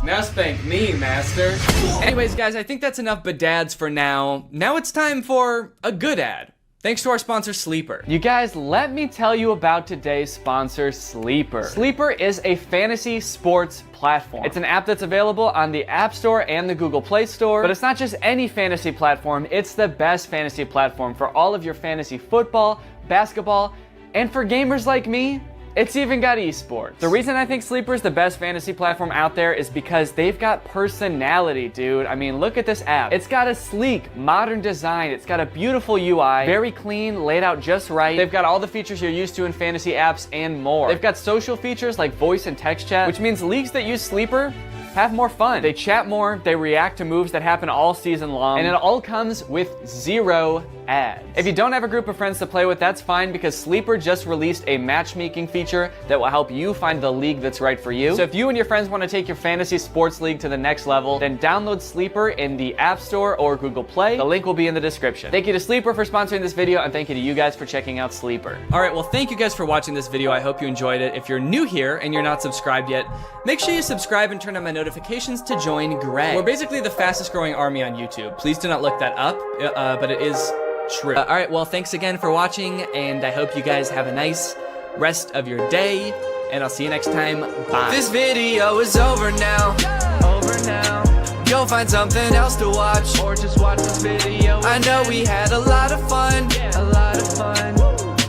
Now spank me, master. Anyways, guys, I think that's enough bedads for now. Now it's time for a good ad. Thanks to our sponsor, Sleeper. You guys, let me tell you about today's sponsor, Sleeper. Sleeper is a fantasy sports platform. It's an app that's available on the App Store and the Google Play Store, but it's not just any fantasy platform, it's the best fantasy platform for all of your fantasy football, basketball, and for gamers like me, it's even got esports. The reason I think Sleeper is the best fantasy platform out there is because they've got personality, dude. I mean, look at this app. It's got a sleek, modern design. It's got a beautiful UI, very clean, laid out just right. They've got all the features you're used to in fantasy apps and more. They've got social features like voice and text chat, which means leagues that use Sleeper have more fun. They chat more, they react to moves that happen all season long, and it all comes with 0 ads. If you don't have a group of friends to play with, that's fine, because Sleeper just released a matchmaking feature that will help you find the league that's right for you. So if you and your friends want to take your fantasy sports league to the next level, then download Sleeper in the App Store or Google Play. The link will be in the description. Thank you to Sleeper for sponsoring this video, and thank you to you guys for checking out Sleeper. All right, well, thank you guys for watching this video. I hope you enjoyed it. If you're new here and you're not subscribed yet, make sure you subscribe and turn on my notifications to join Greg. We're basically the fastest growing army on YouTube. Please do not look that up, but it is true. All right, well, thanks again for watching, and I hope you guys have a nice rest of your day, and I'll see you next time. Bye. This video is over now. Over now. Go find something else to watch, or just watch this video. I know we had a lot of fun, a lot of fun,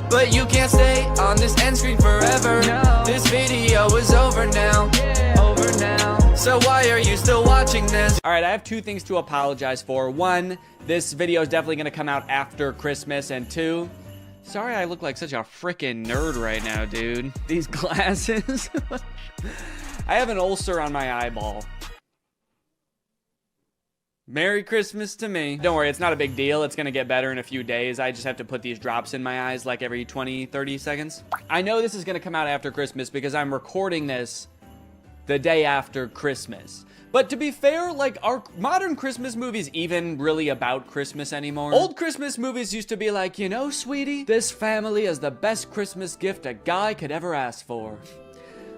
but you can't stay on this end screen forever. No. This video is over now. Over now. So why are you still watching this? All right, I have 2 things to apologize for. 1, this video is definitely gonna come out after Christmas, and 2, sorry I look like such a freaking nerd right now, dude. These glasses. I have an ulcer on my eyeball. Merry Christmas to me. Don't worry, it's not a big deal. It's gonna get better in a few days. I just have to put these drops in my eyes like every 20, 30 seconds. I know this is gonna come out after Christmas because I'm recording this the day after Christmas. But to be fair, like, are modern Christmas movies even really about Christmas anymore? Old Christmas movies used to be like, you know, sweetie, this family is the best Christmas gift a guy could ever ask for.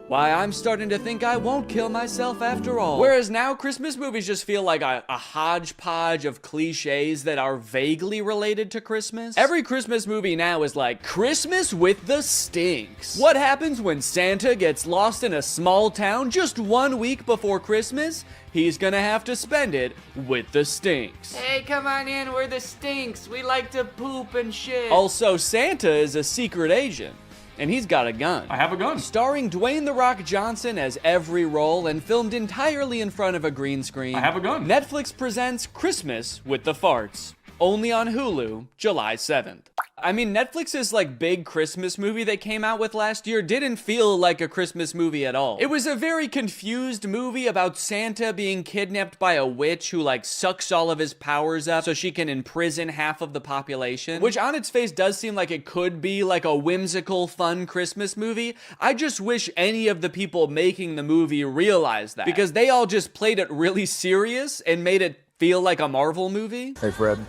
Why, I'm starting to think I won't kill myself after all. Whereas now, Christmas movies just feel like a hodgepodge of cliches that are vaguely related to Christmas. Every Christmas movie now is like, Christmas with the Stinks. What happens when Santa gets lost in a small town just 1 week before Christmas? He's gonna have to spend it with the Stinks. Hey, come on in, we're the Stinks. We like to poop and shit. Also, Santa is a secret agent, and he's got a gun. I have a gun. Starring Dwayne "The Rock" Johnson as every role and filmed entirely in front of a green screen. I have a gun. Netflix presents Christmas with the Farts. Only on Hulu, July 7th. I mean, Netflix's like big Christmas movie they came out with last year didn't feel like a Christmas movie at all. It was a very confused movie about Santa being kidnapped by a witch who like sucks all of his powers up so she can imprison half of the population, which on its face does seem like it could be like a whimsical, fun Christmas movie. I just wish any of the people making the movie realized that, because they all just played it really serious and made it feel like a Marvel movie. Hey, Fred.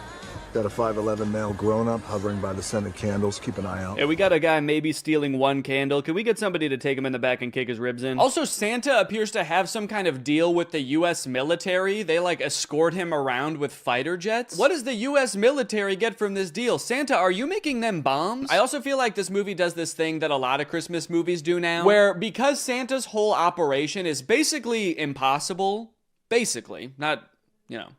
Got a 5'11" male grown-up hovering by the scented candles. Keep an eye out. Yeah, we got a guy maybe stealing 1 candle. Can we get somebody to take him in the back and kick his ribs in? Also, Santa appears to have some kind of deal with the US military. They like escort him around with fighter jets. What does the US military get from this deal? Santa, are you making them bombs? I also feel like this movie does this thing that a lot of Christmas movies do now, where because Santa's whole operation is basically impossible, basically, not, you know,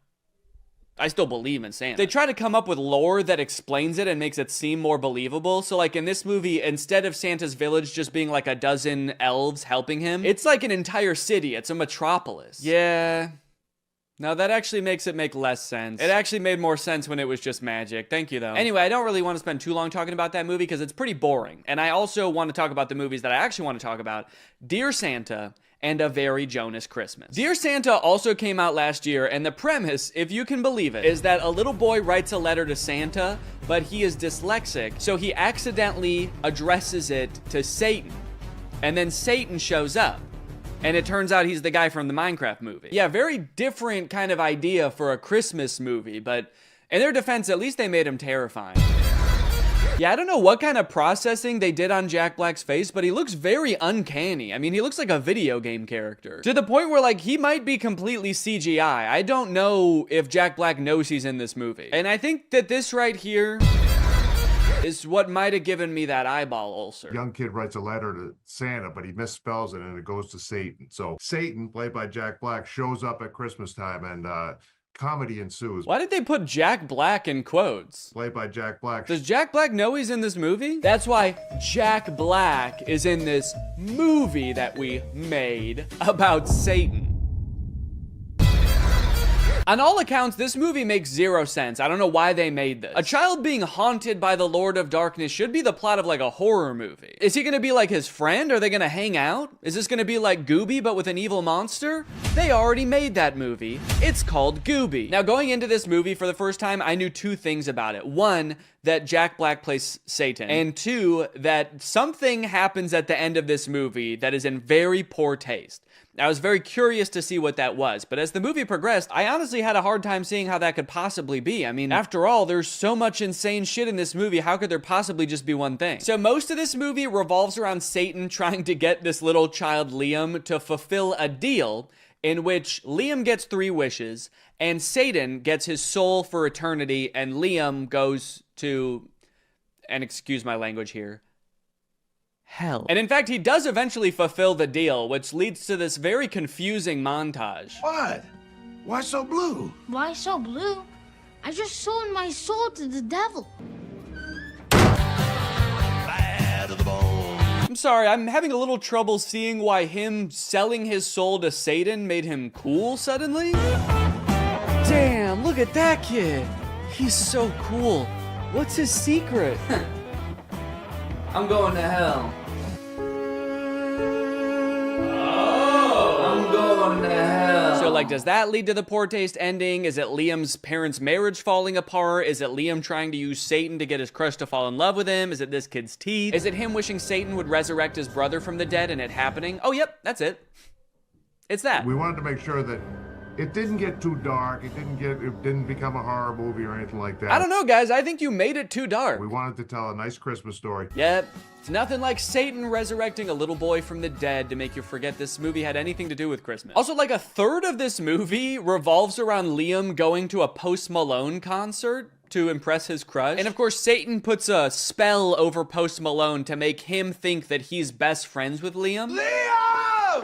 I still believe in Santa. They try to come up with lore that explains it and makes it seem more believable. So like in this movie, instead of Santa's village just being like a dozen elves helping him, it's like an entire city. It's a metropolis. Yeah. Now that actually makes it make less sense. It actually made more sense when it was just magic. Thank you though. Anyway, I don't really want to spend too long talking about that movie because it's pretty boring. And I also want to talk about the movies that I actually want to talk about. Dear Santa and A Very Jonas Christmas. Dear Santa also came out last year, and the premise, if you can believe it, is that a little boy writes a letter to Santa, but he is dyslexic, so he accidentally addresses it to Satan. And then Satan shows up. And it turns out he's the guy from the Minecraft movie. Yeah, very different kind of idea for a Christmas movie, but in their defense, at least they made him terrifying. Yeah, I don't know what kind of processing they did on Jack Black's face, but he looks very uncanny. I mean, he looks like a video game character. To the point where, like, he might be completely CGI. I don't know if Jack Black knows he's in this movie. And I think that this right here is what might have given me that eyeball ulcer. Young kid writes a letter to Santa, but he misspells it and it goes to Satan. So Satan, played by Jack Black, shows up at Christmas time and comedy ensues. Why did they put Jack Black in quotes? Played by Jack Black. Does Jack Black know he's in this movie? That's why Jack Black is in this movie that we made about Satan. On all accounts, this movie makes zero sense. I don't know why they made this. A child being haunted by the Lord of Darkness should be the plot of like a horror movie. Is he gonna be like his friend? Are they gonna hang out? Is this gonna be like Gooby but with an evil monster? They already made that movie. It's called Gooby. Now, going into this movie for the first time, I knew two things about it. One, that Jack Black plays Satan. And two, that something happens at the end of this movie that is in very poor taste. I was very curious to see what that was, but as the movie progressed, I honestly had a hard time seeing how that could possibly be. I mean, after all, there's so much insane shit in this movie, how could there possibly just be one thing? So most of this movie revolves around Satan trying to get this little child Liam to fulfill a deal in which Liam gets 3 wishes, and Satan gets his soul for eternity, and Liam goes to, and excuse my language here, hell. And in fact, he does eventually fulfill the deal, which leads to this very confusing montage. What? Why so blue? Why so blue? I just sold my soul to the devil. I'm sorry, I'm having a little trouble seeing why him selling his soul to Satan made him cool suddenly. Damn, look at that kid. He's so cool. What's his secret? I'm going to hell. I'm going to hell. So like, does that lead to the poor taste ending? Is it Liam's parents' marriage falling apart? Is it Liam trying to use Satan to get his crush to fall in love with him? Is it this kid's teeth? Is it him wishing Satan would resurrect his brother from the dead and it happening? Oh, yep, that's it. It's that. We wanted to make sure that it didn't get too dark. It didn't become a horror movie or anything like that. I don't know, guys. I think you made it too dark. We wanted to tell a nice Christmas story. Yep. It's nothing like Satan resurrecting a little boy from the dead to make you forget this movie had anything to do with Christmas. Also, like a third of this movie revolves around Liam going to a Post Malone concert to impress his crush. And of course, Satan puts a spell over Post Malone to make him think that he's best friends with Liam.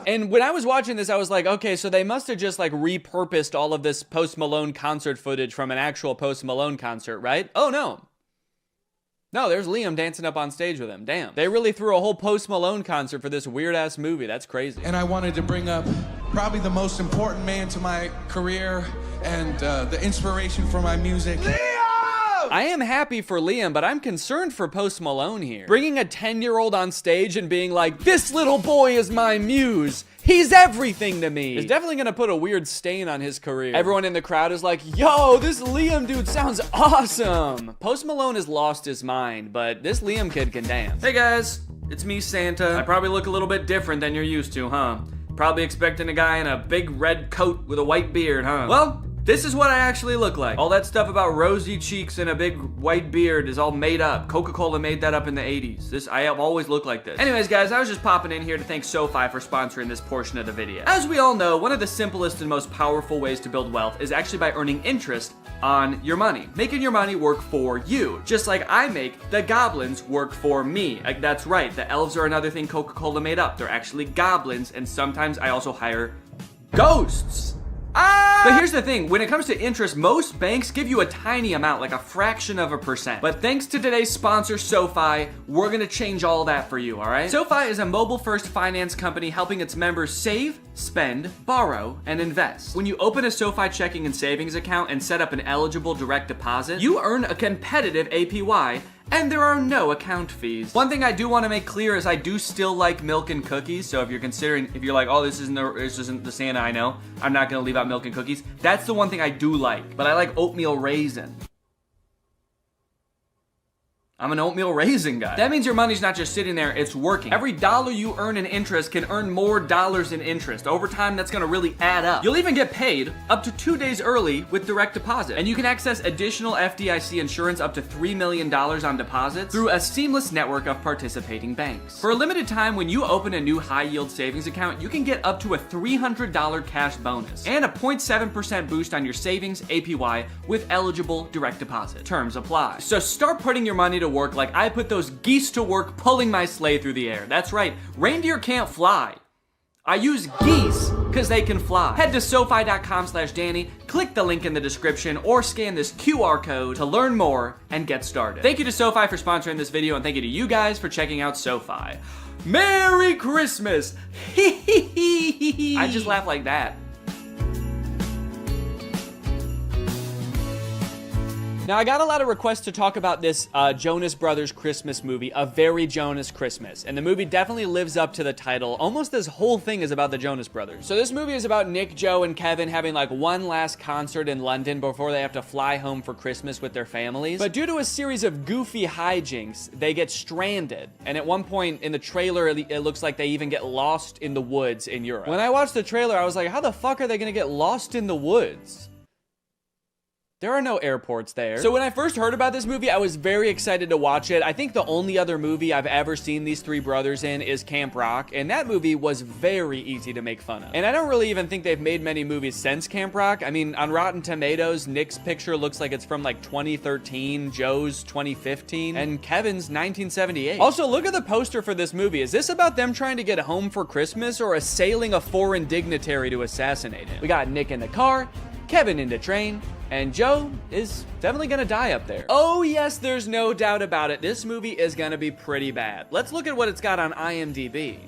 And when I was watching this, I was like, okay, so they must have just like repurposed all of this Post Malone concert footage from an actual Post Malone concert, right? Oh no. No, there's Liam dancing up on stage with him. Damn. They really threw a whole Post Malone concert for this weird ass movie. That's crazy. And I wanted to bring up probably the most important man to my career and the inspiration for my music. I am happy for Liam, but I'm concerned for Post Malone here. Bringing a 10-year-old on stage and being like, this little boy is my muse. He's everything to me. It's definitely gonna put a weird stain on his career. Everyone in the crowd is like, yo, this Liam dude sounds awesome. Post Malone has lost his mind, but this Liam kid can dance. Hey guys, it's me, Santa. I probably look a little bit different than you're used to, huh? Probably expecting a guy in a big red coat with a white beard, huh? Well, this is what I actually look like. All that stuff about rosy cheeks and a big white beard is all made up. Coca-Cola made that up in the 80s. I have always looked like this. Anyways, guys, I was just popping in here to thank SoFi for sponsoring this portion of the video. As we all know, one of the simplest and most powerful ways to build wealth is actually by earning interest on your money. Making your money work for you. Just like I make the goblins work for me. Like, that's right, the elves are another thing Coca-Cola made up. They're actually goblins, and sometimes I also hire ghosts. But here's the thing, when it comes to interest, most banks give you a tiny amount, like a fraction of a percent. But thanks to today's sponsor, SoFi, we're gonna change all that for you, all right? SoFi is a mobile-first finance company helping its members save, spend, borrow, and invest. When you open a SoFi checking and savings account and set up an eligible direct deposit, you earn a competitive APY, and there are no account fees. One thing I do want to make clear is I do still like milk and cookies. So if you're like, oh, this isn't the Santa I know, I'm not gonna leave out milk and cookies. That's the one thing I do like. But I like oatmeal raisin. I'm an oatmeal raisin guy. That means your money's not just sitting there, it's working. Every dollar you earn in interest can earn more dollars in interest. Over time, that's gonna really add up. You'll even get paid up to 2 days early with direct deposit. And you can access additional FDIC insurance up to $3 million on deposits through a seamless network of participating banks. For a limited time, when you open a new high-yield savings account, you can get up to a $300 cash bonus and a 0.7% boost on your savings APY with eligible direct deposit. Terms apply. So start putting your money to work like I put those geese to work pulling my sleigh through the air. That's right, reindeer can't fly. I use geese because they can fly. Head to SoFi.com/Danny, click the link in the description, or scan this QR code to learn more and get started. Thank you to SoFi for sponsoring this video, and thank you to you guys for checking out SoFi. Merry Christmas! I just laugh like that. Now, I got a lot of requests to talk about this Jonas Brothers Christmas movie, A Very Jonas Christmas. And the movie definitely lives up to the title. Almost this whole thing is about the Jonas Brothers. So this movie is about Nick, Joe, and Kevin having like one last concert in London before they have to fly home for Christmas with their families. But due to a series of goofy hijinks, they get stranded. And at one point in the trailer, it looks like they even get lost in the woods in Europe. When I watched the trailer, I was like, how the fuck are they gonna get lost in the woods? There are no airports there. So when I first heard about this movie, I was very excited to watch it. I think the only other movie I've ever seen these three brothers in is Camp Rock, and that movie was very easy to make fun of. And I don't really even think they've made many movies since Camp Rock. I mean, on Rotten Tomatoes, Nick's picture looks like it's from like 2013, Joe's 2015, and Kevin's 1978. Also, look at the poster for this movie. Is this about them trying to get home for Christmas or assailing a foreign dignitary to assassinate him? We got Nick in the car, Kevin in the train, and Joe is definitely gonna die up there. Oh yes, there's no doubt about it. This movie is gonna be pretty bad. Let's look at what it's got on IMDb.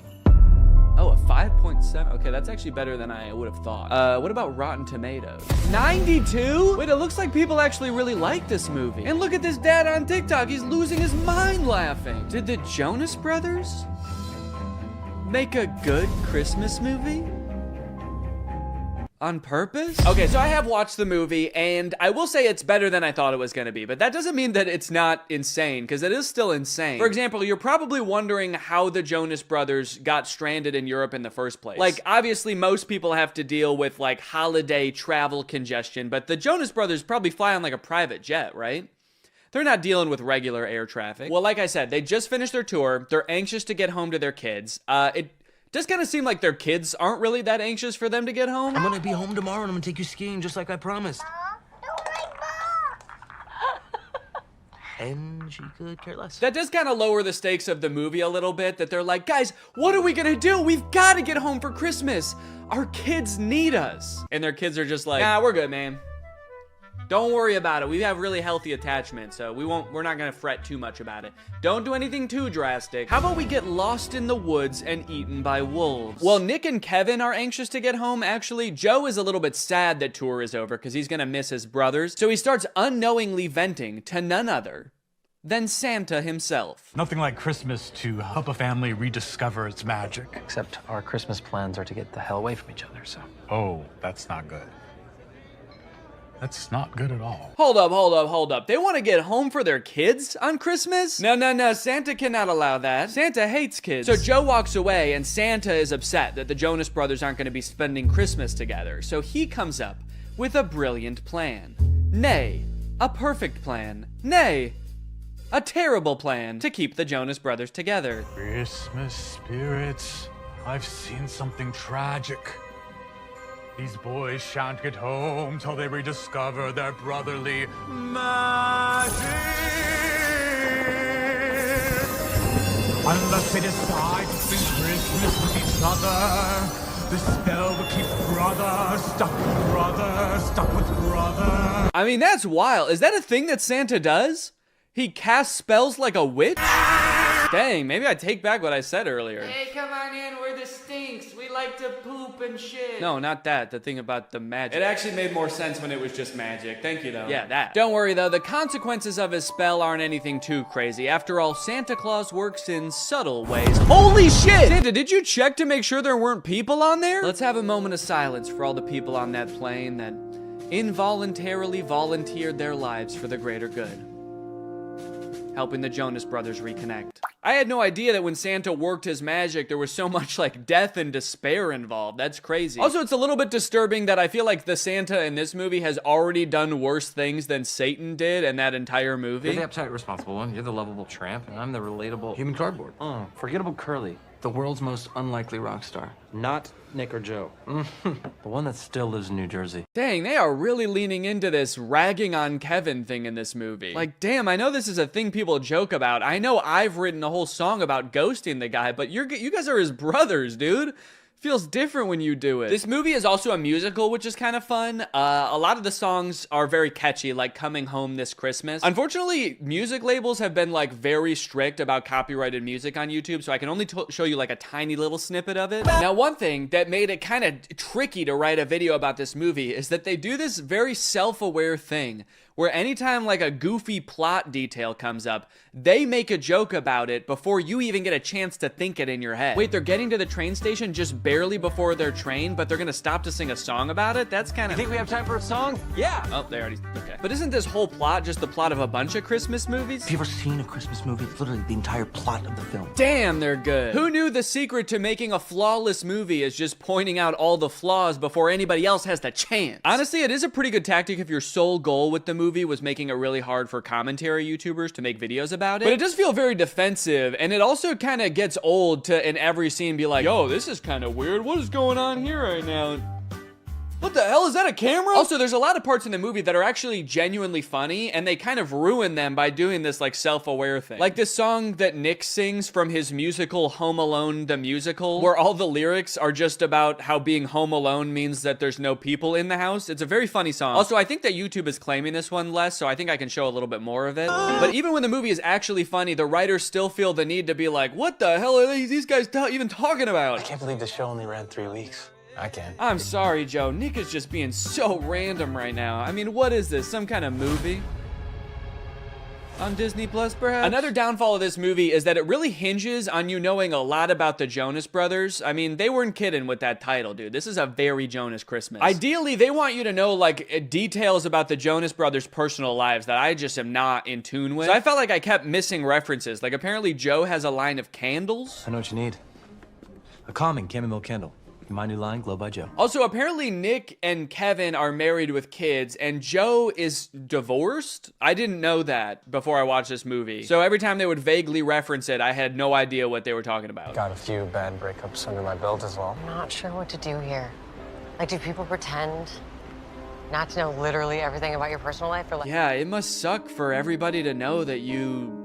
Oh, a 5.7. Okay, that's actually better than I would have thought. What about Rotten Tomatoes? 92? Wait, it looks like people actually really like this movie. And look at this dad on TikTok. He's losing his mind laughing. Did the Jonas Brothers make a good Christmas movie? On purpose? Okay, so I have watched the movie, and I will say it's better than I thought it was gonna be, but that doesn't mean that it's not insane, because it is still insane. For example, you're probably wondering how the Jonas Brothers got stranded in Europe in the first place. Like, obviously, most people have to deal with, like, holiday travel congestion, but the Jonas Brothers probably fly on, like, a private jet, right? They're not dealing with regular air traffic. Well, like I said, they just finished their tour. They're anxious to get home to their kids. It does kind of seem like their kids aren't really that anxious for them to get home. I'm gonna be home tomorrow and I'm gonna take you skiing just like I promised. And she could care less. That does kind of lower the stakes of the movie a little bit, that they're like, guys, what are we gonna do? We've got to get home for Christmas. Our kids need us. And their kids are just like, nah, we're good, man. Don't worry about it. We have really healthy attachment, so we're not gonna fret too much about it. Don't do anything too drastic. How about we get lost in the woods and eaten by wolves? Well, Nick and Kevin are anxious to get home, actually. Joe is a little bit sad that tour is over because he's gonna miss his brothers, so he starts unknowingly venting to none other than Santa himself. Nothing like Christmas to help a family rediscover its magic. Except our Christmas plans are to get the hell away from each other, so. Oh, that's not good. That's not good at all. Hold up. They want to get home for their kids on Christmas? No. Santa cannot allow that. Santa hates kids. So Joe walks away, and Santa is upset that the Jonas Brothers aren't going to be spending Christmas together. So he comes up with a brilliant plan. Nay, a perfect plan. Nay, a terrible plan to keep the Jonas Brothers together. Christmas spirits, I've seen something tragic. These boys shan't get home till they rediscover their brotherly magic. Unless they decide to spend Christmas with each other, the spell will keep brother stuck with brother. I mean, that's wild. Is that a thing that Santa does? He casts spells like a witch? Dang, maybe I take back what I said earlier. Hey, come on in, we're the Stinks. We like to poop and shit. No, not that. The thing about the magic. It actually made more sense when it was just magic. Thank you, though. Yeah, that. Don't worry, though. The consequences of his spell aren't anything too crazy. After all, Santa Claus works in subtle ways. Holy shit! Santa, did you check to make sure there weren't people on there? Let's have a moment of silence for all the people on that plane that involuntarily volunteered their lives for the greater good, helping the Jonas Brothers reconnect. I had no idea that when Santa worked his magic, there was so much like death and despair involved. That's crazy. Also, it's a little bit disturbing that I feel like the Santa in this movie has already done worse things than Satan did in that entire movie. You're the uptight, responsible one. You're the lovable tramp, and I'm the relatable human cardboard. Forgettable Curly, the world's most unlikely rock star. Not Nick or Joe. The one that still lives in New Jersey. Dang, they are really leaning into this ragging on Kevin thing in this movie. Like, damn, I know this is a thing people joke about. I know I've written a whole song about ghosting the guy, but you guys are his brothers, dude. feels different when you do it. This movie is also a musical, which is kind of fun. A lot of the songs are very catchy, like Coming Home This Christmas. Unfortunately, music labels have been like very strict about copyrighted music on YouTube, so I can only show you like a tiny little snippet of it. Now, one thing that made it kind of tricky to write a video about this movie is that they do this very self-aware thing where anytime like a goofy plot detail comes up, they make a joke about it before you even get a chance to think it in your head. Wait, they're getting to the train station just barely before their train, but they're gonna stop to sing a song about it? That's kind of... You think we have time for a song? Yeah. Oh, they already... Okay. But isn't this whole plot just the plot of a bunch of Christmas movies? Have you ever seen a Christmas movie? It's literally the entire plot of the film. Damn, they're good. Who knew the secret to making a flawless movie is just pointing out all the flaws before anybody else has the chance? Honestly, it is a pretty good tactic if your sole goal with the movie was making it really hard for commentary YouTubers to make videos about it. But it does feel very defensive, and it also kind of gets old to in every scene be like, yo, this is kind of weird. What is going on here right now? What the hell, is that a camera? Also, there's a lot of parts in the movie that are actually genuinely funny, and they kind of ruin them by doing this like self-aware thing. Like this song that Nick sings from his musical Home Alone the Musical, where all the lyrics are just about how being home alone means that there's no people in the house. It's a very funny song. Also, I think that YouTube is claiming this one less, so I think I can show a little bit more of it. But even when the movie is actually funny, the writers still feel the need to be like, what the hell are these guys even talking about? I can't believe the show only ran 3 weeks. I can. I'm sorry, Joe. Nick is just being so random right now. I mean, what is this? Some kind of movie? On Disney Plus, perhaps? Another downfall of this movie is that it really hinges on you knowing a lot about the Jonas Brothers. I mean, they weren't kidding with that title, dude. This is a very Jonas Christmas. Ideally, they want you to know, like, details about the Jonas Brothers' personal lives that I just am not in tune with. So I felt like I kept missing references. Like, apparently Joe has a line of candles. I know what you need. A calming chamomile candle. My new line, Glow by Joe. Also, apparently Nick and Kevin are married with kids, and Joe is divorced? I didn't know that before I watched this movie. So every time they would vaguely reference it, I had no idea what they were talking about. Got a few bad breakups under my belt as well. I'm not sure what to do here. Like, do people pretend not to know literally everything about your personal life? Or like... Yeah, it must suck for everybody to know that you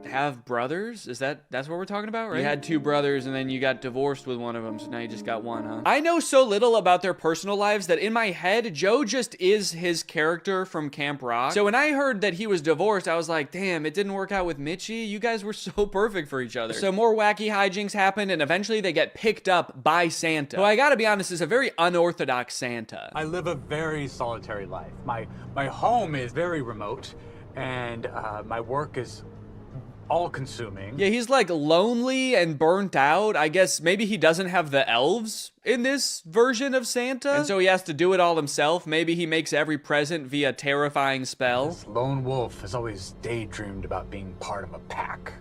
have brothers? That's what we're talking about, right? You had 2 brothers and then you got divorced with one of them, so now you just got one, huh? I know so little about their personal lives that in my head, Joe just is his character from Camp Rock. So when I heard that he was divorced, I was like, damn, it didn't work out with Mitchie. You guys were so perfect for each other. So more wacky hijinks happened, and eventually they get picked up by Santa, who I gotta be honest is a very unorthodox Santa. I live a very solitary life. My home is very remote, and my work is all-consuming. Yeah, he's like lonely and burnt out. I guess maybe he doesn't have the elves in this version of Santa, and so he has to do it all himself. Maybe he makes every present via terrifying spell. This lone wolf has always daydreamed about being part of a pack.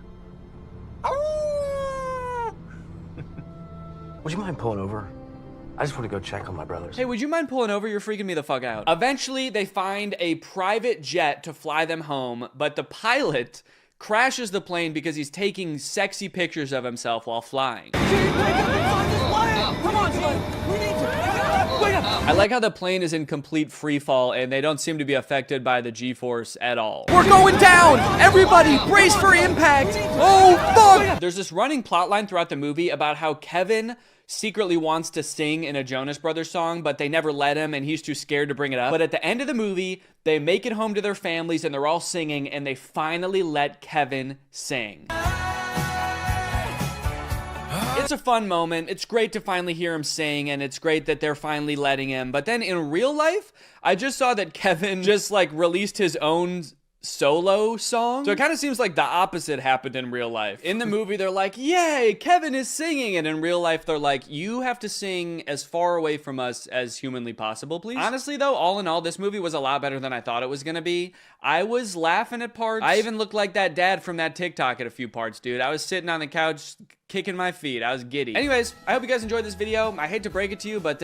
Would you mind pulling over? I just want to go check on my brothers. Hey, would you mind pulling over? You're freaking me the fuck out. Eventually, they find a private jet to fly them home, but the pilot crashes the plane because he's taking sexy pictures of himself while flying. Come on, son. We need to. Wait up. I like how the plane is in complete free fall and they don't seem to be affected by the G-force at all. We're going down! Everybody, brace for impact! Oh, fuck! There's this running plot line throughout the movie about how Kevin secretly wants to sing in a Jonas Brothers song, but they never let him and he's too scared to bring it up. But at the end of the movie, they make it home to their families and they're all singing and they finally let Kevin sing. It's a fun moment. It's great to finally hear him sing, and it's great that they're finally letting him. But then in real life, I just saw that Kevin just like released his own solo song. So it kind of seems like the opposite happened in real life. In the movie, they're like, yay, Kevin is singing. And in real life, they're like, you have to sing as far away from us as humanly possible, please. Honestly, though, all in all, this movie was a lot better than I thought it was gonna be. I was laughing at parts. I even looked like that dad from that TikTok at a few parts, dude. I was sitting on the couch kicking my feet. I was giddy. Anyways, I hope you guys enjoyed this video. I hate to break it to you, but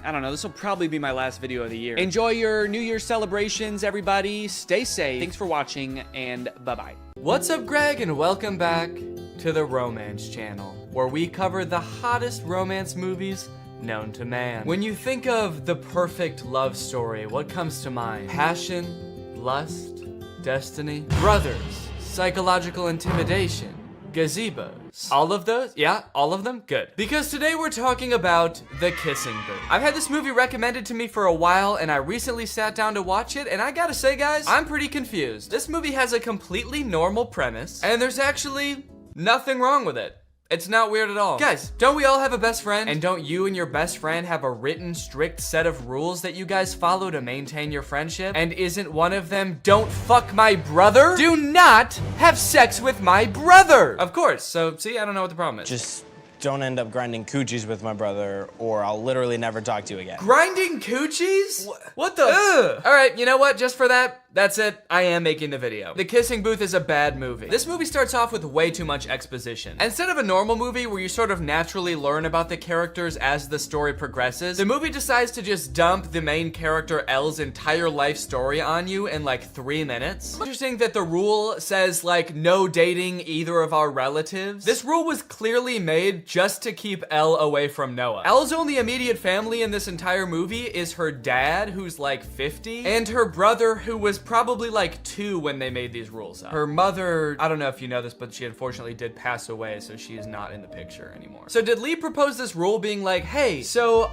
I don't know, this will probably be my last video of the year. Enjoy your New Year's celebrations, everybody. Stay safe. Thanks for watching, and bye-bye. What's up, Greg, and welcome back to the Romance Channel, where we cover the hottest romance movies known to man. When you think of the perfect love story, what comes to mind? Passion, lust, destiny, brothers, psychological intimidation, gazebos. All of those? Yeah, all of them? Good. Because today we're talking about The Kissing Booth. I've had this movie recommended to me for a while, and I recently sat down to watch it, and I gotta say, guys, I'm pretty confused. This movie has a completely normal premise, and there's actually nothing wrong with it. It's not weird at all. Guys, don't we all have a best friend? And don't you and your best friend have a written, strict set of rules that you guys follow to maintain your friendship? And isn't one of them, don't fuck my brother? Do not have sex with my brother! Of course, so see, I don't know what the problem is. Just don't end up grinding coochies with my brother, or I'll literally never talk to you again. Grinding coochies? What the? Ugh. All right, you know what? Just for that, that's it. I am making the video. The Kissing Booth is a bad movie. This movie starts off with way too much exposition. Instead of a normal movie where you sort of naturally learn about the characters as the story progresses, the movie decides to just dump the main character Elle's entire life story on you in like 3 minutes. Interesting that the rule says like no dating either of our relatives. This rule was clearly made just to keep Elle away from Noah. Elle's only immediate family in this entire movie is her dad, who's like 50, and her brother, who was probably like 2 when they made these rules up. Her mother, I don't know if you know this, but she unfortunately did pass away, so she is not in the picture anymore. So did Lee propose this rule being like, hey, so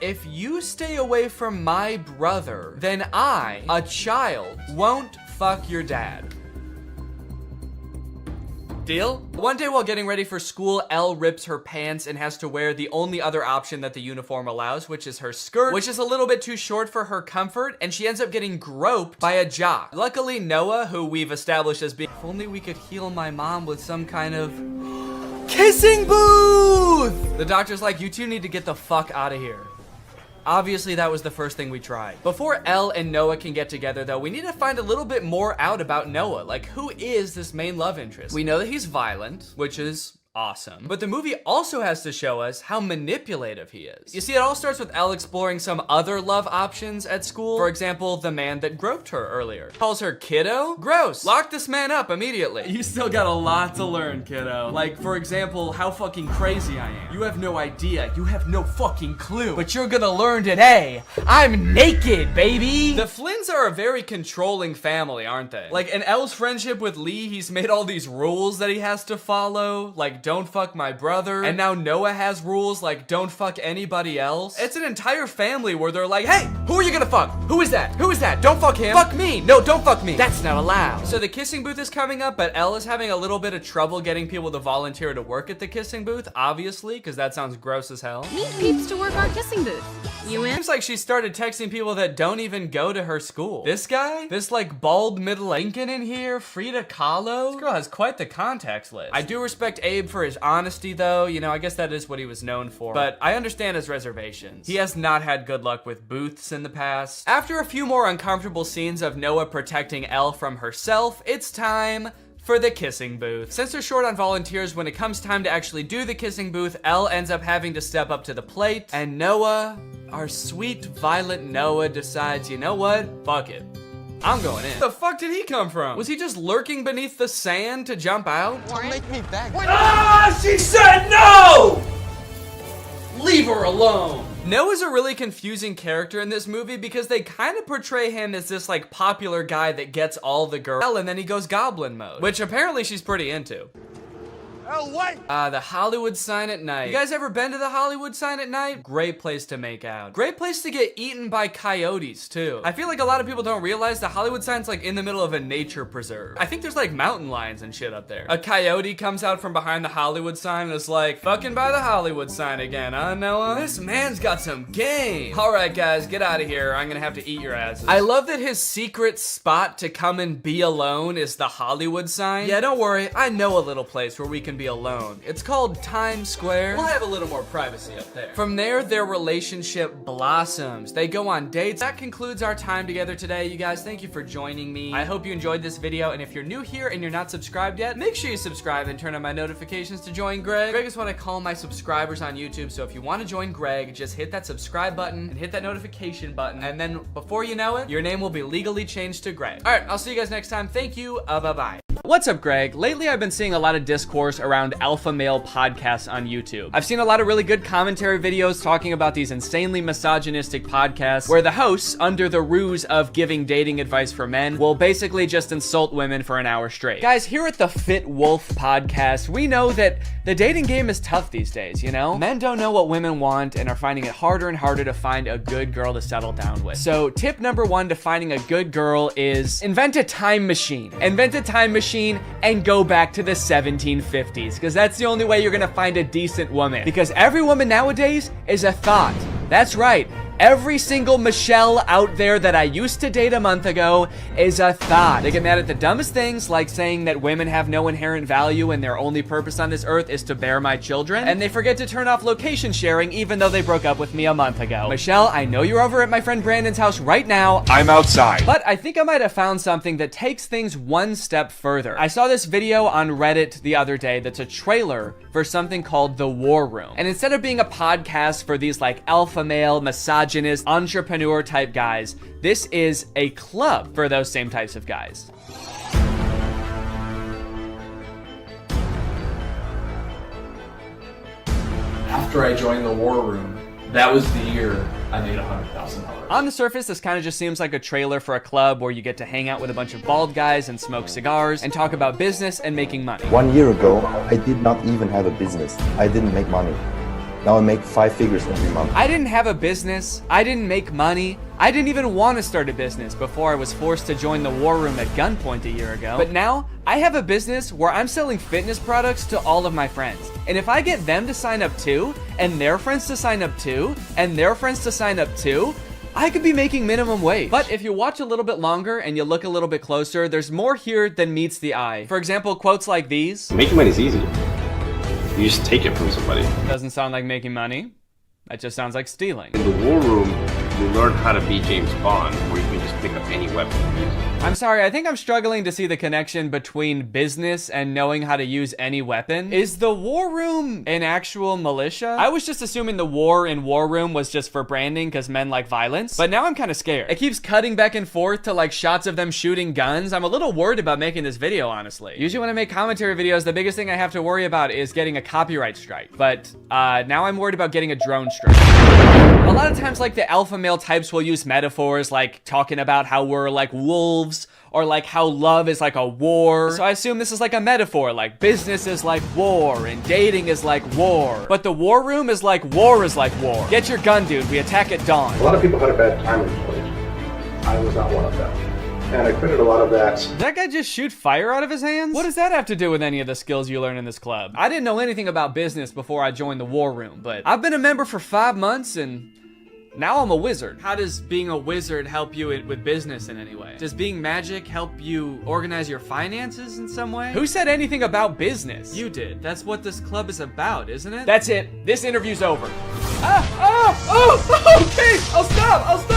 if you stay away from my brother, then I, a child, won't fuck your dad? Deal? One day while getting ready for school, Elle rips her pants and has to wear the only other option that the uniform allows, which is her skirt, which is a little bit too short for her comfort, and she ends up getting groped by a jock. Luckily, Noah, who we've established as being, if only we could heal my mom with some kind of kissing booth! The doctor's like, you two need to get the fuck out of here. Obviously, that was the first thing we tried. Before Elle and Noah can get together, though, we need to find a little bit more out about Noah. Like, who is this main love interest? We know that he's violent, which is awesome. But the movie also has to show us how manipulative he is. You see, it all starts with Elle exploring some other love options at school. For example, the man that groped her earlier. Calls her kiddo? Gross. Lock this man up immediately. You still got a lot to learn, kiddo. Like, for example, how fucking crazy I am. You have no idea. You have no fucking clue. But you're gonna learn today. I'm naked, baby. The Flynns are a very controlling family, aren't they? Like, in Elle's friendship with Lee, he's made all these rules that he has to follow. Like, don't fuck my brother. And now Noah has rules like don't fuck anybody else. It's an entire family where they're like, hey, who are you gonna fuck? Who is that? Who is that? Don't fuck him. Fuck me. No, don't fuck me. That's not allowed. So the kissing booth is coming up, but Elle is having a little bit of trouble getting people to volunteer to work at the kissing booth, obviously, because that sounds gross as hell. Need peeps to work our kissing booth. You in? Seems like she started texting people that don't even go to her school. This guy? This like bald middle Lincoln in here? Frida Kahlo? This girl has quite the contacts list. I do respect Abe for his honesty though. You know, I guess that is what he was known for. But I understand his reservations. He has not had good luck with booths in the past. After a few more uncomfortable scenes of Noah protecting Elle from herself, it's time for the kissing booth. Since they're short on volunteers, when it comes time to actually do the kissing booth, Elle ends up having to step up to the plate, and Noah, our sweet violent Noah, decides, you know what? Fuck it. I'm going in. Where the fuck did he come from? Was he just lurking beneath the sand to jump out? Don't make me beg. Ah, she said no! Leave her alone. Noah's a really confusing character in this movie because they kind of portray him as this like popular guy that gets all the girls, and then he goes goblin mode, which apparently she's pretty into. Oh, wait! The Hollywood sign at night. You guys ever been to the Hollywood sign at night? Great place to make out. Great place to get eaten by coyotes, too. I feel like a lot of people don't realize the Hollywood sign's like in the middle of a nature preserve. I think there's like mountain lions and shit up there. A coyote comes out from behind the Hollywood sign and is like, fucking by the Hollywood sign again, huh, Noah? This man's got some game. All right, guys, get out of here. I'm gonna have to eat your asses. I love that his secret spot to come and be alone is the Hollywood sign. Yeah, don't worry. I know a little place where we can be alone. It's called Times Square. We'll have a little more privacy up there. From there, their relationship blossoms. They go on dates. That concludes our time together today, you guys. Thank you for joining me. I hope you enjoyed this video, and if you're new here and you're not subscribed yet, make sure you subscribe and turn on my notifications to join Greg. Greg is what I call my subscribers on YouTube, so if you want to join Greg, just hit that subscribe button and hit that notification button, and then before you know it, your name will be legally changed to Greg. All right, I'll see you guys next time. Thank you. Bye-bye. What's up, Greg? Lately, I've been seeing a lot of discourse around alpha male podcasts on YouTube. I've seen a lot of really good commentary videos talking about these insanely misogynistic podcasts where the hosts, under the ruse of giving dating advice for men, will basically just insult women for an hour straight. Guys, here at the Fit Wolf podcast, we know that the dating game is tough these days, you know? Men don't know what women want and are finding it harder and harder to find a good girl to settle down with. So tip number one to finding a good girl is invent a time machine. Invent a time machine and go back to the 1750s, because that's the only way you're gonna find a decent woman. Because every woman nowadays is a thought. That's right. Every single Michelle out there that I used to date a month ago is a thought. They get mad at the dumbest things, like saying that women have no inherent value and their only purpose on this earth is to bear my children. And they forget to turn off location sharing even though they broke up with me a month ago. Michelle, I know you're over at my friend Brandon's house right now. I'm outside. But I think I might have found something that takes things one step further. I saw this video on Reddit the other day that's a trailer for something called The War Room. And instead of being a podcast for these like alpha male, misogynist, entrepreneur type guys, this is a club for those same types of guys. After I joined the War Room, that was the year I made $100,000. On the surface, this kind of just seems like a trailer for a club where you get to hang out with a bunch of bald guys and smoke cigars and talk about business and making money. 1 year ago, I did not even have a business. I didn't make money. Now I make 5 figures every month. I didn't have a business. I didn't make money. I didn't even want to start a business before I was forced to join the War Room at gunpoint a year ago. But now, I have a business where I'm selling fitness products to all of my friends. And if I get them to sign up too, and their friends to sign up too, and their friends to sign up too, I could be making minimum wage. But if you watch a little bit longer and you look a little bit closer, there's more here than meets the eye. For example, quotes like these. Making money is easy. You just take it from somebody. Doesn't sound like making money. That just sounds like stealing. In the War Room, you learn how to be James Bond, where you can just pick up any weapon and use it. I'm sorry, I think I'm struggling to see the connection between business and knowing how to use any weapon. Is the War Room an actual militia? I was just assuming the war in War Room was just for branding because men like violence, but now I'm kind of scared. It keeps cutting back and forth to like shots of them shooting guns. I'm a little worried about making this video, honestly. Usually when I make commentary videos, the biggest thing I have to worry about is getting a copyright strike, but now I'm worried about getting a drone strike. A lot of times, like, the alpha male types will use metaphors like talking about how we're like wolves or like how love is like a war. So I assume this is like a metaphor, like business is like war and dating is like war. But the War Room is like war is like war. Get your gun, dude. We attack at dawn. A lot of people had a bad time in college. I was not one of them. And I credit a lot of that. Did that guy just shoot fire out of his hands? What does that have to do with any of the skills you learn in this club? I didn't know anything about business before I joined the War Room, but I've been a member for 5 months and now I'm a wizard. How does being a wizard help you with business in any way? Does being magic help you organize your finances in some way? Who said anything about business? You did. That's what this club is about, isn't it? That's it. This interview's over. Okay, I'll stop.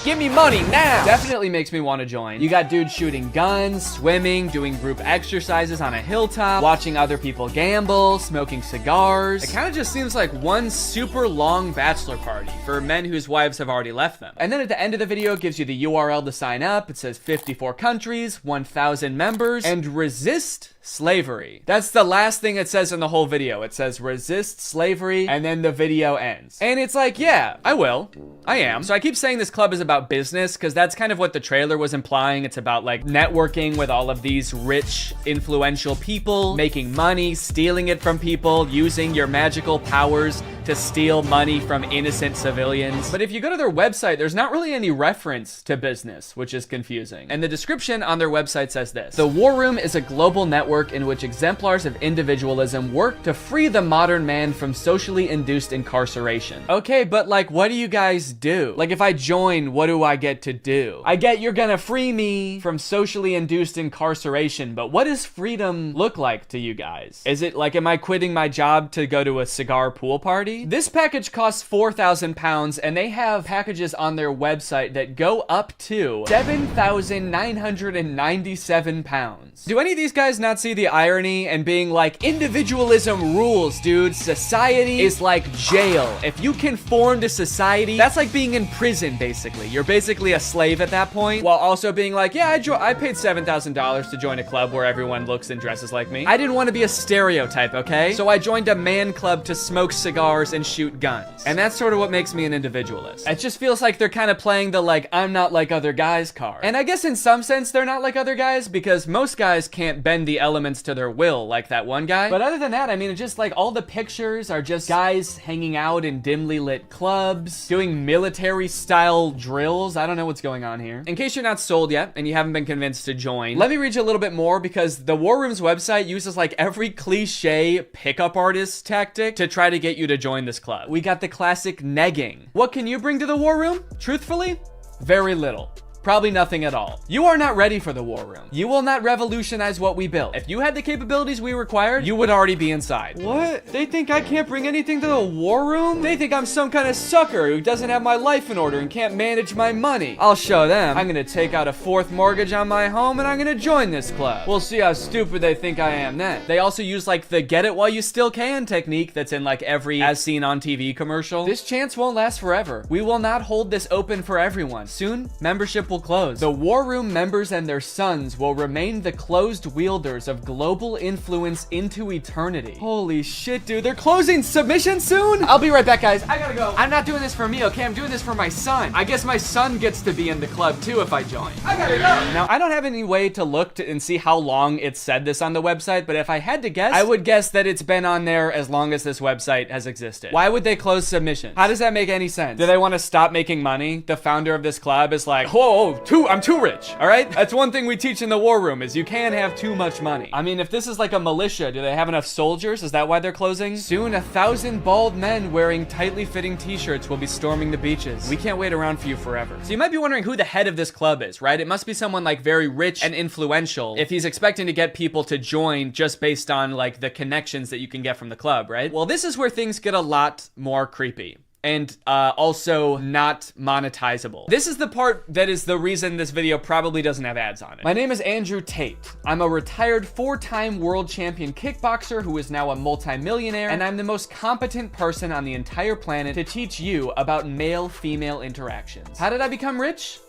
Give me money now. Definitely makes me want to join. You got dudes shooting guns, swimming, doing group exercises on a hilltop, watching other people gamble, smoking cigars. It kind of just seems like one super long bachelor party for men whose wives have already left them. And then at the end of the video, it gives you the URL to sign up. It says 54 countries, 1,000 members, and resist slavery. That's the last thing it says in the whole video. It says resist slavery, and then the video ends. And it's like, yeah, I will. I am. So I keep saying this club is about business because that's kind of what the trailer was implying. It's about like networking with all of these rich, influential people, making money, stealing it from people, using your magical powers to steal money from innocent civilians. But if you go to their website, there's not really any reference to business, which is confusing. And the description on their website says this: the War Room is a global network in which exemplars of individualism work to free the modern man from socially induced incarceration. Okay, but like, what do you guys do? Like, if I join, what do I get to do? I get you're gonna free me from socially induced incarceration, but what does freedom look like to you guys? Is it like, am I quitting my job to go to a cigar pool party? This package costs £4,000 and they have packages on their website that go up to £7,997. Do any of these guys not see the irony and being like, individualism rules, dude. Society is like jail. If you conform to society, society. That's like being in prison, basically. You're basically a slave at that point, while also being like, yeah, I paid $7,000 to join a club where everyone looks and dresses like me. I didn't want to be a stereotype, okay? So I joined a man club to smoke cigars and shoot guns. And that's sort of what makes me an individualist. It just feels like they're kind of playing the like, I'm not like other guys card. And I guess in some sense they're not like other guys because most guys can't bend the elements to their will like that one guy. But other than that, I mean, it's just like all the pictures are just guys hanging out in dimly lit clubs, doing military style drills. I don't know what's going on here. In case you're not sold yet and you haven't been convinced to join, let me read you a little bit more because the War Room's website uses like every cliche pickup artist tactic to try to get you to join this club. We got the classic negging. What can you bring to the War Room? Truthfully, very little. Probably nothing at all. You are not ready for the War Room. You will not revolutionize what we built. If you had the capabilities we required, you would already be inside. What? They think I can't bring anything to the War Room? They think I'm some kind of sucker who doesn't have my life in order and can't manage my money. I'll show them. I'm gonna take out a 4th mortgage on my home and I'm gonna join this club. We'll see how stupid they think I am then. They also use like the get it while you still can technique that's in like every as seen on TV commercial. This chance won't last forever. We will not hold this open for everyone. Soon, membership will close. The War Room members and their sons will remain the closed wielders of global influence into eternity. Holy shit, dude. They're closing submission soon? I'll be right back, guys. I gotta go. I'm not doing this for me, okay? I'm doing this for my son. I guess my son gets to be in the club too if I join. I gotta go. Now, I don't have any way to look and see how long it said this on the website, but if I had to guess, I would guess that it's been on there as long as this website has existed. Why would they close submissions? How does that make any sense? Do they want to stop making money? The founder of this club is like, whoa, I'm too rich, all right? That's one thing we teach in the War Room is you can't have too much money. I mean, if this is like a militia, do they have enough soldiers? Is that why they're closing? Soon, 1,000 bald men wearing tightly fitting t-shirts will be storming the beaches. We can't wait around for you forever. So you might be wondering who the head of this club is, right? It must be someone like very rich and influential if he's expecting to get people to join just based on like the connections that you can get from the club, right? Well, this is where things get a lot more creepy. And also not monetizable. This is the part that is the reason this video probably doesn't have ads on it. My name is Andrew Tate. I'm a retired 4-time world champion kickboxer who is now a multimillionaire, and I'm the most competent person on the entire planet to teach you about male-female interactions. How did I become rich?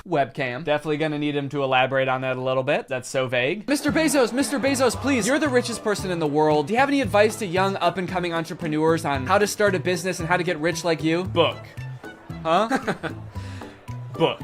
Webcam. Definitely gonna need him to elaborate on that a little bit. That's so vague. Mr. Bezos, please. You're the richest person in the world. Do you have any advice to young up-and-coming entrepreneurs on how to start a business and how to get rich like you? Book. Huh? Book.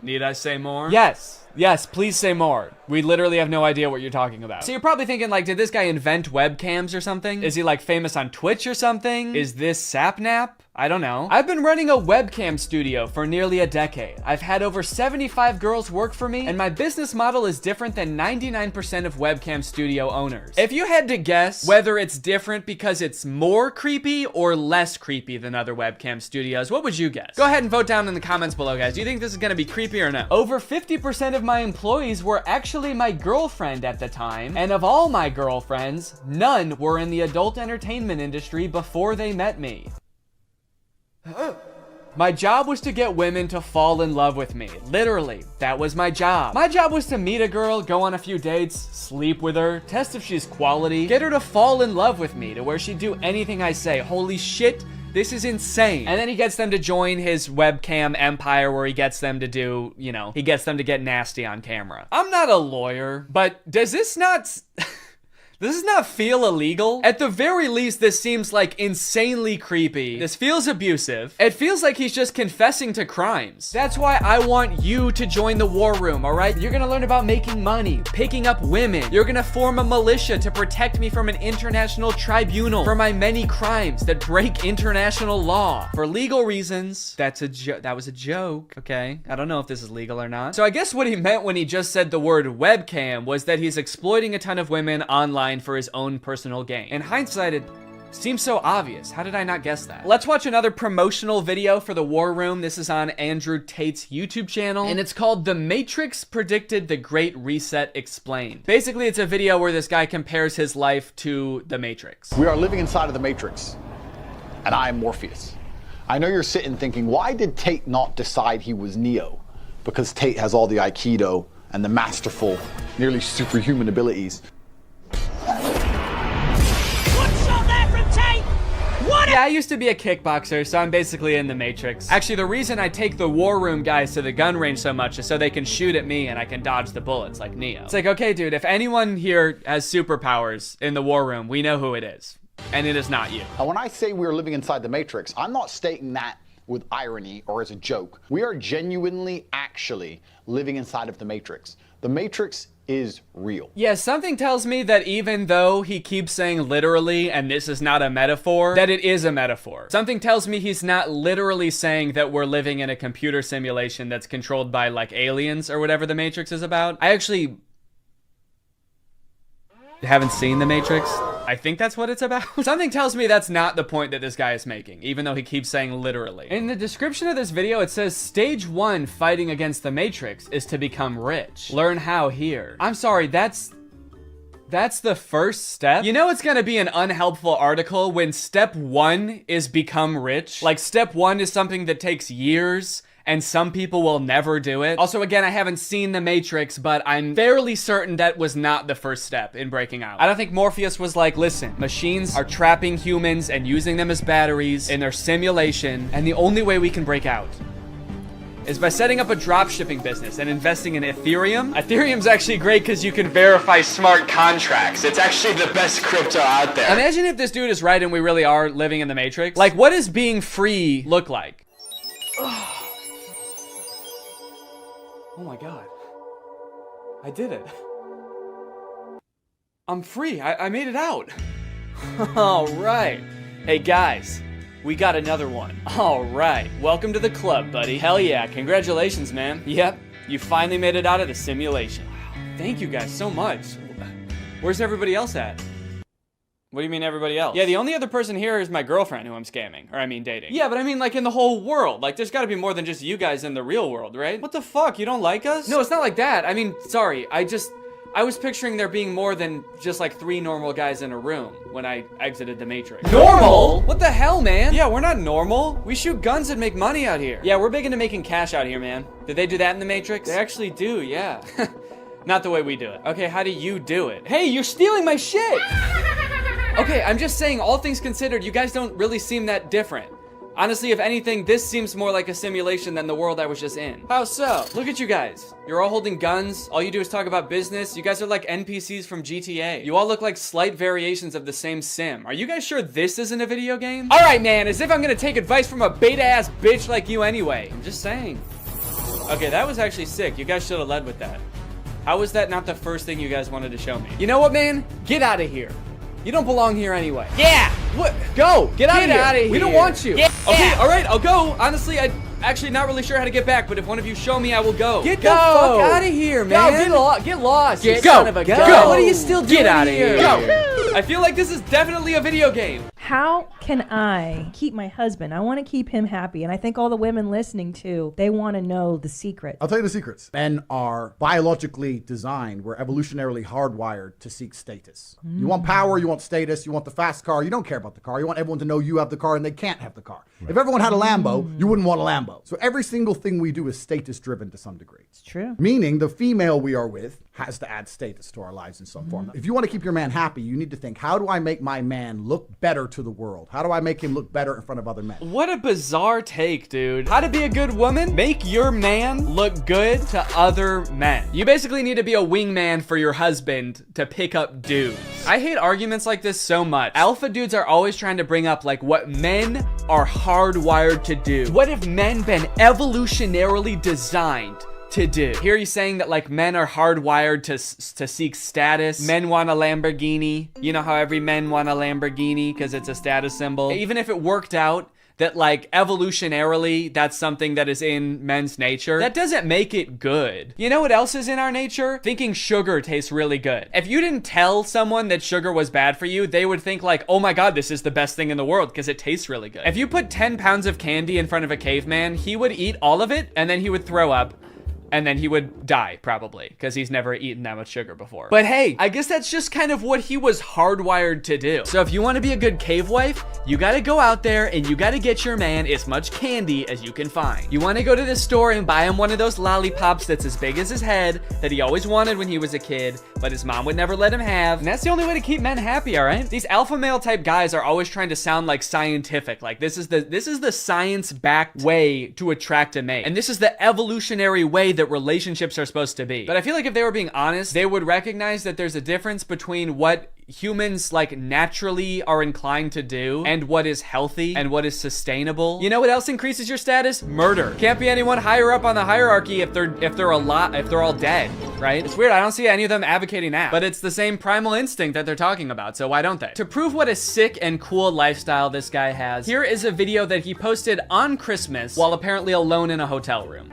Need I say more? Yes, please say more. We literally have no idea what you're talking about. So you're probably thinking like, did this guy invent webcams or something? Is he like famous on Twitch or something? Is this Sapnap? I don't know. I've been running a webcam studio for nearly a decade. I've had over 75 girls work for me, and my business model is different than 99% of webcam studio owners. If you had to guess whether it's different because it's more creepy or less creepy than other webcam studios, what would you guess? Go ahead and vote down in the comments below, guys. Do you think this is gonna be creepy or no? Over 50% of my employees were actually my girlfriend at the time, and of all my girlfriends, none were in the adult entertainment industry before they met me. My job was to get women to fall in love with me. Literally, that was my job. My job was to meet a girl, go on a few dates, sleep with her, test if she's quality, get her to fall in love with me to where she'd do anything I say. Holy shit, this is insane. And then he gets them to join his webcam empire where he gets them to do, you know, he gets them to get nasty on camera. I'm not a lawyer, but does this not... Does this not feel illegal? At the very least, this seems like insanely creepy. This feels abusive. It feels like he's just confessing to crimes. That's why I want you to join the War Room, all right? You're gonna learn about making money, picking up women. You're gonna form a militia to protect me from an international tribunal for my many crimes that break international law. For legal reasons, that was a joke, okay? I don't know if this is legal or not. So I guess what he meant when he just said the word webcam was that he's exploiting a ton of women online for his own personal gain. In hindsight, it seems so obvious. How did I not guess that? Let's watch another promotional video for the War Room. This is on Andrew Tate's YouTube channel, and it's called The Matrix Predicted the Great Reset Explained. Basically, it's a video where this guy compares his life to the Matrix. We are living inside of the Matrix, and I am Morpheus. I know you're sitting thinking, why did Tate not decide he was Neo? Because Tate has all the Aikido and the masterful, nearly superhuman abilities. One shot there from Tate! What a Yeah, I used to be a kickboxer, so I'm basically in the Matrix. Actually, the reason I take the war room guys to the gun range so much is so they can shoot at me and I can dodge the bullets like Neo. It's like, okay, dude, if anyone here has superpowers in the war room, we know who it is. And it is not you. And when I say we're living inside the Matrix, I'm not stating that with irony or as a joke. We are genuinely actually living inside of the Matrix. The Matrix is real. Yeah, something tells me that even though he keeps saying literally and this is not a metaphor, that it is a metaphor. Something tells me he's not literally saying that we're living in a computer simulation that's controlled by like aliens or whatever the Matrix is about. I actually haven't seen the Matrix. I think that's what it's about. Something tells me that's not the point that this guy is making, even though he keeps saying literally. In the description of this video, it says stage 1 fighting against the Matrix is to become rich. Learn how here. I'm sorry, that's the first step? You know it's gonna be an unhelpful article when step 1 is become rich? Like step 1 is something that takes years and some people will never do it. Also, again, I haven't seen The Matrix, but I'm fairly certain that was not the first step in breaking out. I don't think Morpheus was like, listen, machines are trapping humans and using them as batteries in their simulation, and the only way we can break out is by setting up a dropshipping business and investing in Ethereum. Ethereum's actually great because you can verify smart contracts. It's actually the best crypto out there. Imagine if this dude is right and we really are living in the Matrix. Like, what does being free look like? Oh my God. I did it. I'm free. I made it out. All right. Hey guys, we got another one. All right. Welcome to the club, buddy. Hell yeah. Congratulations, man. Yep. You finally made it out of the simulation. Wow. Thank you guys so much. Where's everybody else at? What do you mean everybody else? Yeah, the only other person here is my girlfriend who I'm scamming. Or I mean dating. Yeah, but I mean like in the whole world. Like there's gotta be more than just you guys in the real world, right? What the fuck? You don't like us? No, it's not like that. I mean, sorry. I was picturing there being more than just like 3 normal guys in a room when I exited the Matrix. Normal? What the hell, man? Yeah, we're not normal. We shoot guns and make money out here. Yeah, we're big into making cash out here, man. Did they do that in the Matrix? They actually do, yeah. Not the way we do it. Okay, how do you do it? Hey, you're stealing my shit! Okay, I'm just saying, all things considered, you guys don't really seem that different. Honestly, if anything, this seems more like a simulation than the world I was just in. How so? Look at you guys. You're all holding guns. All you do is talk about business. You guys are like NPCs from GTA. You all look like slight variations of the same sim. Are you guys sure this isn't a video game? All right, man, as if I'm gonna take advice from a beta-ass bitch like you anyway. I'm just saying. Okay, that was actually sick. You guys should have led with that. How was that not the first thing you guys wanted to show me? You know what, man? Get out of here. You don't belong here anyway. Yeah! What? Go! Get out of here! We don't want you! Yeah. Okay, alright, I'll go. Honestly, I'm actually not really sure how to get back, but if one of you show me, I will go. Get the fuck out of here, man! Get lost, you son of a gun! What are you still doing? Get out of here! Go! I feel like this is definitely a video game. How can I keep my husband? I want to keep him happy, and I think all the women listening too, they want to know the secret. I'll tell you the secrets. Men are biologically designed. We're evolutionarily hardwired to seek status. You want power, you want status, you want the fast car. You don't care about the car. You want everyone to know you have the car and they can't have the car. Right. If everyone had a Lambo, you wouldn't want a Lambo. So every single thing we do is status driven to some degree. It's true. Meaning the female we are with has to add status to our lives in some form. If you want to keep your man happy, you need to think, how do I make my man look better to the world? How do I make him look better in front of other men? What a bizarre take, dude. How to be a good woman? Make your man look good to other men. You basically need to be a wingman for your husband to pick up dudes. I hate arguments like this so much. Alpha dudes are always trying to bring up like what men are hardwired to do. What have men been evolutionarily designed to do? Here he's saying that like men are hardwired to seek status. Men want a Lamborghini. You know how every men want a Lamborghini because it's a status symbol. Even if it worked out that like evolutionarily that's something that is in men's nature, that doesn't make it good. You know what else is in our nature? Thinking sugar tastes really good. If you didn't tell someone that sugar was bad for you, they would think like, oh my God, this is the best thing in the world because it tastes really good. If you put 10 pounds of candy in front of a caveman, he would eat all of it and then he would throw up. and then he would die probably because he's never eaten that much sugar before. But hey, I guess that's just kind of what he was hardwired to do. So if you want to be a good cave wife, you got to go out there and you got to get your man as much candy as you can find. You want to go to the store and buy him one of those lollipops that's as big as his head that he always wanted when he was a kid, but his mom would never let him have. And that's the only way to keep men happy, all right? These alpha male type guys are always trying to sound like scientific. Like this is the science-backed way to attract a mate. And this is the evolutionary way that relationships are supposed to be. But I feel like if they were being honest, they would recognize that there's a difference between what humans like naturally are inclined to do and what is healthy and what is sustainable. You know what else increases your status? Murder. Can't be anyone higher up on the hierarchy if they're all dead, right? It's weird. I don't see any of them advocating that, but it's the same primal instinct that they're talking about, so why don't they? To prove what a sick and cool lifestyle this guy has, here is a video that he posted on Christmas while apparently alone in a hotel room.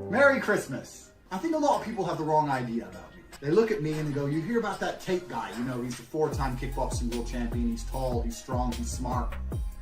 Merry Christmas. I think a lot of people have the wrong idea about me. They look at me and they go, you hear about that Tate guy, you know, he's the 4-time kickboxing world champion, he's tall, he's strong, he's smart,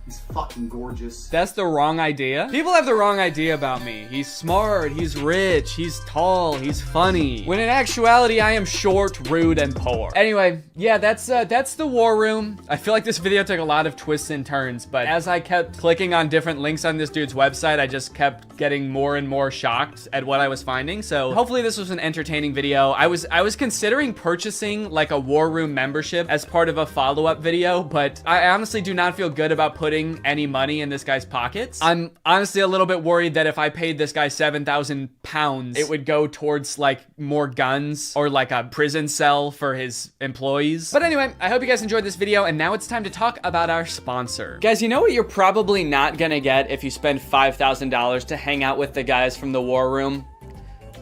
he's fucking gorgeous. That's the wrong idea? People have the wrong idea about me. He's smart, he's rich, he's tall, he's funny. When in actuality, I am short, rude, and poor. Anyway, yeah, that's the war room. I feel like this video took a lot of twists and turns, but as I kept clicking on different links on this dude's website, I just kept getting more and more shocked at what I was finding. So hopefully this was an entertaining video. I was considering purchasing like a war room membership as part of a follow-up video, but I honestly do not feel good about putting any money in this guy's pockets. I'm honestly a little bit worried that if I paid this guy 7,000 pounds, it would go towards like more guns or like a prison cell for his employees. But anyway, I hope you guys enjoyed this video, and now it's time to talk about our sponsor. Guys, you know what you're probably not gonna get if you spend $5,000 to hang out with the guys from the war room?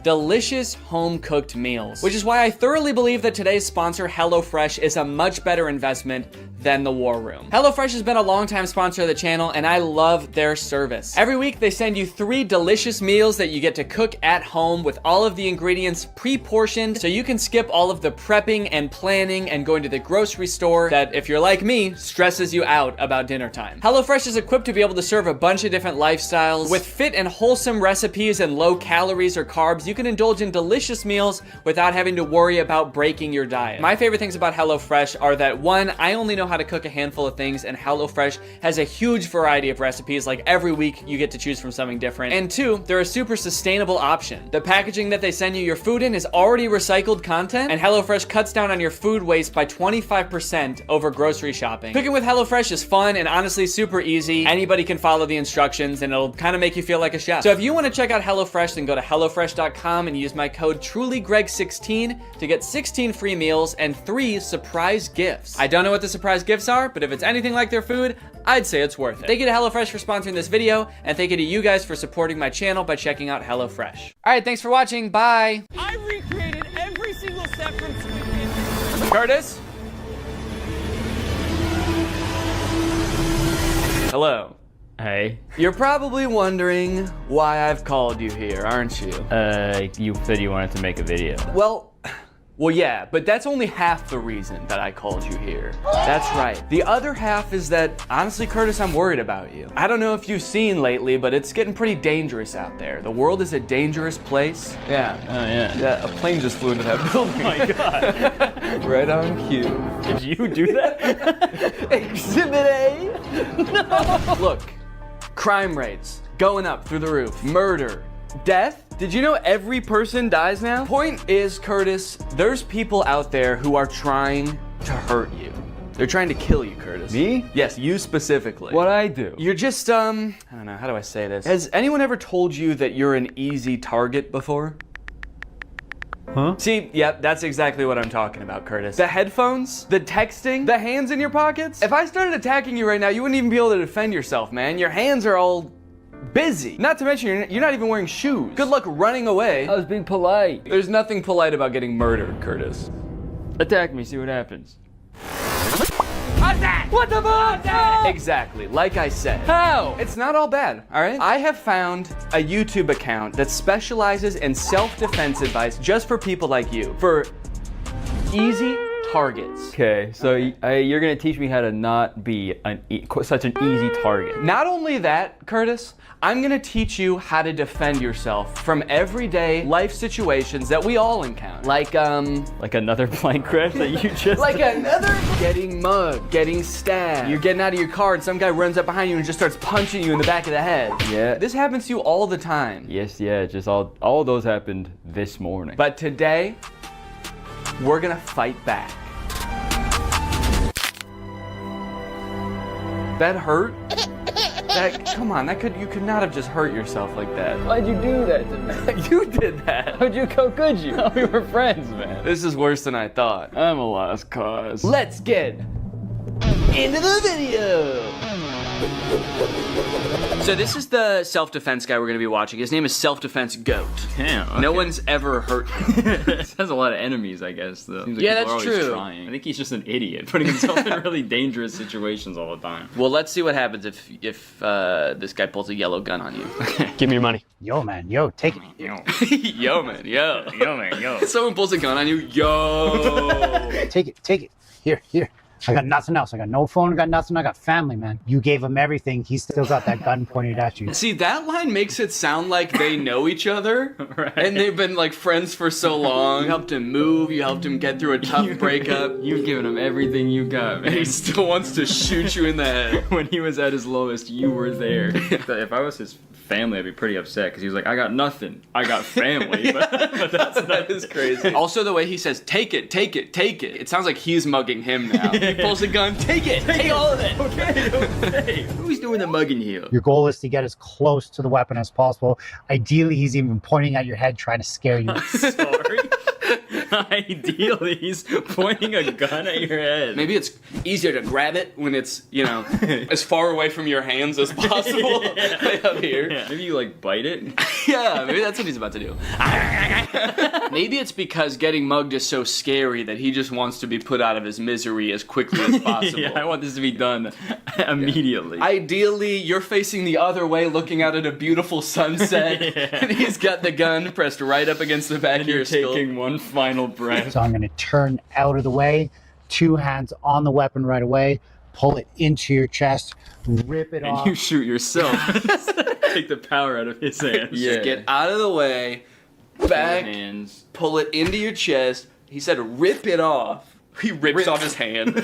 Delicious home-cooked meals, which is why I thoroughly believe that today's sponsor, HelloFresh, is a much better investment than the war room. HelloFresh has been a long-time sponsor of the channel, and I love their service. Every week, they send you 3 delicious meals that you get to cook at home with all of the ingredients pre-portioned, so you can skip all of the prepping and planning and going to the grocery store that, if you're like me, stresses you out about dinner time. HelloFresh is equipped to be able to serve a bunch of different lifestyles. With fit and wholesome recipes and low calories or carbs, you can indulge in delicious meals without having to worry about breaking your diet. My favorite things about HelloFresh are that, 1, I only know how to cook a handful of things, and HelloFresh has a huge variety of recipes. Like every week you get to choose from something different. And 2, they're a super sustainable option. The packaging that they send you your food in is already recycled content, and HelloFresh cuts down on your food waste by 25% over grocery shopping. Cooking with HelloFresh is fun and honestly super easy. Anybody can follow the instructions and it'll kind of make you feel like a chef. So if you want to check out HelloFresh, then go to HelloFresh.com and use my code TrulyGreg16 to get 16 free meals and 3 surprise gifts. I don't know what the surprise gifts are, but if it's anything like their food, I'd say it's worth it. Thank you to HelloFresh for sponsoring this video, and thank you to you guys for supporting my channel by checking out HelloFresh. All right, thanks for watching. Bye. I recreated every single step from Scooby. Curtis? Hello. Hey. You're probably wondering why I've called you here, aren't you? You said you wanted to make a video. Well, yeah, but that's only half the reason that I called you here. That's right. The other half is that, honestly, Curtis, I'm worried about you. I don't know if you've seen lately, but it's getting pretty dangerous out there. The world is a dangerous place. Yeah. Oh, yeah. Yeah, a plane just flew into that building. Oh my God. Right on cue. Did you do that? Exhibit A? No. Look, crime rates going up through the roof. Murder. Death? Did you know every person dies now? Point is, Curtis, there's people out there who are trying to hurt you. They're trying to kill you, Curtis. Me? Yes, you specifically. What'd I do? You're just, I don't know, how do I say this? Has anyone ever told you that you're an easy target before? Huh? See, yep, that's exactly what I'm talking about, Curtis. The headphones, the texting, the hands in your pockets. If I started attacking you right now, you wouldn't even be able to defend yourself, man. Your hands are all busy. Not to mention, you're not even wearing shoes. Good luck running away. I was being polite. There's nothing polite about getting murdered, Curtis. Attack me, see what happens. Attack! What the fuck? Exactly, like I said. How? It's not all bad, all right? I have found a YouTube account that specializes in self-defense advice just for people like you. For easy targets. Okay, so you're gonna teach me how to not be such an easy target. Not only that, Curtis, I'm gonna teach you how to defend yourself from everyday life situations that we all encounter. Like another plane crash that you just like another getting mugged, getting stabbed. You're getting out of your car and some guy runs up behind you and just starts punching you in the back of the head. Yeah. This happens to you all the time. Yes, yeah, just all those happened this morning. But today, we're gonna fight back. That hurt? Come on, you could not have just hurt yourself like that. Why'd you do that to me? You did that. How could you? We were friends, man. This is worse than I thought. I'm a lost cause. Let's get into the video. So this is the self-defense guy we're gonna be watching. His name is Self-Defense Goat. Damn. Okay. No one's ever hurt him. This has a lot of enemies, I guess, though. Seems like Yeah, people that's are always true. trying. I think he's just an idiot, putting himself in really dangerous situations all the time. Well, let's see what happens if this guy pulls a yellow gun on you. Give me your money. Yo, man, yo, take it. Yo. Yo, man, yo. Yo, man, yo. Someone pulls a gun on you, yo. Take it. Here. I got nothing else. I got no phone, I got nothing. I got family, man. You gave him everything. He still got that gun pointed at you. See, that line makes it sound like they know each other. Right. And they've been like friends for so long. You helped him move, you helped him get through a tough breakup. You've given him everything you got, man. And he still wants to shoot you in the head. When he was at his lowest, you were there. If I was his family, I'd be pretty upset because he was like, I got nothing. I got family. but that is crazy. Also, the way he says, take it. It sounds like he's mugging him now. He pulls a gun, take it. Take all of it. Okay. Who's doing the mugging here? Your goal is to get as close to the weapon as possible. Ideally, he's even pointing at your head trying to scare you. Sorry. Ideally, he's pointing a gun at your head. Maybe it's easier to grab it when it's, as far away from your hands as possible. Right up here. Yeah. Maybe you like bite it. Yeah, maybe that's what he's about to do. Maybe it's because getting mugged is so scary that he just wants to be put out of his misery as quickly as possible. Yeah, I want this to be done immediately. Ideally, you're facing the other way looking out at a beautiful sunset, and he's got the gun pressed right up against the back of your skull. Taking one final breath. So I'm going to turn out of the way, 2 hands on the weapon right away, pull it into your chest, rip it off. And you shoot yourself. Take the power out of his hands. Yeah. Just get out of the way, back, hands. Pull it into your chest. He said rip it off. He rips off his hand.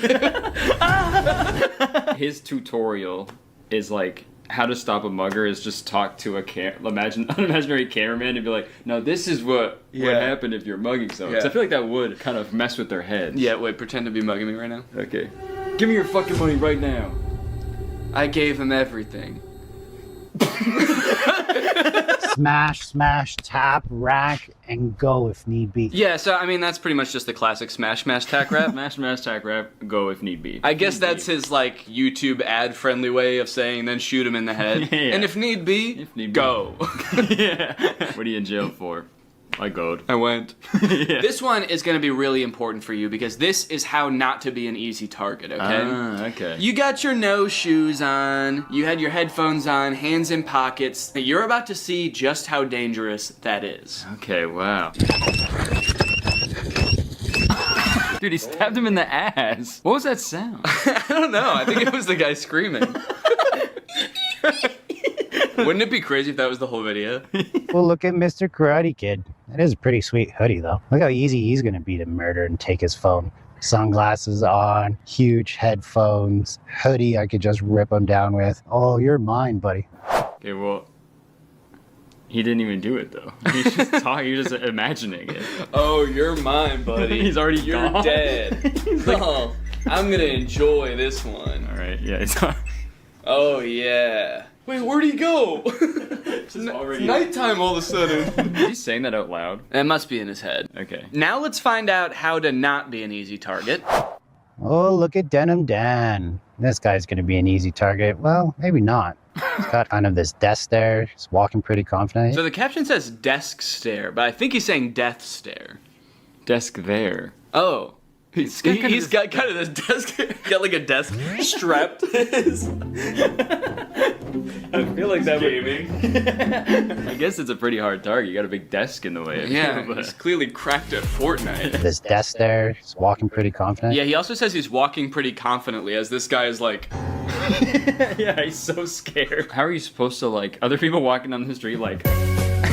His tutorial is like, how to stop a mugger is just talk to a unimaginary cameraman and be like, no, this is what would happen if you're mugging someone. Yeah. So I feel like that would kind of mess with their heads. Yeah, wait, pretend to be mugging me right now. Okay. Give me your fucking money right now. I gave him everything. Smash, tap, rack, and go if need be. Yeah, so I mean that's pretty much just the classic smash, tack rap. Smash, tack rap, go if need be. I guess that's his like YouTube ad-friendly way of saying then shoot him in the head. Yeah. And if need be, go. Yeah. What are you in jail for? I goed. I went. Yeah. This one is going to be really important for you because this is how not to be an easy target, okay? Okay. You got your no shoes on, you had your headphones on, hands in pockets. You're about to see just how dangerous that is. Okay, wow. Dude, he stabbed him in the ass. What was that sound? I don't know. I think it was the guy screaming. Wouldn't it be crazy if that was the whole video? Well, look at Mr. Karate Kid. That is a pretty sweet hoodie, though. Look how easy he's going to be to murder and take his phone. Sunglasses on, huge headphones, hoodie I could just rip him down with. Oh, you're mine, buddy. Okay, well, he didn't even do it, though. He's just talking, you're just imagining it. Oh, you're mine, buddy. He's already You're gone. dead. He's like, oh, I'm going to enjoy this one. All right, yeah, it's not. Oh, yeah. Wait, where'd he go? It's nighttime all of a sudden. Is he saying that out loud? It must be in his head. Okay. Now let's find out how to not be an easy target. Oh, look at Denim Dan. This guy's going to be an easy target. Well, maybe not. He's got kind of this desk there. He's walking pretty confidently. So the caption says desk stare, but I think he's saying death stare. Desk there. Oh. He's got kind of this desk, got like a desk strapped to his. I feel like that gaming. I guess it's a pretty hard target. You got a big desk in the way. Yeah, he's clearly cracked at Fortnite. This desk there, he's walking pretty confident. Yeah, he also says he's walking pretty confidently as this guy is like... Yeah, he's so scared. How are you supposed to, like, other people walking down the street like...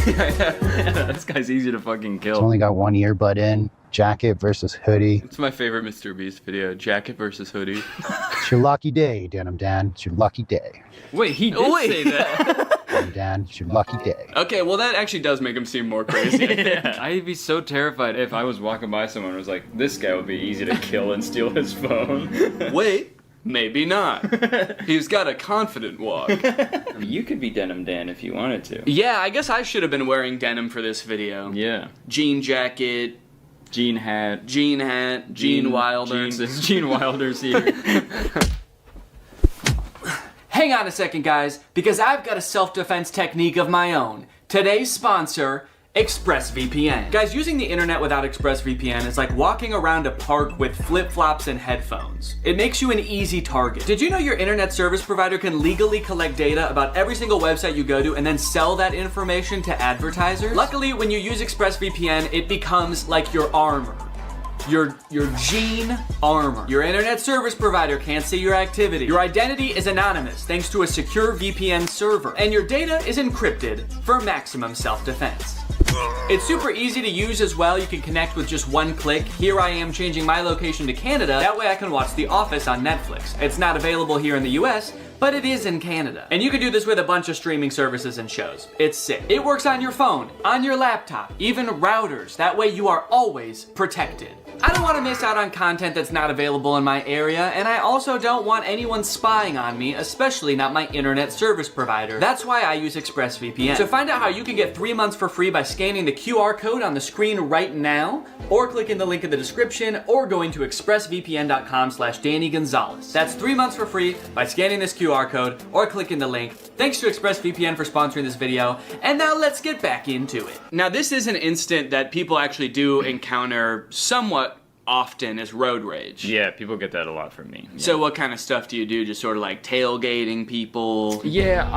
This guy's easy to fucking kill. He's only got one earbud in. Jacket versus hoodie. It's my favorite Mr. Beast video. Jacket versus hoodie. It's your lucky day, Denim Dan. It's your lucky day. Wait, he did say that. Denim Dan, it's your lucky day. Okay, well that actually does make him seem more crazy. Yeah. I'd be so terrified if I was walking by someone and was like, this guy would be easy to kill and steal his phone. Wait. Maybe not. He's got a confident walk. You could be Denim Dan if you wanted to. Yeah, I guess I should have been wearing denim for this video. Yeah. Jean jacket. Jean hat. Gene Wilder. Gene Wilder's here. Hang on a second, guys, because I've got a self-defense technique of my own. Today's sponsor, ExpressVPN. Guys, using the internet without ExpressVPN is like walking around a park with flip-flops and headphones. It makes you an easy target. Did you know your internet service provider can legally collect data about every single website you go to and then sell that information to advertisers? Luckily, when you use ExpressVPN, it becomes like your armor. Your Gene armor. Your internet service provider can't see your activity. Your identity is anonymous thanks to a secure VPN server. And your data is encrypted for maximum self-defense. It's super easy to use as well. You can connect with just one click. Here I am changing my location to Canada. That way I can watch The Office on Netflix. It's not available here in the US, but it is in Canada. And you can do this with a bunch of streaming services and shows. It's sick. It works on your phone, on your laptop, even routers. That way you are always protected. I don't want to miss out on content that's not available in my area, and I also don't want anyone spying on me, especially not my internet service provider. That's why I use ExpressVPN. To find out how you can get 3 months for free by scanning the QR code on the screen right now, or clicking the link in the description, or going to expressvpn.com/Danny Gonzalez. That's 3 months for free by scanning this QR code or clicking the link. Thanks to ExpressVPN for sponsoring this video, and now let's get back into it. Now this is an instant that people actually do encounter somewhat often as road rage. Yeah, people get that a lot from me. Yeah. So what kind of stuff do you do? Just sort of like tailgating people? Yeah,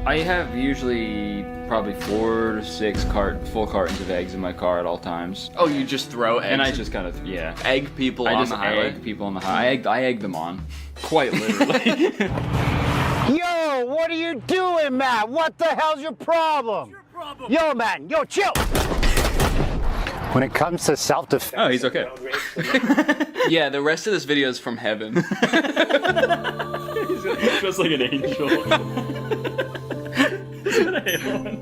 I have usually probably 4 to 6 full cartons of eggs in my car at all times. Oh, you just throw eggs? And I just kind of, yeah. Egg people on the highway? I just egg people on the highway. I egg them on. Quite literally. Yo, what are you doing, Matt? What the hell's your problem? Yo, man, yo, chill. When it comes to self-defense... Oh, he's okay. Yeah, the rest of this video is from heaven. He's just like an angel.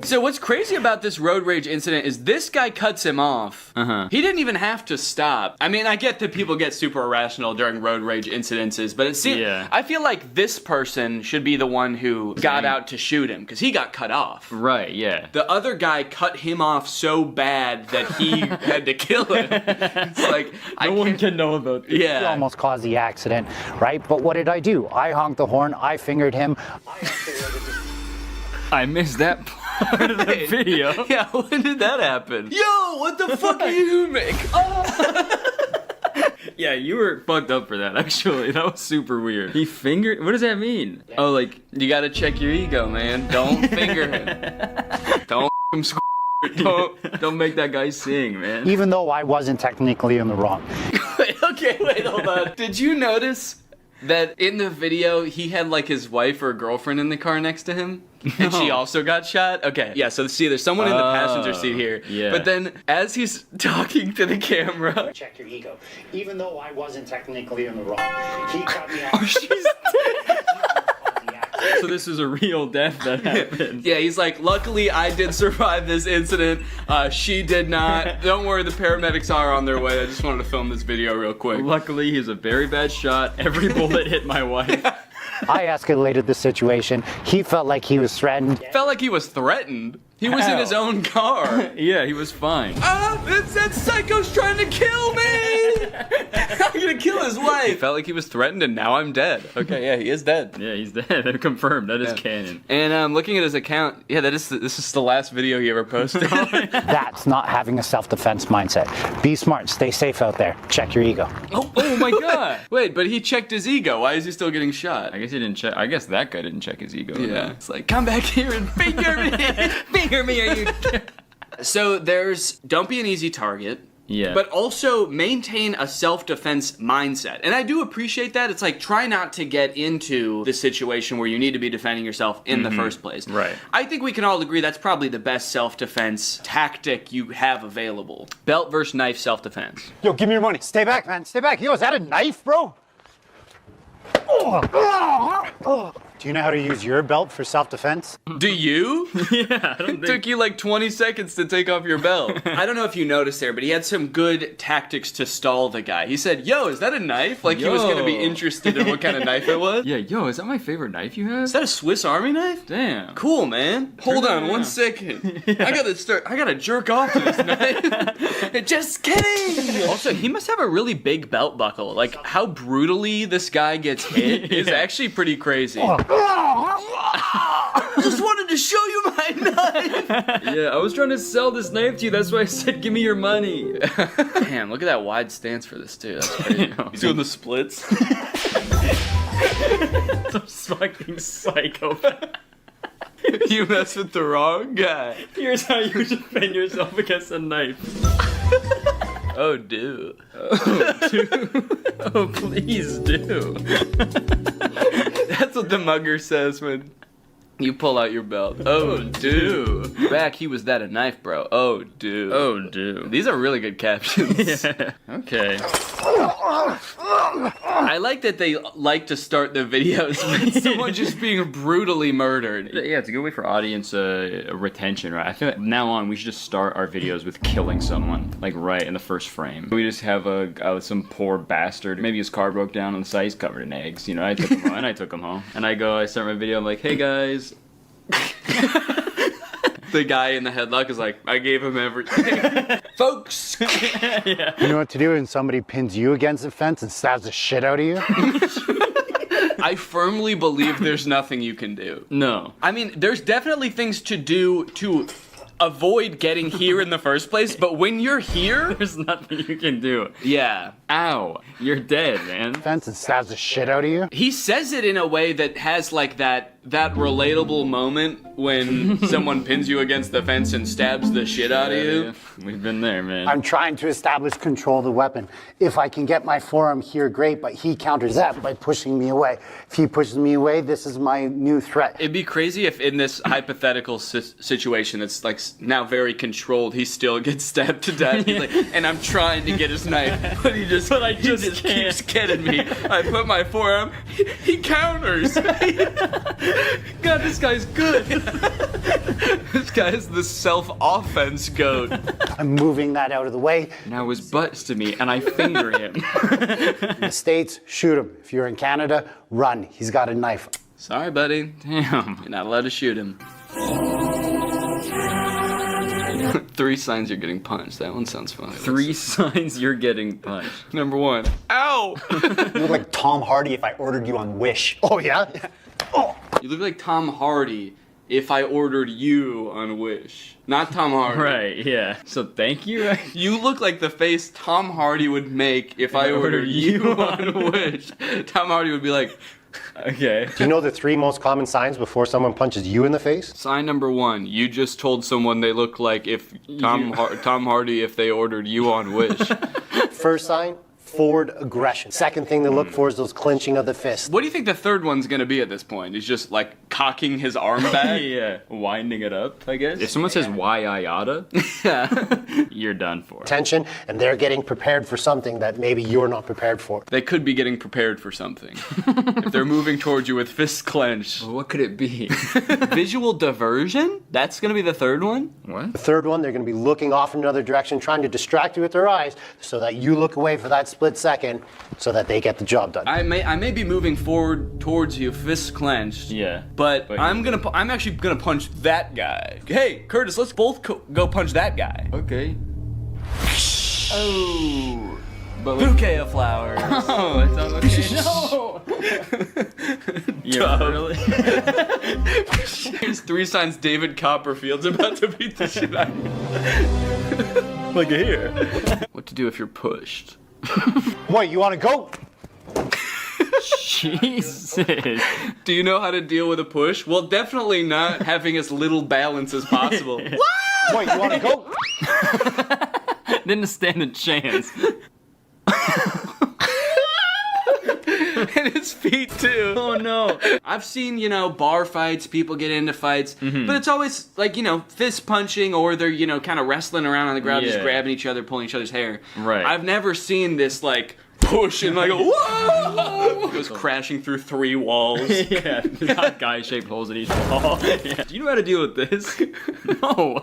So what's crazy about this road rage incident is this guy cuts him off. He didn't even have to stop. I mean, I get that people get super irrational during road rage incidences, but it seems, I feel like this person should be the one who got out to shoot him, because he got cut off. Right, yeah. The other guy cut him off so bad that he had to kill him. It's like, no one can know about this. He almost caused the accident, right? But what did I do? I honked the horn, I fingered him. I missed that part of the video. Yeah, when did that happen? Yo, what the fuck are you doing, Mick? Oh. Yeah, you were fucked up for that, actually. That was super weird. He fingered... What does that mean? Oh, like... You gotta check your ego, man. Don't finger him. Don't him Don't make that guy sing, man. Even though I wasn't technically in the wrong. Wait, hold on. Did you notice that in the video, he had like his wife or girlfriend in the car next to him? And she also got shot? Okay, yeah, so see, there's someone in the passenger seat here. Yeah. But then, as he's talking to the camera... Check your ego. Even though I wasn't technically in the wrong, he cut me off. Oh, she's dead. So this is a real death that happened. Yeah, he's like, luckily I did survive this incident. She did not. Don't worry, the paramedics are on their way. I just wanted to film this video real quick. Luckily, he's a very bad shot. Every bullet hit my wife. I escalated the situation. He felt like he was threatened. Felt like he was threatened? He was in his own car. Yeah, he was fine. That psycho's trying to kill me! I'm gonna kill his He wife. felt like he was threatened, and now I'm dead. Okay, yeah, he is dead. Yeah, he's dead. Confirmed. That is canon. And looking at his account, yeah, this is the last video he ever posted. That's not having a self-defense mindset. Be smart, stay safe out there. Check your ego. Oh my god. Wait, but he checked his ego. Why is he still getting shot? I guess he didn't check. I guess that guy didn't check his ego. Yeah. It's like, come back here and finger me. Finger me, are you? So there's don't be an easy target. Yeah. But also maintain a self-defense mindset. And I do appreciate that. It's like, try not to get into the situation where you need to be defending yourself in the first place. Right. I think we can all agree that's probably the best self-defense tactic you have available. Belt versus knife self-defense. Yo, give me your money. Stay back, man. Stay back. Yo, is that a knife, bro? Do you know how to use your belt for self-defense? Do you? Yeah. It took you like 20 seconds to take off your belt. I don't know if you noticed there, but he had some good tactics to stall the guy. He said, yo, is that a knife? Like he was going to be interested in what kind of knife it was. Yeah, yo, is that my favorite knife you have? Is that a Swiss Army knife? Damn. Cool, man. Hold on 1 second. I gotta jerk off to this knife. Just kidding. Also, he must have a really big belt buckle. Like how brutally this guy gets hit is actually pretty crazy. Just wanted to show you my knife. Yeah, I was trying to sell this knife to you. That's why I said, give me your money. Damn, look at that wide stance for this too. That's crazy. He's doing the splits. Some fucking psychopath. You mess with the wrong guy. Here's how you defend yourself against a knife. Oh, do. Oh, do. Oh, please do. That's what the mugger says when you pull out your belt. Oh, do. Back, he was that a knife, bro. Oh, do. Oh, do. These are really good captions. Yeah. Okay. I like that they like to start the videos with someone just being brutally murdered. Yeah, it's a good way for audience retention, right? I feel like from now on we should just start our videos with killing someone, like right in the first frame. We just have some poor bastard. Maybe his car broke down on the side. He's covered in eggs. You know, I took him home, and I took him home. And I start my video. I'm like, hey guys. The guy in the headlock is like, I gave him everything. Folks! Yeah. You know what to do when somebody pins you against the fence and stabs the shit out of you? I firmly believe there's nothing you can do. No. I mean, there's definitely things to do to avoid getting here in the first place, but when you're here, there's nothing you can do. Yeah. Ow. You're dead, man. Fence and stabs the shit out of you? He says it in a way that has like that relatable moment when someone pins you against the fence and stabs the shit out of you. We've been there, man. I'm trying to establish control of the weapon. If I can get my forearm here, great, but he counters that by pushing me away. If he pushes me away, this is my new threat. It'd be crazy if in this hypothetical situation that's like now very controlled, he still gets stabbed to death. He's like, and I'm trying to get his knife, but he just keeps getting me. I put my forearm, he counters. God, this guy's good. This guy's the self-offense goat. I'm moving that out of the way. Now his butt's to me, and I finger him. In the States, shoot him. If you're in Canada, run. He's got a knife. Sorry, buddy. Damn. You're not allowed to shoot him. 3 signs you're getting punched. That one sounds fun. 3 signs you're getting punched. Number 1. Ow! You look like Tom Hardy if I ordered you on Wish. Oh, yeah? Oh. You look like Tom Hardy if I ordered you on Wish. Not Tom Hardy. Right, yeah. So thank you. You look like the face Tom Hardy would make if I ordered you on Wish. Tom Hardy would be like, okay. Do you know the 3 most common signs before someone punches you in the face? Sign number 1, you just told someone they look like if Tom Hardy if they ordered you on Wish. First sign, forward aggression. Second thing to look for is those clenching of the fist. What do you think the third one's gonna be at this point? He's just like cocking his arm back? Yeah, winding it up, I guess. If someone says why I oughta, you're done for. Tension, and they're getting prepared for something that maybe you're not prepared for. They could be getting prepared for something. If they're moving towards you with fists clenched. Well, what could it be? Visual diversion? That's gonna be the third one? What? The third one, they're going to be looking off in another direction, trying to distract you with their eyes so that you look away for that split second so that they get the job done. I may be moving forward towards you, fists clenched. Yeah. But I'm actually gonna punch that guy. Hey, Curtis, let's both go punch that guy. Okay. Oh. Bouquet of flowers. Oh, it's on location. No! Yeah, really? Here's 3 signs David Copperfield's about to beat the shit out of you. Look at here. What to do if you're pushed. What, you want to go? Jesus. Do you know how to deal with a push? Well, definitely not having as little balance as possible. What, you want to go? Didn't stand a chance. And his feet too. Oh no. I've seen, you know, bar fights, people get into fights, but it's always like, you know, fist punching or they're, you know, kind of wrestling around on the ground, just grabbing each other, pulling each other's hair. Right. I've never seen this like push and like whoa! Goes crashing through 3 walls. Yeah, got guy-shaped holes in each wall. Yeah. Do you know how to deal with this? No,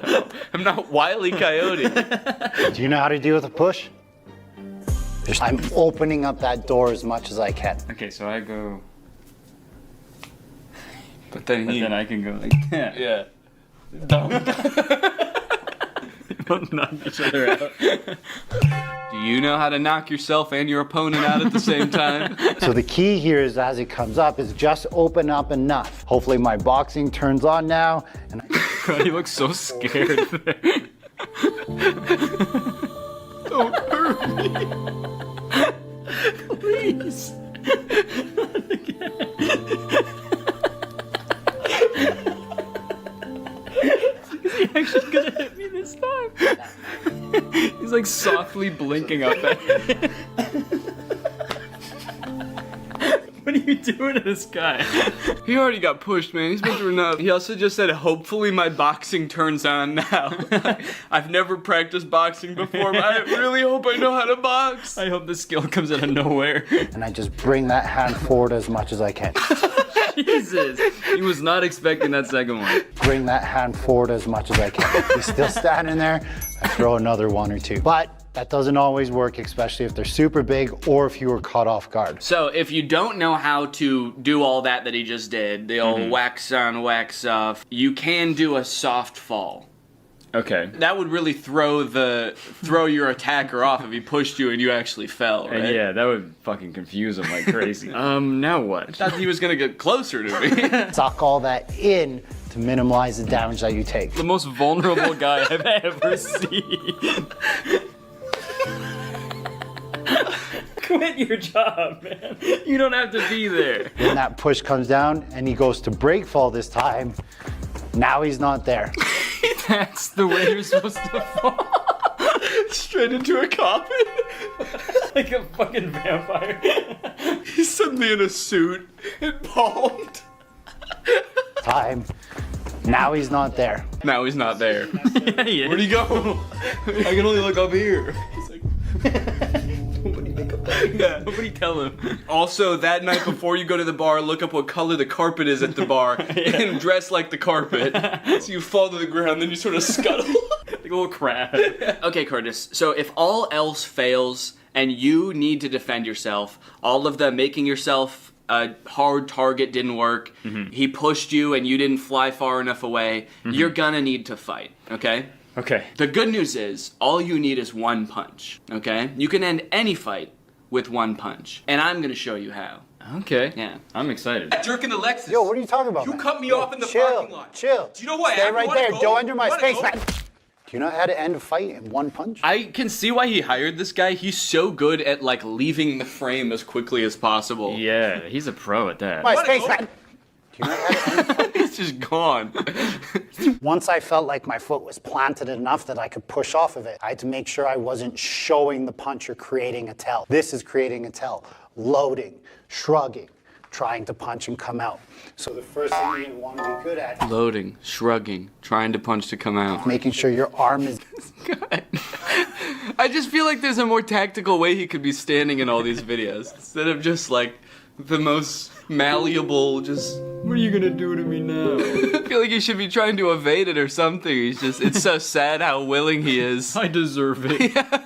I'm not Wile E. Coyote. Do you know how to deal with a push? I'm opening up that door as much as I can. Okay, so I go. But then I can go like that. Yeah. Both knock each other out. Do you know how to knock yourself and your opponent out at the same time? So the key here is as it comes up is just open up enough. Hopefully my boxing turns on now. And God, he looks so scared there. Don't hurt me. Please. Not again. Is he actually gonna hit me this time? He's like softly blinking up at me. What are you doing to this guy? He already got pushed, man. He's been through enough. He also just said, hopefully my boxing turns on now. I've never practiced boxing before, but I really hope I know how to box. I hope this skill comes out of nowhere. And I just bring that hand forward as much as I can. Jesus. He was not expecting that second one. Bring that hand forward as much as I can. He's still standing there. I throw another 1 or 2. But that doesn't always work, especially if they're super big or if you were caught off guard. So if you don't know how to do all that he just did, the old wax on, wax off, you can do a soft fall. Okay. That would really throw your attacker off if he pushed you and you actually fell, right? And yeah, that would fucking confuse him like crazy. Now what? I thought he was gonna get closer to me. Suck all that in to minimize the damage that you take. The most vulnerable guy I've ever seen. Quit your job, man. You don't have to be there. When that push comes down and he goes to break fall this time, now he's not there. That's the way you're supposed to fall. Straight into a coffin. Like a fucking vampire. He's suddenly in a suit and palmed. Time. Now he's not there. Now he's not there. Yeah, he is. Where'd he go? I can only look up here. He's like, yeah, nobody tell him. Also, that night before you go to the bar, look up what color the carpet is at the bar and dress like the carpet. So you fall to the ground, then you sort of scuttle. Like a little crab. Okay, Curtis, so if all else fails and you need to defend yourself, all of the making yourself a hard target didn't work, he pushed you and you didn't fly far enough away, you're gonna need to fight, okay? Okay. The good news is, all you need is 1 punch, okay? You can end any fight with 1 punch, and I'm gonna show you how. Okay. Yeah. I'm excited. Jerking the Lexus. Yo, what are you talking about, You man? cut me off in the chill, parking lot. Chill. Do you know who I Stay am? right You wanna there. go? Don't enter my You wanna space, go? man. Do you know how to end a fight in 1 punch? I can see why he hired this guy. He's so good at, like, leaving the frame as quickly as possible. Yeah, he's a pro at that. My space, man. Do you know how to end a fight? He's just gone. Once I felt like my foot was planted enough that I could push off of it, I had to make sure I wasn't showing the punch or creating a tell. This is creating a tell. Loading, shrugging, trying to punch and come out. So the first thing you want to be good at, Loading, shrugging, trying to punch to come out. making sure your arm is... God. I just feel like there's a more tactical way he could be standing in all these videos. Instead of just, like, the most malleable, just, what are you gonna do to me now? I feel like he should be trying to evade it or something. He's just, it's so sad how willing he is. I deserve it. Yeah.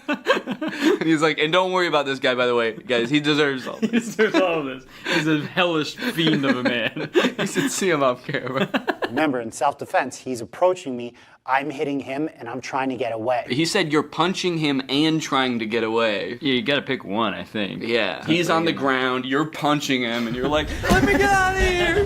And he's like, and don't worry about this guy, by the way, guys, he deserves all He this. deserves all of this. He's a hellish fiend of a man. You should see him off camera. Remember, in self-defense, he's approaching me, I'm hitting him, and I'm trying to get away. He said you're punching him and trying to get away. Yeah, you gotta pick one, I think. Yeah. He's on the ground, you're punching him, and you're like, let me get out of here!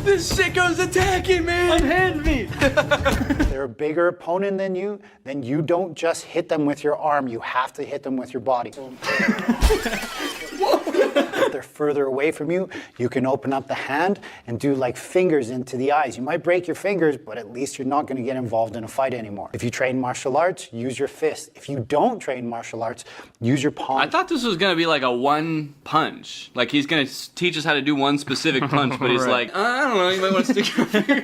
This sicko's attacking me! Unhand me! If they're a bigger opponent than you, then you don't just hit them with your arm, you have to hit them with your body. If they're further away from you, you can open up the hand and do like fingers into the eyes. You might break your fingers, but at least you're not going to get involved in a fight anymore. If you train martial arts, use your fist. If you don't train martial arts, use your palm. I thought this was going to be like a one punch. Like he's going to teach us how to do one specific punch, but he's like, I don't know, you might want to stick your finger.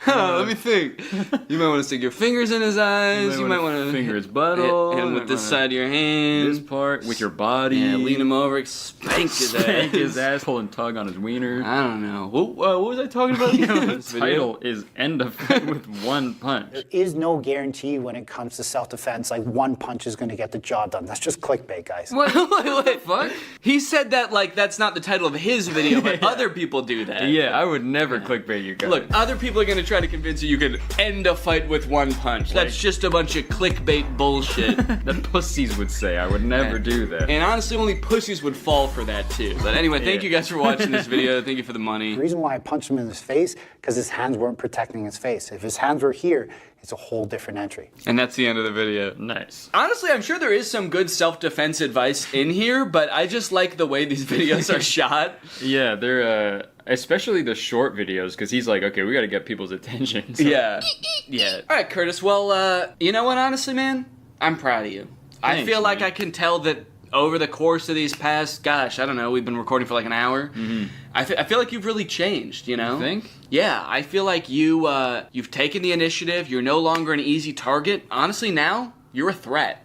Let me think. You might want to stick your fingers in his eyes. You might want to finger his butthole. Hit him with this side of your hand. This part with your body. Yeah, lean him over, spank his ass. Spank his ass, pull and tug on his wiener. I don't know. What was I talking about? The title is End of Fight with One Punch. There is no guarantee when it comes to self-defense, like one punch is going to get the job done. That's just clickbait, guys. What the fuck? He said that like that's not the title of his video, but other people do that. Yeah, I would never clickbait you guys. Look, other people are going to try to convince you can end a fight with one punch. That's just a bunch of clickbait bullshit. The pussies would say. I would never do that. And honestly, only pussies would fall for that too. But anyway, thank you guys for watching this video. Thank you for the money. The reason why I punched him in his face, because his hands weren't protecting his face. If his hands were here, it's a whole different entry. And that's the end of the video. Nice. Honestly, I'm sure there is some good self-defense advice in here, but I just like the way these videos are shot. Yeah, they're, especially the short videos, because he's like, okay, we gotta get people's attention. So. Yeah. Yeah. All right, Curtis, well, you know what, honestly, man? I'm proud of you. Thanks, I feel like I can tell that over the course of these past, gosh, I don't know, we've been recording for like an hour. Mm-hmm. I feel like you've really changed, you know? You think? Yeah, I feel like you've taken the initiative. You're no longer an easy target. Honestly, now, you're a threat.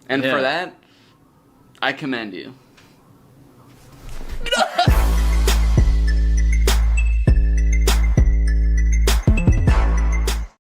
And for that, I commend you.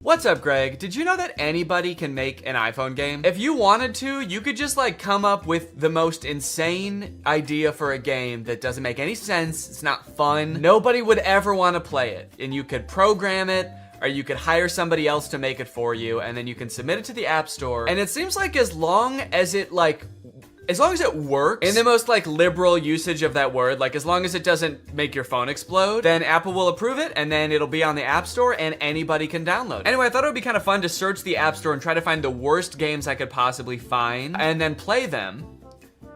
What's up, Greg? Did you know that anybody can make an iPhone game? If you wanted to, you could just like come up with the most insane idea for a game that doesn't make any sense, it's not fun, nobody would ever want to play it. And you could program it, or you could hire somebody else to make it for you, and then you can submit it to the App Store. And it seems like as long as it works, in the most like liberal usage of that word, like as long as it doesn't make your phone explode, then Apple will approve it, and then it'll be on the App Store and anybody can download it. Anyway, I thought it would be kind of fun to search the App Store and try to find the worst games I could possibly find, and then play them,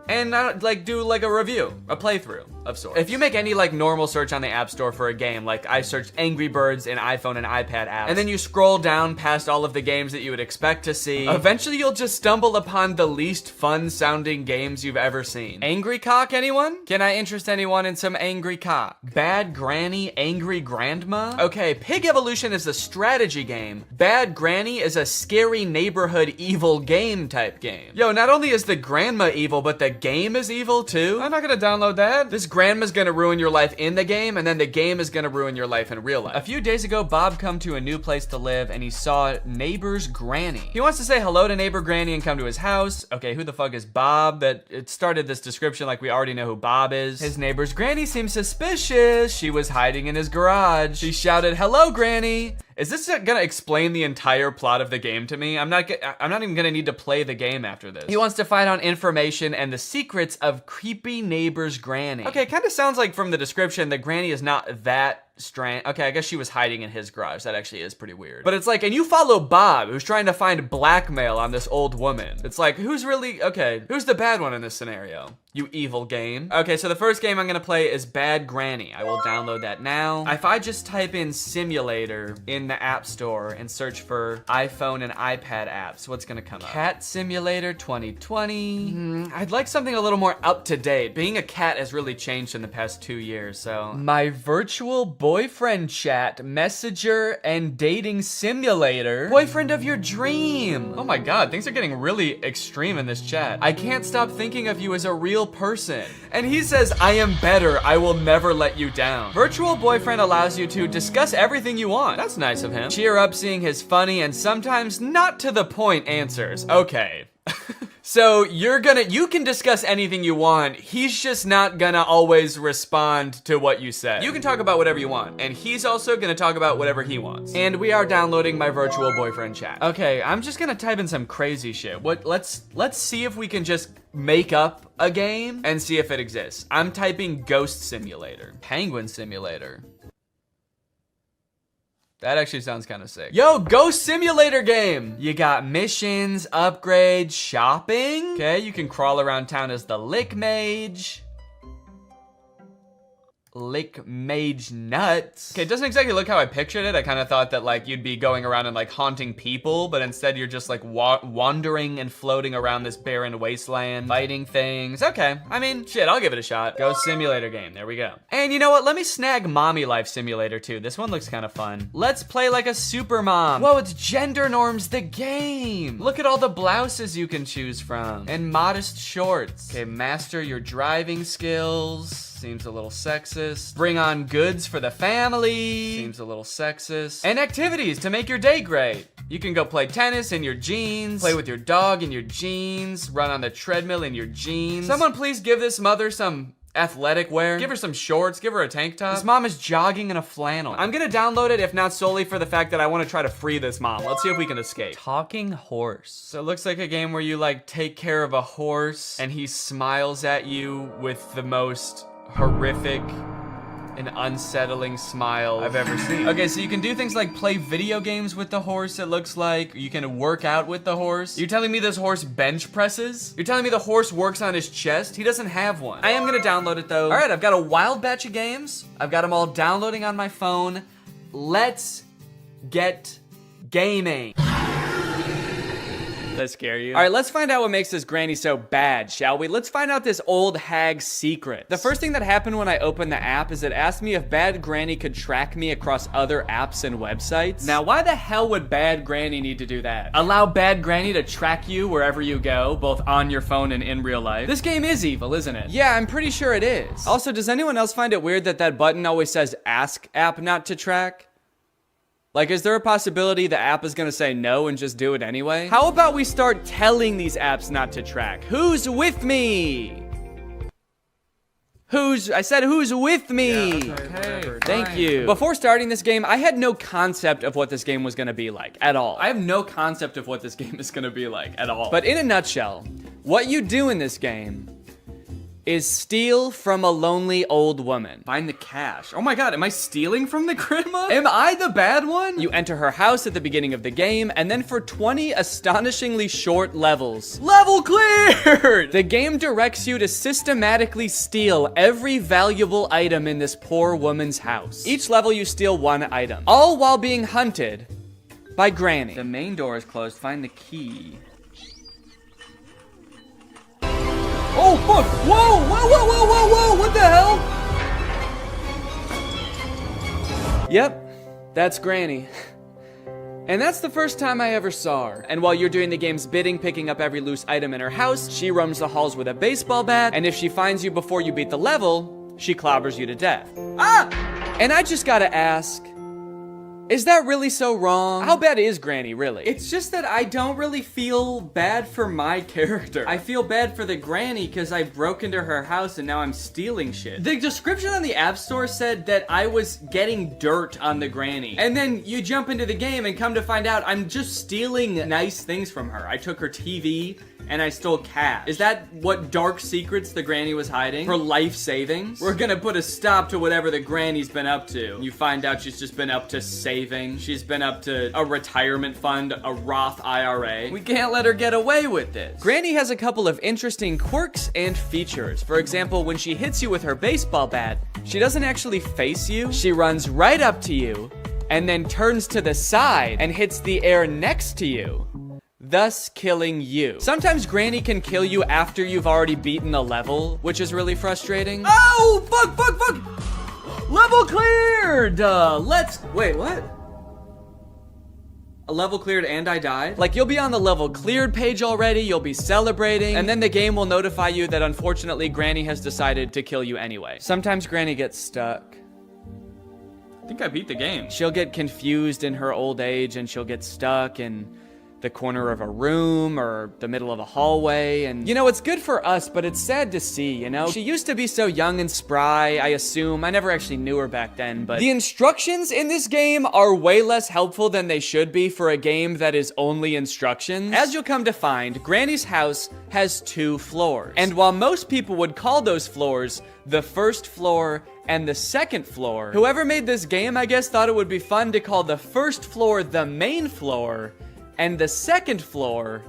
and like do like a review, a playthrough of sorts. If you make any like normal search on the App Store for a game, like I searched Angry Birds in iPhone and iPad apps, and then you scroll down past all of the games that you would expect to see, eventually you'll just stumble upon the least fun sounding games you've ever seen. Angry Cock, anyone? Can I interest anyone in some Angry Cock? Bad Granny, Angry Grandma? Okay, Pig Evolution is a strategy game. Bad Granny is a scary neighborhood evil game type game. Yo, not only is the grandma evil, but the game is evil too? I'm not gonna download that. This grandma's gonna ruin your life in the game, and then the game is gonna ruin your life in real life. A few days ago, Bob come to a new place to live, and he saw neighbor's granny. He wants to say hello to neighbor granny and come to his house. Okay, who the fuck is Bob? It started this description like we already know who Bob is. His neighbor's granny seems suspicious. She was hiding in his garage. She shouted, "Hello, granny." Is this gonna explain the entire plot of the game to me? I'm not even gonna need to play the game after this. He wants to find out information and the secrets of creepy neighbor's granny. Okay, it kind of sounds like from the description that granny is not that strange. Okay, I guess she was hiding in his garage. That actually is pretty weird. But it's like, and you follow Bob, who's trying to find blackmail on this old woman. It's like, who's the bad one in this scenario? You evil game. Okay, so the first game I'm gonna play is Bad Granny. I will download that now. If I just type in simulator in the App Store and search for iPhone and iPad apps, what's gonna come up? Cat Simulator 2020. I'd like something a little more up to date. Being a cat has really changed in the past 2 years, so. My virtual boyfriend chat, messenger, and dating simulator. Boyfriend of your dream. Oh my God, things are getting really extreme in this chat. I can't stop thinking of you as a real person. And he says, I am better, I will never let you down. Virtual boyfriend allows you to discuss everything you want. That's nice of him. Cheer up seeing his funny and sometimes not to the point answers. Okay. So you can discuss anything you want. He's just not gonna always respond to what you say. You can talk about whatever you want, and he's also gonna talk about whatever he wants. And we are downloading my virtual boyfriend chat. Okay, I'm just gonna type in some crazy shit. Let's see if we can just make up a game and see if it exists. I'm typing Ghost Simulator. Penguin Simulator. That actually sounds kind of sick. Yo, Ghost Simulator game! You got missions, upgrades, shopping. Okay, you can crawl around town as the Lick Mage. Lick Mage Nuts. Okay, it doesn't exactly look how I pictured it. I kind of thought that like you'd be going around and like haunting people, but instead you're just like wandering and floating around this barren wasteland, fighting things. Okay, I mean, shit, I'll give it a shot. Ghost Simulator game, there we go. And you know what? Let me snag Mommy Life Simulator too. This one looks kind of fun. Let's play like a super mom. Whoa, it's Gender Norms the game. Look at all the blouses you can choose from and modest shorts. Okay, master your driving skills. Seems a little sexist. Bring on goods for the family. Seems a little sexist. And activities to make your day great. You can go play tennis in your jeans, play with your dog in your jeans, run on the treadmill in your jeans. Someone please give this mother some athletic wear. Give her some shorts, give her a tank top. This mom is jogging in a flannel. I'm gonna download it if not solely for the fact that I wanna try to free this mom. Let's see if we can escape. Talking horse. So it looks like a game where you like take care of a horse and he smiles at you with the most horrific and unsettling smile I've ever seen. Okay, so you can do things like play video games with the horse, it looks like. You can work out with the horse. You're telling me this horse bench presses? You're telling me the horse works on his chest? He doesn't have one. I am gonna download it though. All right, I've got a wild batch of games. I've got them all downloading on my phone. Let's get gaming. That scare you? All right, let's find out what makes this granny so bad, shall we? Let's find out this old hag's secret. The first thing that happened when I opened the app is it asked me if Bad Granny could track me across other apps and websites. Now, why the hell would Bad Granny need to do that? Allow Bad Granny to track you wherever you go, both on your phone and in real life. This game is evil, isn't it? Yeah, I'm pretty sure it is. Also, does anyone else find it weird that that button always says ask app not to track? Like, is there a possibility the app is gonna say no and just do it anyway? How about we start telling these apps not to track? Who's with me? I said who's with me? Yeah, okay, thank you. Before starting this game, I had no concept of what this game was gonna be like, at all. I have no concept of what this game is gonna be like, at all. But in a nutshell, what you do in this game is steal from a lonely old woman. Find the cash. Oh my god, am I stealing from the grandma? Am I the bad one? You enter her house at the beginning of the game, and then for 20 astonishingly short levels. Level cleared! The game directs you to systematically steal every valuable item in this poor woman's house. Each level you steal one item, all while being hunted by Granny. The main door is closed, find the key. Oh, fuck! Whoa! Whoa, whoa, whoa, whoa, whoa! What the hell? Yep, that's Granny. And that's the first time I ever saw her. And while you're doing the game's bidding, picking up every loose item in her house, she roams the halls with a baseball bat, and if she finds you before you beat the level, she clobbers you to death. Ah! And I just gotta ask, is that really so wrong? How bad is Granny, really? It's just that I don't really feel bad for my character. I feel bad for the granny because I broke into her house and now I'm stealing shit. The description on the App Store said that I was getting dirt on the granny. And then you jump into the game and come to find out I'm just stealing nice things from her. I took her TV and I stole cash. Is that what dark secrets the granny was hiding? Her life savings? We're gonna put a stop to whatever the granny's been up to. You find out she's just been up to saving. She's been up to a retirement fund, a Roth IRA. We can't let her get away with this. Granny has a couple of interesting quirks and features. For example, when she hits you with her baseball bat, she doesn't actually face you. She runs right up to you and then turns to the side and hits the air next to you, thus killing you. Sometimes Granny can kill you after you've already beaten a level, which is really frustrating. Oh, fuck! Level cleared! Wait, what? A level cleared and I died? Like, you'll be on the level cleared page already, you'll be celebrating, and then the game will notify you that unfortunately Granny has decided to kill you anyway. Sometimes Granny gets stuck. I think I beat the game. She'll get confused in her old age and she'll get stuck, and the corner of a room or the middle of a hallway. And, you know, it's good for us, but it's sad to see, you know? She used to be so young and spry, I assume. I never actually knew her back then, but the instructions in this game are way less helpful than they should be for a game that is only instructions. As you'll come to find, Granny's house has 2 floors. And while most people would call those floors the first floor and the second floor, whoever made this game, I guess, thought it would be fun to call the first floor the main floor and the second floor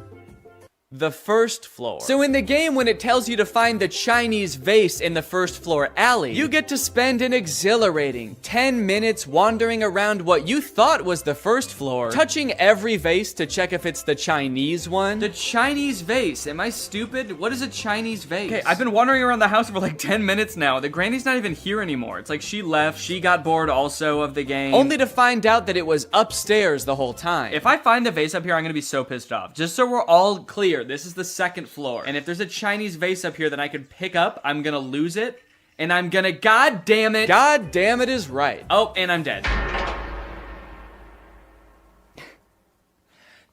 the first floor. So in the game, when it tells you to find the Chinese vase in the first floor alley, you get to spend an exhilarating 10 minutes wandering around what you thought was the first floor, touching every vase to check if it's the Chinese one. The Chinese vase, am I stupid? What is a Chinese vase? Okay, I've been wandering around the house for like 10 minutes now. The granny's not even here anymore. It's like she left, she got bored also of the game, only to find out that it was upstairs the whole time. If I find the vase up here, I'm gonna be so pissed off. Just so we're all clear, this is the second floor. And if there's a Chinese vase up here that I could pick up, I'm gonna lose it. And I'm gonna, God damn it is right. Oh, and I'm dead.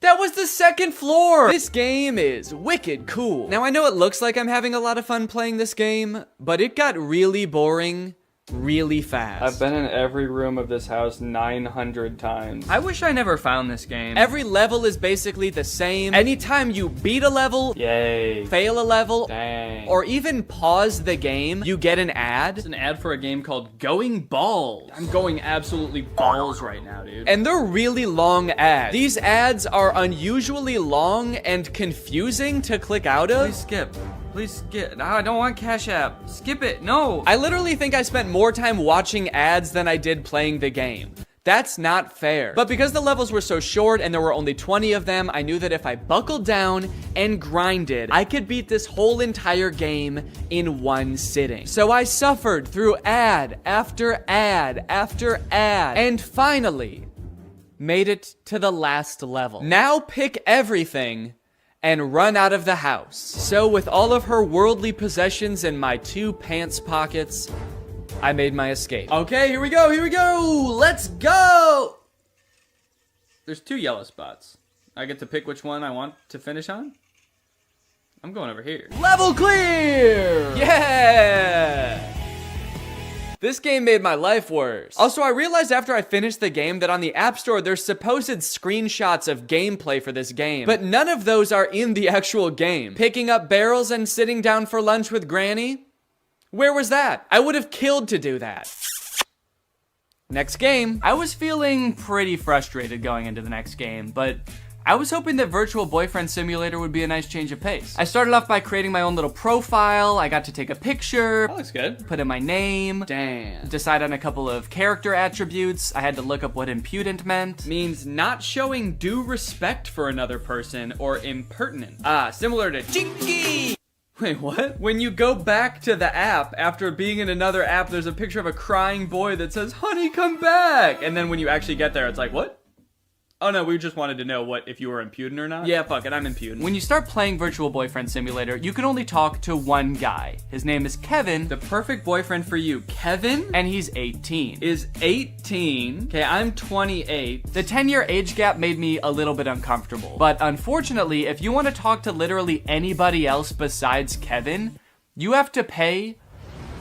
That was the second floor! This game is wicked cool. Now I know it looks like I'm having a lot of fun playing this game, but it got really boring really fast. I've been in every room of this house 900 times. I wish I never found this game. Every level is basically the same. Anytime you beat a level, yay, fail a level, dang, or even pause the game, you get an ad. It's an ad for a game called Going Balls. I'm going absolutely balls right now, dude. And they're really long ads. These ads are unusually long and confusing to click out of. Please skip. Please skip. No, I don't want Cash App. Skip it. No. I literally think I spent more time watching ads than I did playing the game. That's not fair. But because the levels were so short and there were only 20 of them, I knew that if I buckled down and grinded, I could beat this whole entire game in one sitting. So I suffered through ad after ad after ad, and finally made it to the last level. Now pick everything and run out of the house. So with all of her worldly possessions in my 2 pants pockets, I made my escape. Okay, here we go, let's go! There's 2 yellow spots. I get to pick which one I want to finish on? I'm going over here. Level clear! Yeah! This game made my life worse. Also, I realized after I finished the game that on the App Store, there's supposed screenshots of gameplay for this game, but none of those are in the actual game. Picking up barrels and sitting down for lunch with Granny? Where was that? I would have killed to do that. Next game. I was feeling pretty frustrated going into the next game, but I was hoping that Virtual Boyfriend Simulator would be a nice change of pace. I started off by creating my own little profile. I got to take a picture. That looks good. Put in my name. Damn. Decide on a couple of character attributes. I had to look up what impudent meant. Means not showing due respect for another person or impertinent. Similar to Chinky. Wait, what? When you go back to the app after being in another app, there's a picture of a crying boy that says, "Honey, come back." And then when you actually get there, it's like, what? Oh no, we just wanted to know if you were impudent or not. Yeah, fuck it, I'm impudent. When you start playing Virtual Boyfriend Simulator, you can only talk to one guy. His name is Kevin, the perfect boyfriend for you. Kevin, and he's 18. Is 18. Okay, I'm 28. The 10-year age gap made me a little bit uncomfortable. But unfortunately, if you want to talk to literally anybody else besides Kevin, you have to pay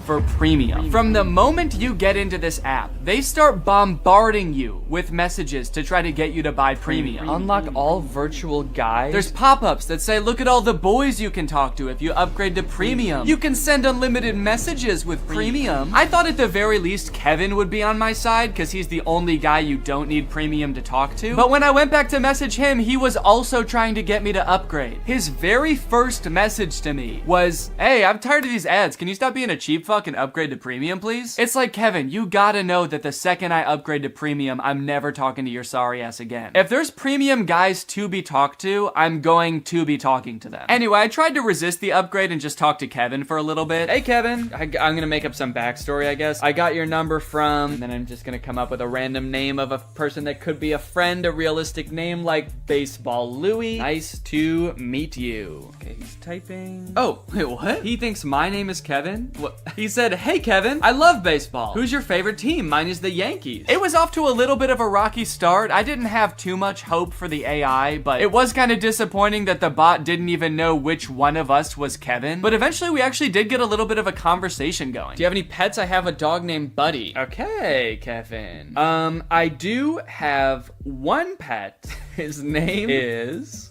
for premium. From the moment you get into this app, they start bombarding you with messages to try to get you to buy premium. Unlock all virtual guys. There's pop-ups that say, look at all the boys you can talk to if you upgrade to premium. You can send unlimited messages with premium. I thought at the very least Kevin would be on my side because he's the only guy you don't need premium to talk to. But when I went back to message him, he was also trying to get me to upgrade. His very first message to me was, hey, I'm tired of these ads. Can you stop being a cheap fuck and upgrade to premium, please? It's like, Kevin, you gotta know that the second I upgrade to premium, I'm never talking to your sorry ass again. If there's premium guys to be talked to, I'm going to be talking to them. Anyway, I tried to resist the upgrade and just talk to Kevin for a little bit. Hey, Kevin. I'm gonna make up some backstory, I guess. I got your number from, and then I'm just gonna come up with a random name of a person that could be a friend, a realistic name like Baseball Louie. Nice to meet you. Okay, he's typing. Oh, wait, what? He thinks my name is Kevin? What? He said, hey Kevin, I love baseball. Who's your favorite team? Mine is the Yankees. It was off to a little bit of a rocky start. I didn't have too much hope for the AI, but it was kind of disappointing that the bot didn't even know which one of us was Kevin. But eventually we actually did get a little bit of a conversation going. Do you have any pets? I have a dog named Buddy. Okay, Kevin. I do have one pet. His name is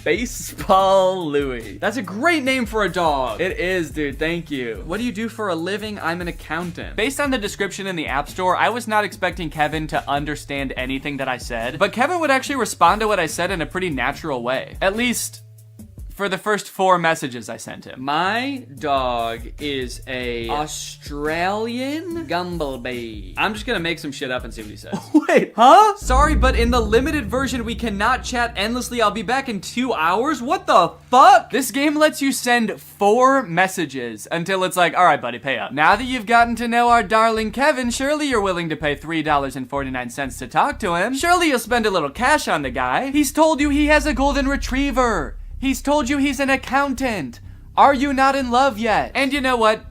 Baseball Louie. That's a great name for a dog. It is, dude. Thank you. What do you do for a living? I'm an accountant. Based on the description in the App Store, I was not expecting Kevin to understand anything that I said, but Kevin would actually respond to what I said in a pretty natural way. At least for the first 4 messages I sent him. My dog is a Australian Gumblebee. I'm just gonna make some shit up and see what he says. Wait, huh? Sorry, but in the limited version, we cannot chat endlessly. I'll be back in 2 hours. What the fuck? This game lets you send 4 messages until it's like, all right, buddy, pay up. Now that you've gotten to know our darling Kevin, surely you're willing to pay $3.49 to talk to him. Surely you'll spend a little cash on the guy. He's told you he has a golden retriever. He's told you he's an accountant. Are you not in love yet? And you know what?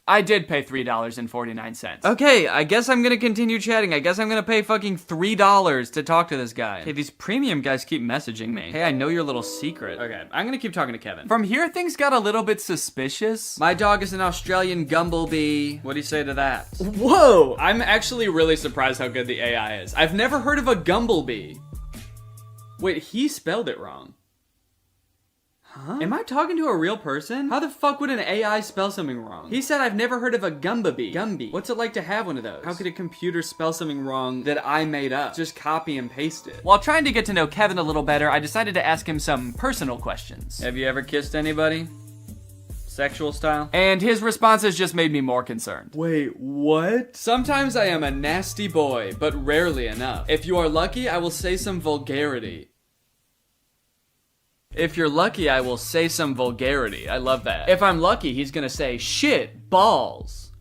I did pay $3.49. Okay, I guess I'm gonna continue chatting. I guess I'm gonna pay fucking $3 to talk to this guy. Hey, these premium guys keep messaging me. Hey, I know your little secret. Okay, I'm gonna keep talking to Kevin. From here, things got a little bit suspicious. My dog is an Australian Gumblebee. What do you say to that? Whoa! I'm actually really surprised how good the AI is. I've never heard of a Gumblebee. Wait, he spelled it wrong. Huh? Am I talking to a real person? How the fuck would an AI spell something wrong? He said, I've never heard of a Gumblebee. Gumby. What's it like to have one of those? How could a computer spell something wrong that I made up? Just copy and paste it. While trying to get to know Kevin a little better, I decided to ask him some personal questions. Have you ever kissed anybody? Sexual style? And his responses just made me more concerned. Wait, what? Sometimes I am a nasty boy, but rarely enough. If you are lucky, I will say some vulgarity. If you're lucky, I will say some vulgarity. I love that. If I'm lucky, he's gonna say shit, balls,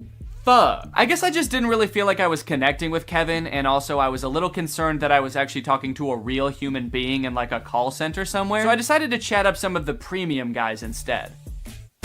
fuck. I guess I just didn't really feel like I was connecting with Kevin, and also I was a little concerned that I was actually talking to a real human being in like a call center somewhere. So I decided to chat up some of the premium guys instead.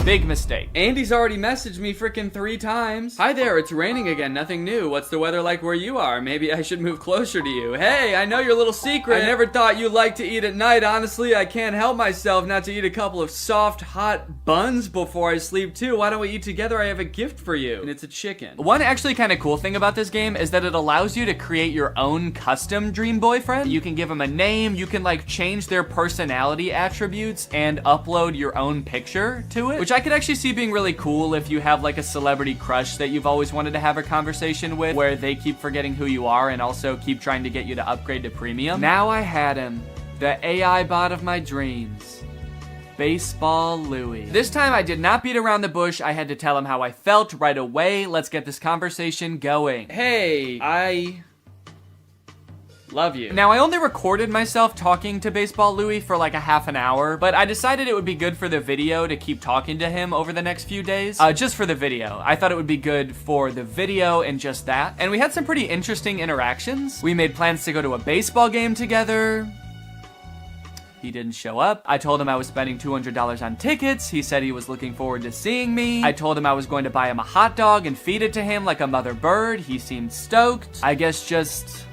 Big mistake. Andy's already messaged me freaking 3 times. Hi there, it's raining again, nothing new. What's the weather like where you are? Maybe I should move closer to you. Hey, I know your little secret. I never thought you liked to eat at night. Honestly, I can't help myself not to eat a couple of soft, hot buns before I sleep too. Why don't we eat together? I have a gift for you. And it's a chicken. One actually kind of cool thing about this game is that it allows you to create your own custom dream boyfriend. You can give them a name, you can like change their personality attributes and upload your own picture to it, which I could actually see being really cool if you have like a celebrity crush that you've always wanted to have a conversation with, where they keep forgetting who you are and also keep trying to get you to upgrade to premium. Now I had him, the AI bot of my dreams. Baseball Louie. This time I did not beat around the bush. I had to tell him how I felt right away. Let's get this conversation going. Hey, I love you. Now, I only recorded myself talking to Baseball Louie for like a half an hour, but I decided it would be good for the video to keep talking to him over the next few days. Just for the video. I thought it would be good for the video and just that. And we had some pretty interesting interactions. We made plans to go to a baseball game together. He didn't show up. I told him I was spending $200 on tickets. He said he was looking forward to seeing me. I told him I was going to buy him a hot dog and feed it to him like a mother bird. He seemed stoked. I guess just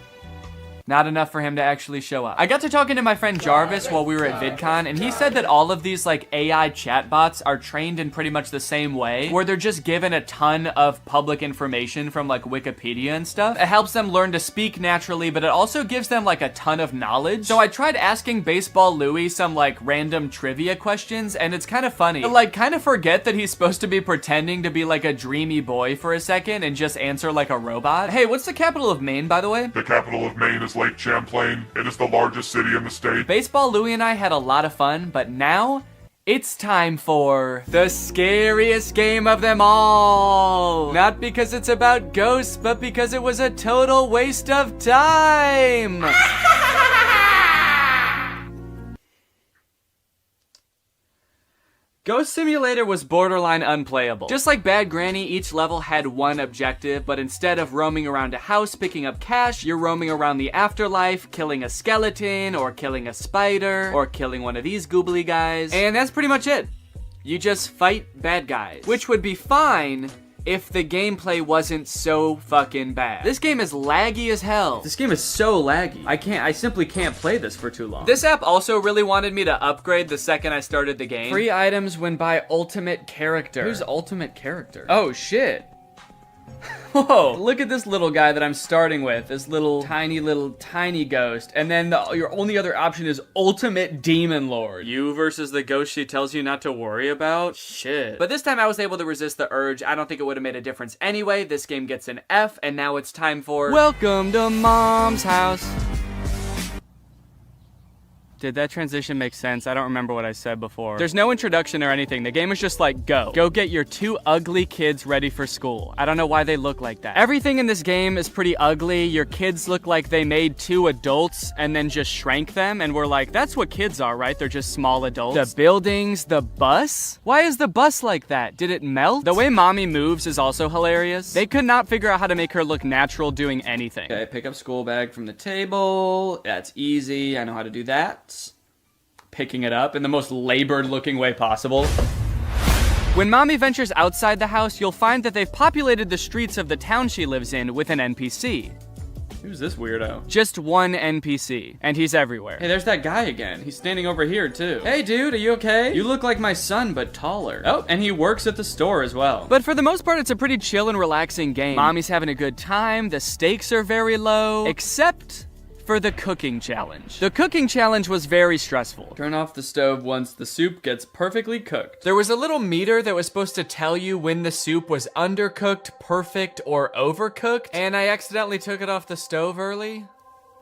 not enough for him to actually show up. I got to talking to my friend Jarvis while we were at VidCon, and he said that all of these like AI chatbots are trained in pretty much the same way, where they're just given a ton of public information from like Wikipedia and stuff. It helps them learn to speak naturally, but it also gives them like a ton of knowledge. So I tried asking Baseball Louie some like random trivia questions, and it's kind of funny. I like kind of forget that he's supposed to be pretending to be like a dreamy boy for a second and just answer like a robot. Hey, what's the capital of Maine, by the way? The capital of Maine is Lake Champlain. It is the largest city in the state. Baseball Louie and I had a lot of fun, but now it's time for the scariest game of them all. Not because it's about ghosts, but because it was a total waste of time. Ghost Simulator was borderline unplayable. Just like Bad Granny, each level had one objective, but instead of roaming around a house picking up cash, you're roaming around the afterlife, killing a skeleton, or killing a spider, or killing one of these goobly guys, and that's pretty much it. You just fight bad guys, which would be fine if the gameplay wasn't so fucking bad. This game is laggy as hell. This game is so laggy. I simply can't play this for too long. This app also really wanted me to upgrade the second I started the game. Free items when by ultimate character. Who's ultimate character? Oh shit. Whoa, look at this little guy that I'm starting with. This little tiny ghost. And then your only other option is ultimate demon lord. You versus the ghost she tells you not to worry about? Shit. But this time I was able to resist the urge. I don't think it would have made a difference anyway. This game gets an F, and now it's time for Welcome to Mom's House. Did that transition make sense? I don't remember what I said before. There's no introduction or anything. The game is just like, go. Go get your 2 ugly kids ready for school. I don't know why they look like that. Everything in this game is pretty ugly. Your kids look like they made 2 adults and then just shrank them, and we're like, that's what kids are, right? They're just small adults. The buildings, the bus? Why is the bus like that? Did it melt? The way mommy moves is also hilarious. They could not figure out how to make her look natural doing anything. Okay, pick up school bag from the table. That's easy. I know how to do that. Picking it up in the most labored looking way possible. When mommy ventures outside the house, you'll find that they've populated the streets of the town she lives in with an NPC. Who's this weirdo? Just one NPC, and he's everywhere. Hey, there's that guy again. He's standing over here too. Hey dude, are you okay? You look like my son, but taller. Oh, and he works at the store as well. But for the most part, it's a pretty chill and relaxing game. Mommy's having a good time, the stakes are very low, except for the cooking challenge. The cooking challenge was very stressful. Turn off the stove once the soup gets perfectly cooked. There was a little meter that was supposed to tell you when the soup was undercooked, perfect, or overcooked, and I accidentally took it off the stove early.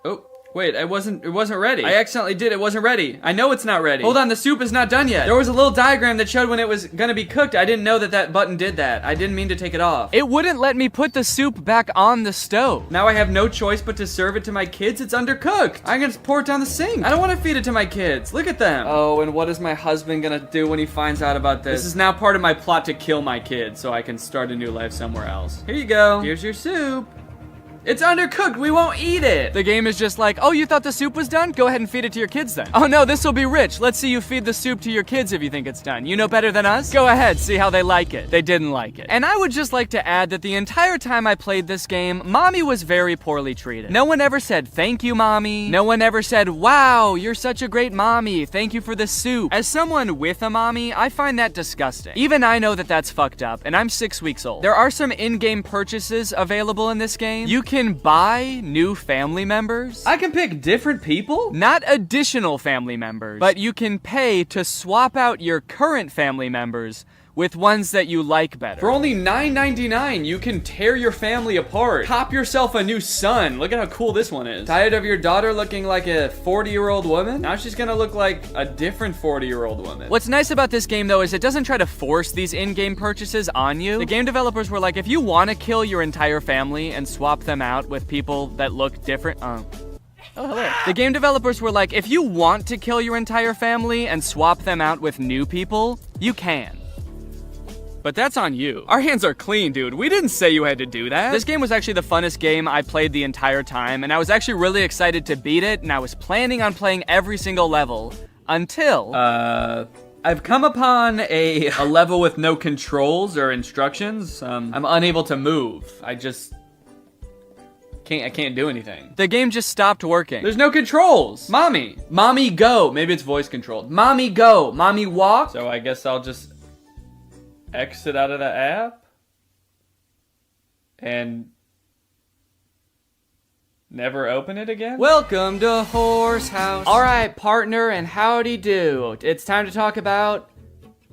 Oh. Wait, it wasn't ready. I accidentally did, it wasn't ready. I know it's not ready. Hold on, the soup is not done yet. There was a little diagram that showed when it was gonna be cooked. I didn't know that button did that. I didn't mean to take it off. It wouldn't let me put the soup back on the stove. Now I have no choice but to serve it to my kids. It's undercooked. I'm gonna pour it down the sink. I don't wanna feed it to my kids. Look at them. Oh, and what is my husband gonna do when he finds out about this? This is now part of my plot to kill my kids so I can start a new life somewhere else. Here you go. Here's your soup. It's undercooked, we won't eat it. The game is just like, oh, you thought the soup was done? Go ahead and feed it to your kids then. Oh no, this will be rich. Let's see you feed the soup to your kids if you think it's done. You know better than us? Go ahead, see how they like it. They didn't like it. And I would just like to add that the entire time I played this game, mommy was very poorly treated. No one ever said, thank you, mommy. No one ever said, wow, you're such a great mommy. Thank you for the soup. As someone with a mommy, I find that disgusting. Even I know that that's fucked up, and I'm 6 weeks old. There are some in-game purchases available in this game. You can buy new family members. I can pick different people? Not additional family members, but you can pay to swap out your current family members with ones that you like better. For only $9.99, you can tear your family apart. Cop yourself a new son. Look at how cool this one is. Tired of your daughter looking like a 40-year-old woman? Now she's gonna look like a different 40-year-old woman. What's nice about this game, though, is it doesn't try to force these in-game purchases on you. The game developers were like, if you want to kill your entire family and swap them out with people that look different, Oh, hello. The game developers were like, if you want to kill your entire family and swap them out with new people, you can. But that's on you. Our hands are clean, dude. We didn't say you had to do that. This game was actually the funnest game I played the entire time, and I was actually really excited to beat it, and I was planning on playing every single level until... I've come upon a level with no controls or instructions. I'm unable to move. I can't do anything. The game just stopped working. There's no controls. Mommy go. Maybe it's voice controlled. Mommy go. Mommy walk. So I guess I'll just exit out of the app and never open it again? Welcome to Horse House. All right, partner, and howdy do. It's time to talk about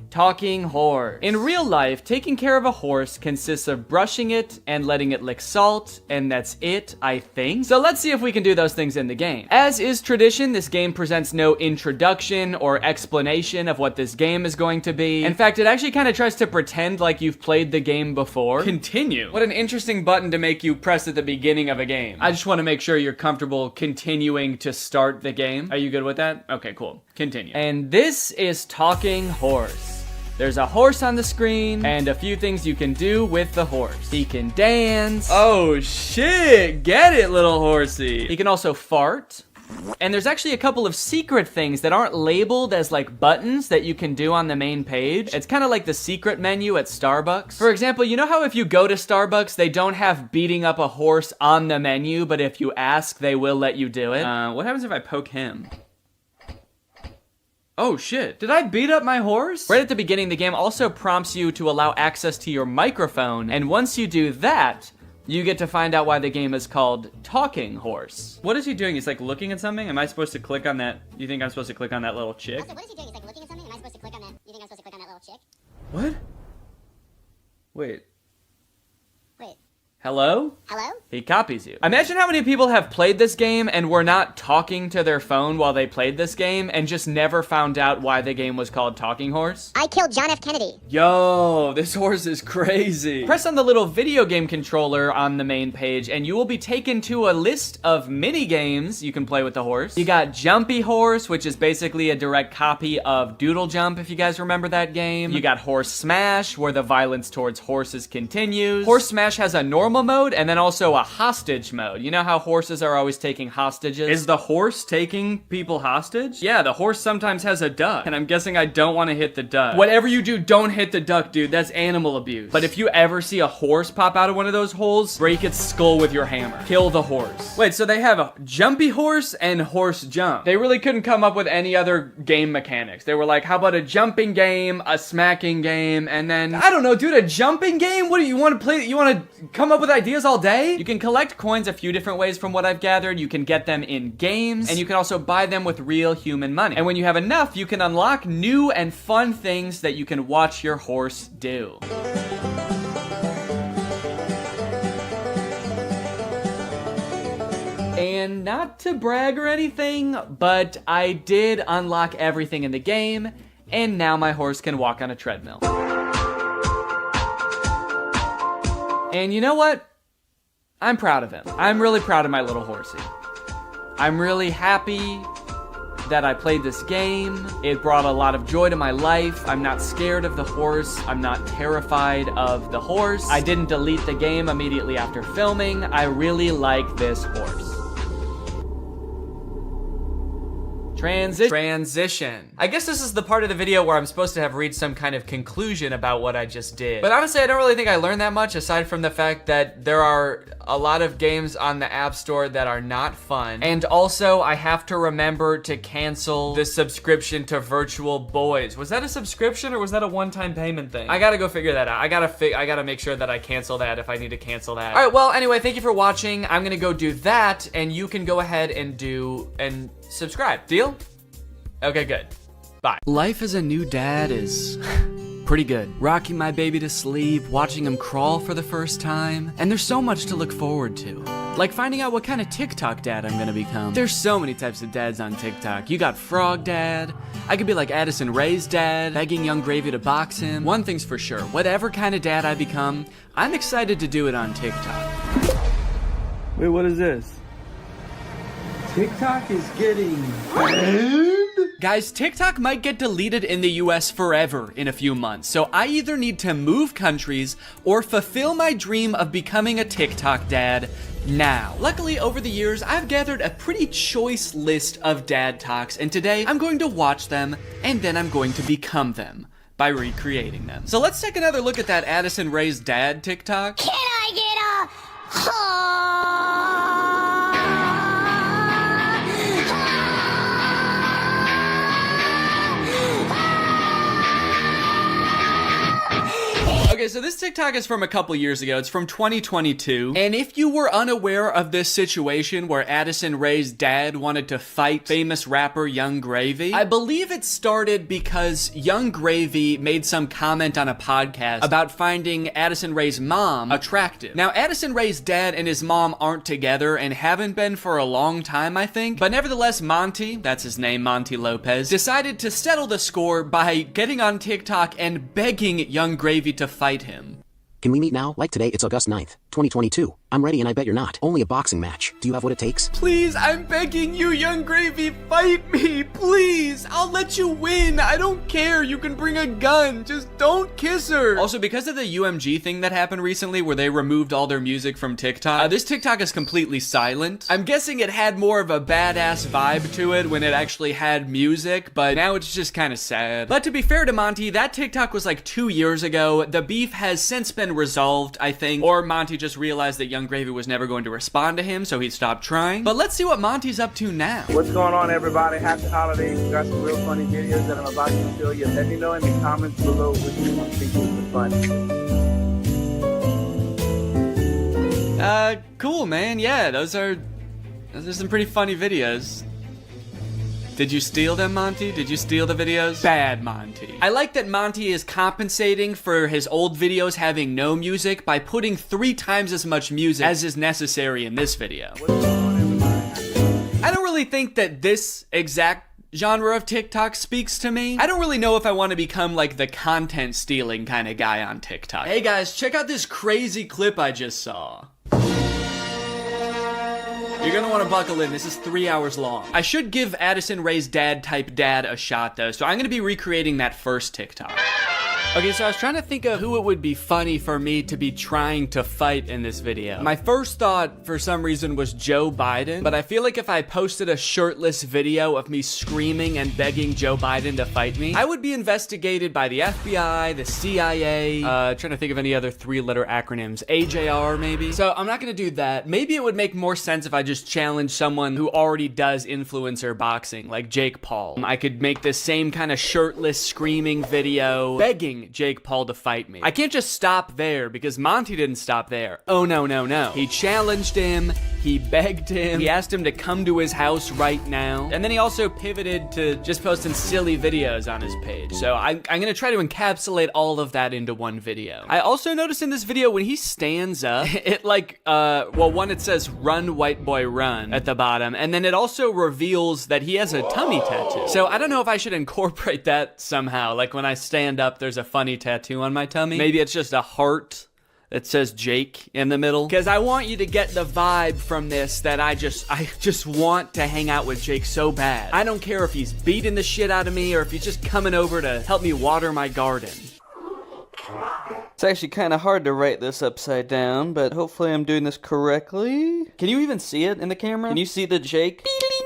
talking horse. In real life, taking care of a horse consists of brushing it and letting it lick salt, and that's it, I think. So let's see if we can do those things in the game. As is tradition, this game presents no introduction or explanation of what this game is going to be. In fact, it actually kind of tries to pretend like you've played the game before. Continue. What an interesting button to make you press at the beginning of a game. I just want to make sure you're comfortable continuing to start the game. Are you good with that? Okay, cool. Continue. And this is Talking Horse. There's a horse on the screen, and a few things you can do with the horse. He can dance. Oh shit, get it, little horsey. He can also fart. And there's actually a couple of secret things that aren't labeled as like buttons that you can do on the main page. It's kind of like the secret menu at Starbucks. For example, you know how if you go to Starbucks, they don't have beating up a horse on the menu, but if you ask, they will let you do it? What happens if I poke him? Oh shit, did I beat up my horse? Right at the beginning, the game also prompts you to allow access to your microphone, and once you do that, you get to find out why the game is called Talking Horse. What is he doing? He's like looking at something? Am I supposed to click on that? You think I'm supposed to click on that little chick? Also, what is he doing? He's like looking at something? Am I supposed to click on that? You think I'm supposed to click on that little chick? What? Wait. Wait. Hello? Hello? He copies you. Imagine how many people have played this game and were not talking to their phone while they played this game and just never found out why the game was called Talking Horse. I killed John F. Kennedy. Yo, this horse is crazy. Press on the little video game controller on the main page and you will be taken to a list of mini games you can play with the horse. You got Jumpy Horse, which is basically a direct copy of Doodle Jump, if you guys remember that game. You got Horse Smash, where the violence towards horses continues. Horse Smash has a normal mode and then also a hostage mode. You know how horses are always taking hostages? Is the horse taking people hostage? Yeah, the horse sometimes has a duck, and I'm guessing I don't want to hit the duck. Whatever you do, don't hit the duck, dude. That's animal abuse. But if you ever see a horse pop out of one of those holes, break its skull with your hammer. Kill the horse. Wait, so they have a Jumpy Horse and Horse Jump. They really couldn't come up with any other game mechanics. They were like, how about a jumping game, a smacking game, and then, I don't know, dude, a jumping game? What do you want to play? You want to come up with ideas all day? You can collect coins a few different ways from what I've gathered. You can get them in games, and you can also buy them with real human money. And when you have enough, you can unlock new and fun things that you can watch your horse do. And not to brag or anything, but I did unlock everything in the game, and now my horse can walk on a treadmill. And you know what? I'm proud of him. I'm really proud of my little horsey. I'm really happy that I played this game. It brought a lot of joy to my life. I'm not scared of the horse. I'm not terrified of the horse. I didn't delete the game immediately after filming. I really like this horse. Transition. I guess this is the part of the video where I'm supposed to have reached some kind of conclusion about what I just did. But honestly, I don't really think I learned that much aside from the fact that there are a lot of games on the App Store that are not fun. And also, I have to remember to cancel the subscription to Virtual Boys. Was that a subscription or was that a one-time payment thing? I gotta go figure that out. I gotta make sure that I cancel that if I need to cancel that. All right, well, anyway, thank you for watching. I'm gonna go do that, and you can go ahead and subscribe. Deal? Okay, good. Bye. Life as a new dad is pretty good. Rocking my baby to sleep, watching him crawl for the first time, and there's so much to look forward to. Like finding out what kind of TikTok dad I'm gonna become. There's so many types of dads on TikTok. You got Frog Dad. I could be like Addison Rae's dad, begging Young Gravy to box him. One thing's for sure, whatever kind of dad I become, I'm excited to do it on TikTok. Wait, what is this? TikTok is getting banned? Guys, TikTok might get deleted in the US forever in a few months, so I either need to move countries or fulfill my dream of becoming a TikTok dad now. Luckily, over the years, I've gathered a pretty choice list of dad talks, and today I'm going to watch them, and then I'm going to become them by recreating them. So let's take another look at that Addison Rae's dad TikTok. Can I get Okay, so this TikTok is from a couple years ago. It's from 2022. And if you were unaware of this situation where Addison Rae's dad wanted to fight famous rapper Young Gravy, I believe it started because Young Gravy made some comment on a podcast about finding Addison Rae's mom attractive. Now, Addison Rae's dad and his mom aren't together and haven't been for a long time, I think. But nevertheless, Monty, that's his name, Monty Lopez, decided to settle the score by getting on TikTok and begging Young Gravy to fight him. Can we meet now? Like today, it's August 9th. 2022. I'm ready and I bet you're not. Only a boxing match. Do you have what it takes? Please, I'm begging you, Young Gravy, fight me, please. I'll let you win. I don't care. You can bring a gun. Just don't kiss her. Also, because of the UMG thing that happened recently where they removed all their music from TikTok, this TikTok is completely silent. I'm guessing it had more of a badass vibe to it when it actually had music, but now it's just kind of sad. But to be fair to Monty, that TikTok was like 2 years ago. The beef has since been resolved, I think, or Monty just realized that Young Gravy was never going to respond to him, so he stopped trying. But let's see what Monty's up to now. What's going on, everybody? Happy holidays. We got some real funny videos that I'm about to show you. Let me know in the comments below which one you think was the funniest. Cool, man. Yeah, those are some pretty funny videos. Did you steal them, Monty? Did you steal the videos? Bad, Monty. I like that Monty is compensating for his old videos having no music by putting 3 times as much music as is necessary in this video. I don't really think that this exact genre of TikTok speaks to me. I don't really know if I want to become like the content stealing kind of guy on TikTok. Hey guys, check out this crazy clip I just saw. You're gonna want to buckle in. This is 3 hours long. I should give Addison Rae's dad type dad a shot though, so I'm gonna be recreating that first TikTok. Okay, so I was trying to think of who it would be funny for me to be trying to fight in this video. My first thought, for some reason, was Joe Biden, but I feel like if I posted a shirtless video of me screaming and begging Joe Biden to fight me, I would be investigated by the FBI, the CIA, trying to think of any other 3-letter acronyms, AJR maybe. So I'm not gonna do that. Maybe it would make more sense if I just challenge someone who already does influencer boxing, like Jake Paul. I could make this same kind of shirtless screaming video, begging Jake Paul to fight me. I can't just stop there because Monty didn't stop there. Oh no, no, no. He challenged him, he begged him, he asked him to come to his house right now, and then he also pivoted to just posting silly videos on his page. So I'm gonna try to encapsulate all of that into one video. I also noticed in this video when he stands up, it like, well, one, it says run white boy run at the bottom, and then it also reveals that he has a tummy tattoo. So I don't know if I should incorporate that somehow. Like when I stand up, there's a funny tattoo on my tummy. Maybe it's just a heart that says Jake in the middle. Because I want you to get the vibe from this that I just want to hang out with Jake so bad. I don't care if he's beating the shit out of me or if he's just coming over to help me water my garden. It's actually kind of hard to write this upside down, but hopefully I'm doing this correctly. Can you even see it in the camera? Can you see the Jake?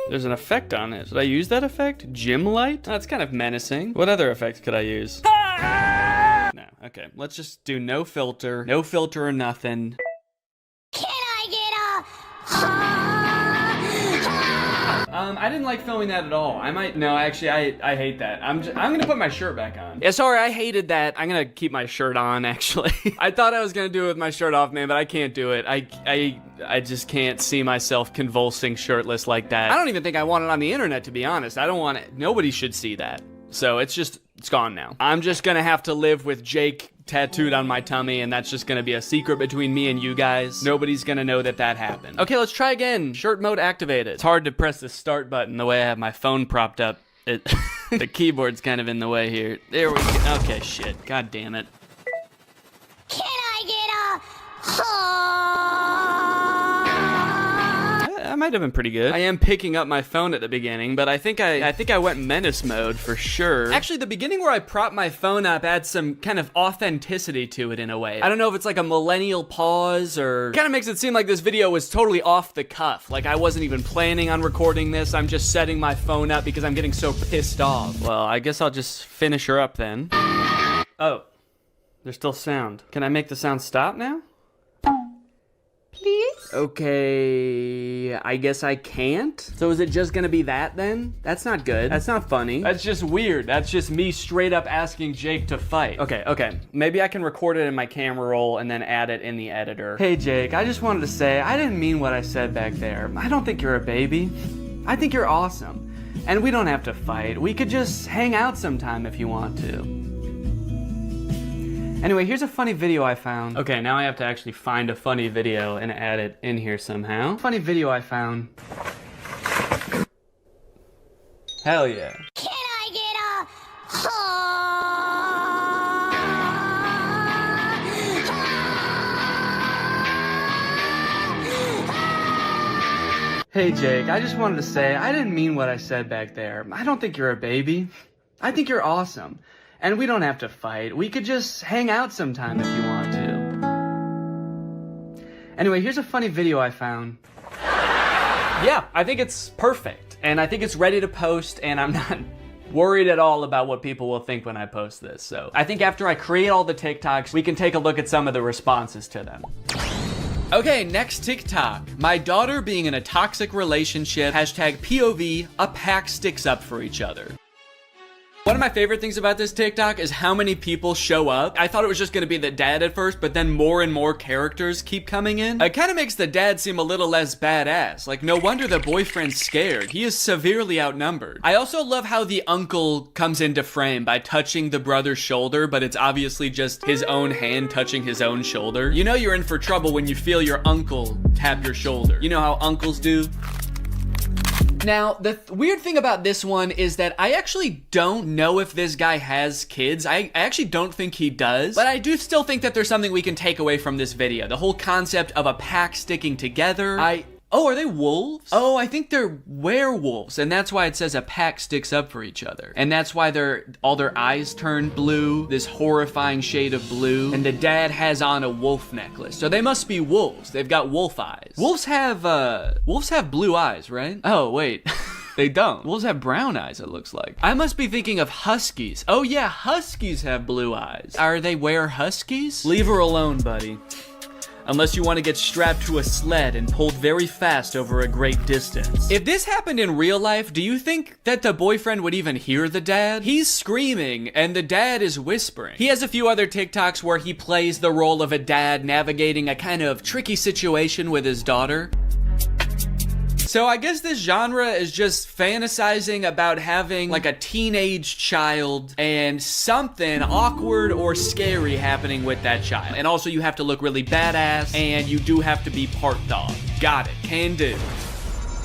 There's an effect on it. Should I use that effect? Gym light? That's kind of menacing. What other effects could I use? No, okay. Let's just do no filter. No filter or nothing. Can I get I didn't like filming that at all. Actually, I hate that. I'm gonna put my shirt back on. Yeah, sorry, I hated that. I'm gonna keep my shirt on, actually. I thought I was gonna do it with my shirt off, man, but I can't do it. I just can't see myself convulsing shirtless like that. I don't even think I want it on the internet, to be honest. I don't want it. Nobody should see that. So it's gone now. I'm just gonna have to live with Jake tattooed on my tummy, and that's just gonna be a secret between me and you guys. Nobody's gonna know that happened. Okay, let's try again. Shirt mode activated. It's hard to press the start button the way I have my phone propped up. The keyboard's kind of in the way here. There we go. Okay, shit. God damn it. Can I get I might have been pretty good. I am picking up my phone at the beginning, but I think I went menace mode for sure. Actually, the beginning where I propped my phone up adds some kind of authenticity to it in a way. I don't know if it's like a millennial pause or kind of makes it seem like this video was totally off the cuff. Like I wasn't even planning on recording this. I'm just setting my phone up because I'm getting so pissed off. Well, I guess I'll just finish her up then. Oh, there's still sound. Can I make the sound stop now? Please? Okay, I guess I can't. So is it just gonna be that then? That's not good. That's not funny. That's just weird. That's just me straight up asking Jake to fight. Okay. Maybe I can record it in my camera roll and then add it in the editor. Hey Jake, I just wanted to say, I didn't mean what I said back there. I don't think you're a baby. I think you're awesome. And we don't have to fight. We could just hang out sometime if you want to. Anyway, here's a funny video I found. Okay, now I have to actually find a funny video and add it in here somehow. Funny video I found. Hell yeah. Can I get Hey Jake, I just wanted to say, I didn't mean what I said back there. I don't think you're a baby. I think you're awesome. And we don't have to fight. We could just hang out sometime if you want to. Anyway, here's a funny video I found. Yeah, I think it's perfect. And I think it's ready to post, and I'm not worried at all about what people will think when I post this. So I think after I create all the TikToks, we can take a look at some of the responses to them. Okay, next TikTok. My daughter being in a toxic relationship. Hashtag POV, a pack sticks up for each other. One of my favorite things about this TikTok is how many people show up. I thought it was just gonna be the dad at first, but then more and more characters keep coming in. It kind of makes the dad seem a little less badass. Like, no wonder the boyfriend's scared. He is severely outnumbered. I also love how the uncle comes into frame by touching the brother's shoulder, but it's obviously just his own hand touching his own shoulder. You know you're in for trouble when you feel your uncle tap your shoulder. You know how uncles do? Now, the weird thing about this one is that I actually don't know if this guy has kids. I actually don't think he does, but I do still think that there's something we can take away from this video. The whole concept of a pack sticking together. Oh, are they wolves? Oh, I think they're werewolves, and that's why it says a pack sticks up for each other. And that's why all their eyes turn blue, this horrifying shade of blue, and the dad has on a wolf necklace. So they must be wolves. They've got wolf eyes. Wolves have blue eyes, right? Oh, wait. They don't. Wolves have brown eyes, it looks like. I must be thinking of huskies. Oh yeah, huskies have blue eyes. Are they huskies? Leave her alone, buddy. Unless you want to get strapped to a sled and pulled very fast over a great distance. If this happened in real life, do you think that the boyfriend would even hear the dad? He's screaming and the dad is whispering. He has a few other TikToks where he plays the role of a dad navigating a kind of tricky situation with his daughter. So I guess this genre is just fantasizing about having like a teenage child and something awkward or scary happening with that child. And also you have to look really badass and you do have to be part dog. Got it, can do.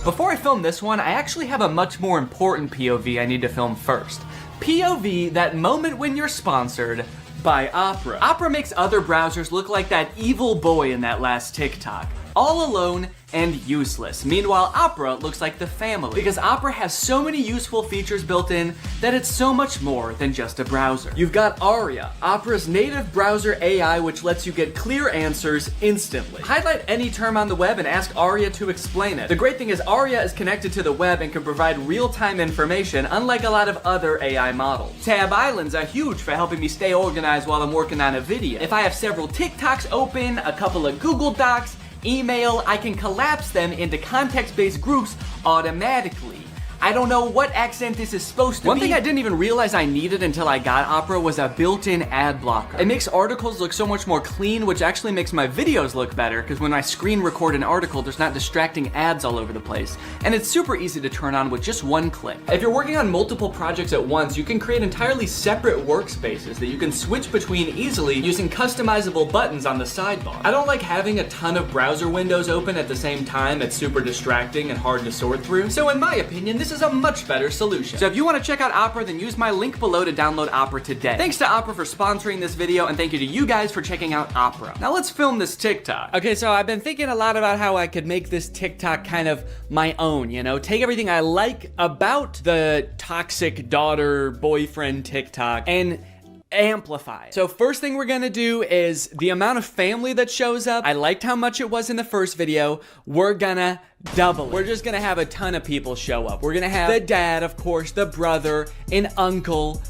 Before I film this one, I actually have a much more important POV I need to film first. POV, that moment when you're sponsored by Opera. Opera makes other browsers look like that evil boy in that last TikTok. All alone and useless. Meanwhile, Opera looks like the family because Opera has so many useful features built in that it's so much more than just a browser. You've got Aria, Opera's native browser AI, which lets you get clear answers instantly. Highlight any term on the web and ask Aria to explain it. The great thing is Aria is connected to the web and can provide real-time information, unlike a lot of other AI models. Tab islands are huge for helping me stay organized while I'm working on a video. If I have several TikToks open, a couple of Google Docs, email, I can collapse them into context-based groups automatically. I don't know what accent this is supposed to be. One thing I didn't even realize I needed until I got Opera was a built-in ad blocker. It makes articles look so much more clean, which actually makes my videos look better, because when I screen record an article, there's not distracting ads all over the place. And it's super easy to turn on with just one click. If you're working on multiple projects at once, you can create entirely separate workspaces that you can switch between easily using customizable buttons on the sidebar. I don't like having a ton of browser windows open at the same time. It's super distracting and hard to sort through. So in my opinion, this is a much better solution. So if you want to check out Opera, then use my link below to download Opera today. Thanks to Opera for sponsoring this video, and thank you to you guys for checking out Opera. Now let's film this TikTok. Okay, so I've been thinking a lot about how I could make this TikTok kind of my own, you know? Take everything I like about the toxic daughter boyfriend TikTok and amplify. So first thing we're gonna do is the amount of family that shows up. I liked how much it was in the first video. We're gonna double it. We're just gonna have a ton of people show up. We're gonna have the dad, of course, the brother, an uncle.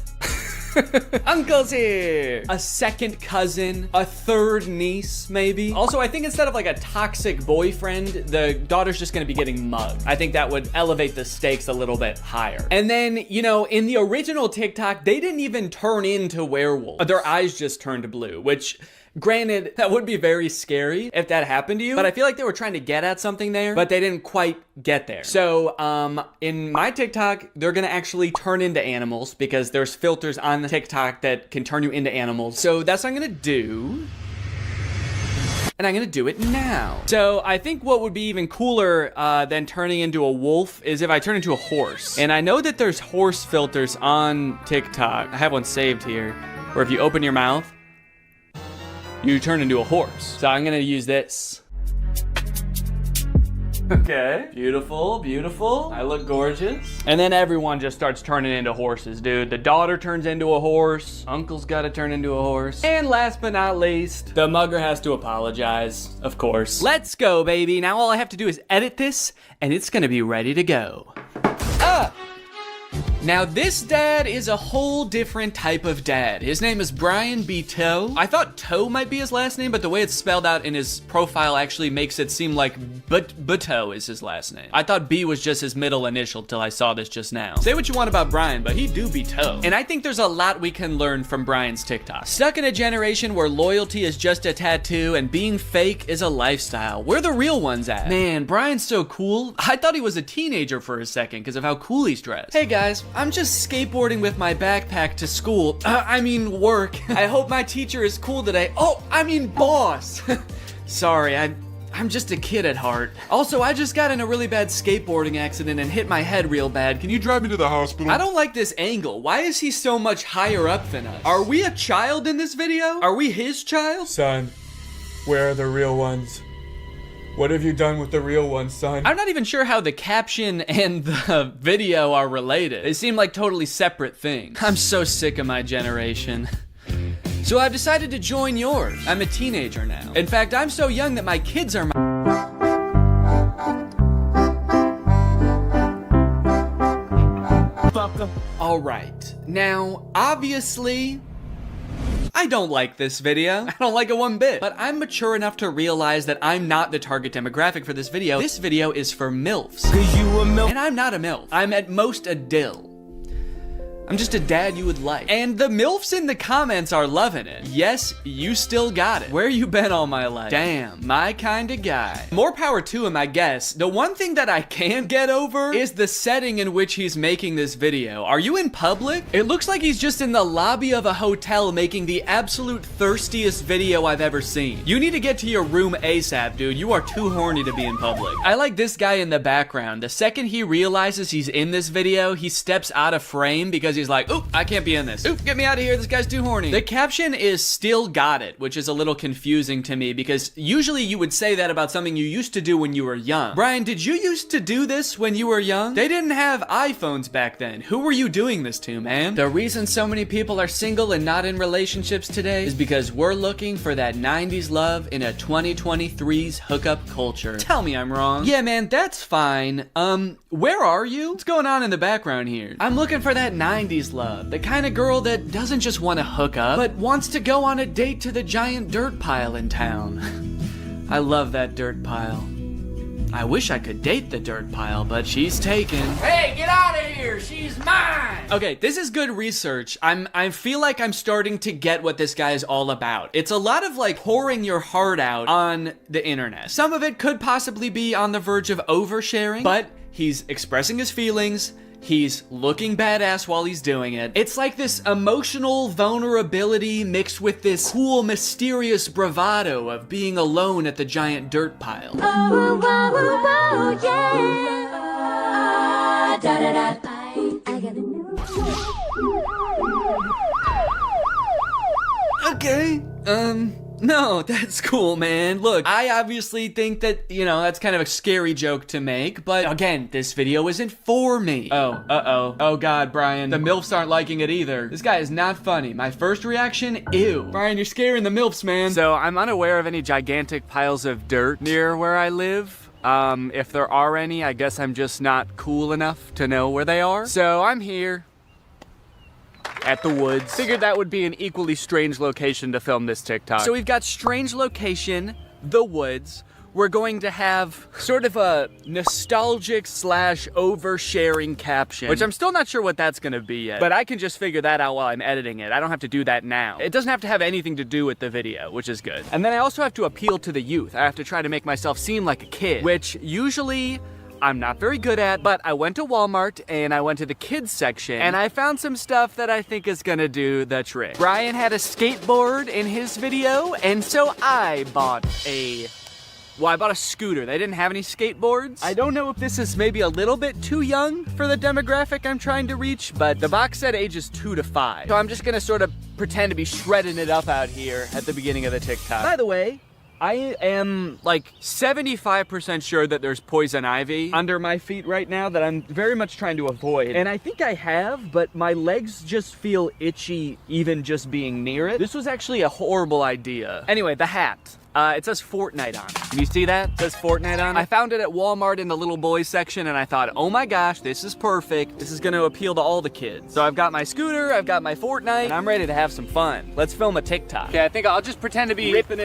Uncle's here! A second cousin, a third niece, maybe. Also, I think instead of like a toxic boyfriend, the daughter's just gonna be getting mugged. I think that would elevate the stakes a little bit higher. And then, you know, in the original TikTok, they didn't even turn into werewolves. Their eyes just turned blue, which, granted, that would be very scary if that happened to you, but I feel like they were trying to get at something there, but they didn't quite get there. So, in my TikTok, they're gonna actually turn into animals because there's filters on the TikTok that can turn you into animals. So that's what I'm gonna do. And I'm gonna do it now. So I think what would be even cooler than turning into a wolf is if I turn into a horse. And I know that there's horse filters on TikTok. I have one saved here, where if you open your mouth, you turn into a horse. So I'm gonna use this. Okay. Beautiful, beautiful. I look gorgeous. And then everyone just starts turning into horses, dude. The daughter turns into a horse. Uncle's gotta turn into a horse. And last but not least, the mugger has to apologize, of course. Let's go, baby. Now all I have to do is edit this, and it's gonna be ready to go. Now this dad is a whole different type of dad. His name is Brian B. Toe. I thought Toe might be his last name, but the way it's spelled out in his profile actually makes it seem like Bateau is his last name. I thought B was just his middle initial till I saw this just now. Say what you want about Brian, but he do be Toe. And I think there's a lot we can learn from Brian's TikTok. Stuck in a generation where loyalty is just a tattoo and being fake is a lifestyle. Where the real ones at? Man, Brian's so cool. I thought he was a teenager for a second because of how cool he's dressed. Hey guys, I'm just skateboarding with my backpack to school. I mean work. I hope my teacher is cool today. Oh, I mean boss. Sorry, I'm just a kid at heart. Also, I just got in a really bad skateboarding accident and hit my head real bad. Can you drive me to the hospital? I don't like this angle. Why is he so much higher up than us? Are we a child in this video? Are we his child? Son, where are the real ones? What have you done with the real ones, son? I'm not even sure how the caption and the video are related. They seem like totally separate things. I'm so sick of my generation. So I've decided to join yours. I'm a teenager now. In fact, I'm so young that my kids are my... All right. Now, obviously, I don't like this video. I don't like it one bit. But I'm mature enough to realize that I'm not the target demographic for this video. This video is for MILFs. 'Cause you a MILF. And I'm not a MILF. I'm at most a dill. I'm just a dad you would like. And the MILFs in the comments are loving it. Yes, you still got it. Where you been all my life? Damn, my kind of guy. More power to him, I guess. The one thing that I can't get over is the setting in which he's making this video. Are you in public? It looks like he's just in the lobby of a hotel making the absolute thirstiest video I've ever seen. You need to get to your room ASAP, dude. You are too horny to be in public. I like this guy in the background. The second he realizes he's in this video, he steps out of frame because he's like, oop, I can't be in this. Oop, get me out of here, this guy's too horny. The caption is still got it, which is a little confusing to me because usually you would say that about something you used to do when you were young. Brian, did you used to do this when you were young? They didn't have iPhones back then. Who were you doing this to, man? The reason so many people are single and not in relationships today is because we're looking for that 90s love in a 2023's hookup culture. Tell me I'm wrong. Yeah, man, that's fine. Where are you? What's going on in the background here? I'm looking for that 90s love. The kind of girl that doesn't just want to hook up, but wants to go on a date to the giant dirt pile in town. I love that dirt pile. I wish I could date the dirt pile, but she's taken. Hey, get out of here! She's mine! Okay, this is good research. I feel like I'm starting to get what this guy is all about. It's a lot of like pouring your heart out on the internet. Some of it could possibly be on the verge of oversharing, but he's expressing his feelings. He's looking badass while he's doing it. It's like this emotional vulnerability mixed with this cool, mysterious bravado of being alone at the giant dirt pile. Oh, oh, oh, yeah. Da, da, da. I got a new Okay, no, that's cool, man. Look, I obviously think that, you know, that's kind of a scary joke to make, but again, this video isn't for me. Oh, uh-oh. Oh God, Brian, the MILFs aren't liking it either. This guy is not funny. My first reaction, ew. Brian, you're scaring the MILFs, man. So I'm unaware of any gigantic piles of dirt near where I live. If there are any, I guess I'm just not cool enough to know where they are. So I'm here at the woods. Figured that would be an equally strange location to film this TikTok. So we've got strange location, the woods. We're going to have sort of a nostalgic / oversharing caption, which I'm still not sure what that's gonna be yet, but I can just figure that out while I'm editing it. I don't have to do that now. It doesn't have to have anything to do with the video, which is good. And then I also have to appeal to the youth. I have to try to make myself seem like a kid, which usually I'm not very good at, but I went to Walmart and I went to the kids section and I found some stuff that I think is gonna do the trick. Brian had a skateboard in his video, and so I bought a scooter. They didn't have any skateboards. I don't know if this is maybe a little bit too young for the demographic I'm trying to reach, but the box said ages 2 to 5. So I'm just gonna sort of pretend to be shredding it up out here at the beginning of the TikTok. By the way, I am like 75% sure that there's poison ivy under my feet right now that I'm very much trying to avoid. And I think I have, but my legs just feel itchy even just being near it. This was actually a horrible idea. Anyway, the hat. It says Fortnite on it. Can you see that? It says Fortnite on it. I found it at Walmart in the little boys section and I thought, oh my gosh, this is perfect. This is gonna appeal to all the kids. So I've got my scooter, I've got my Fortnite, and I'm ready to have some fun. Let's film a TikTok. Okay, I think I'll just pretend to be ripping it.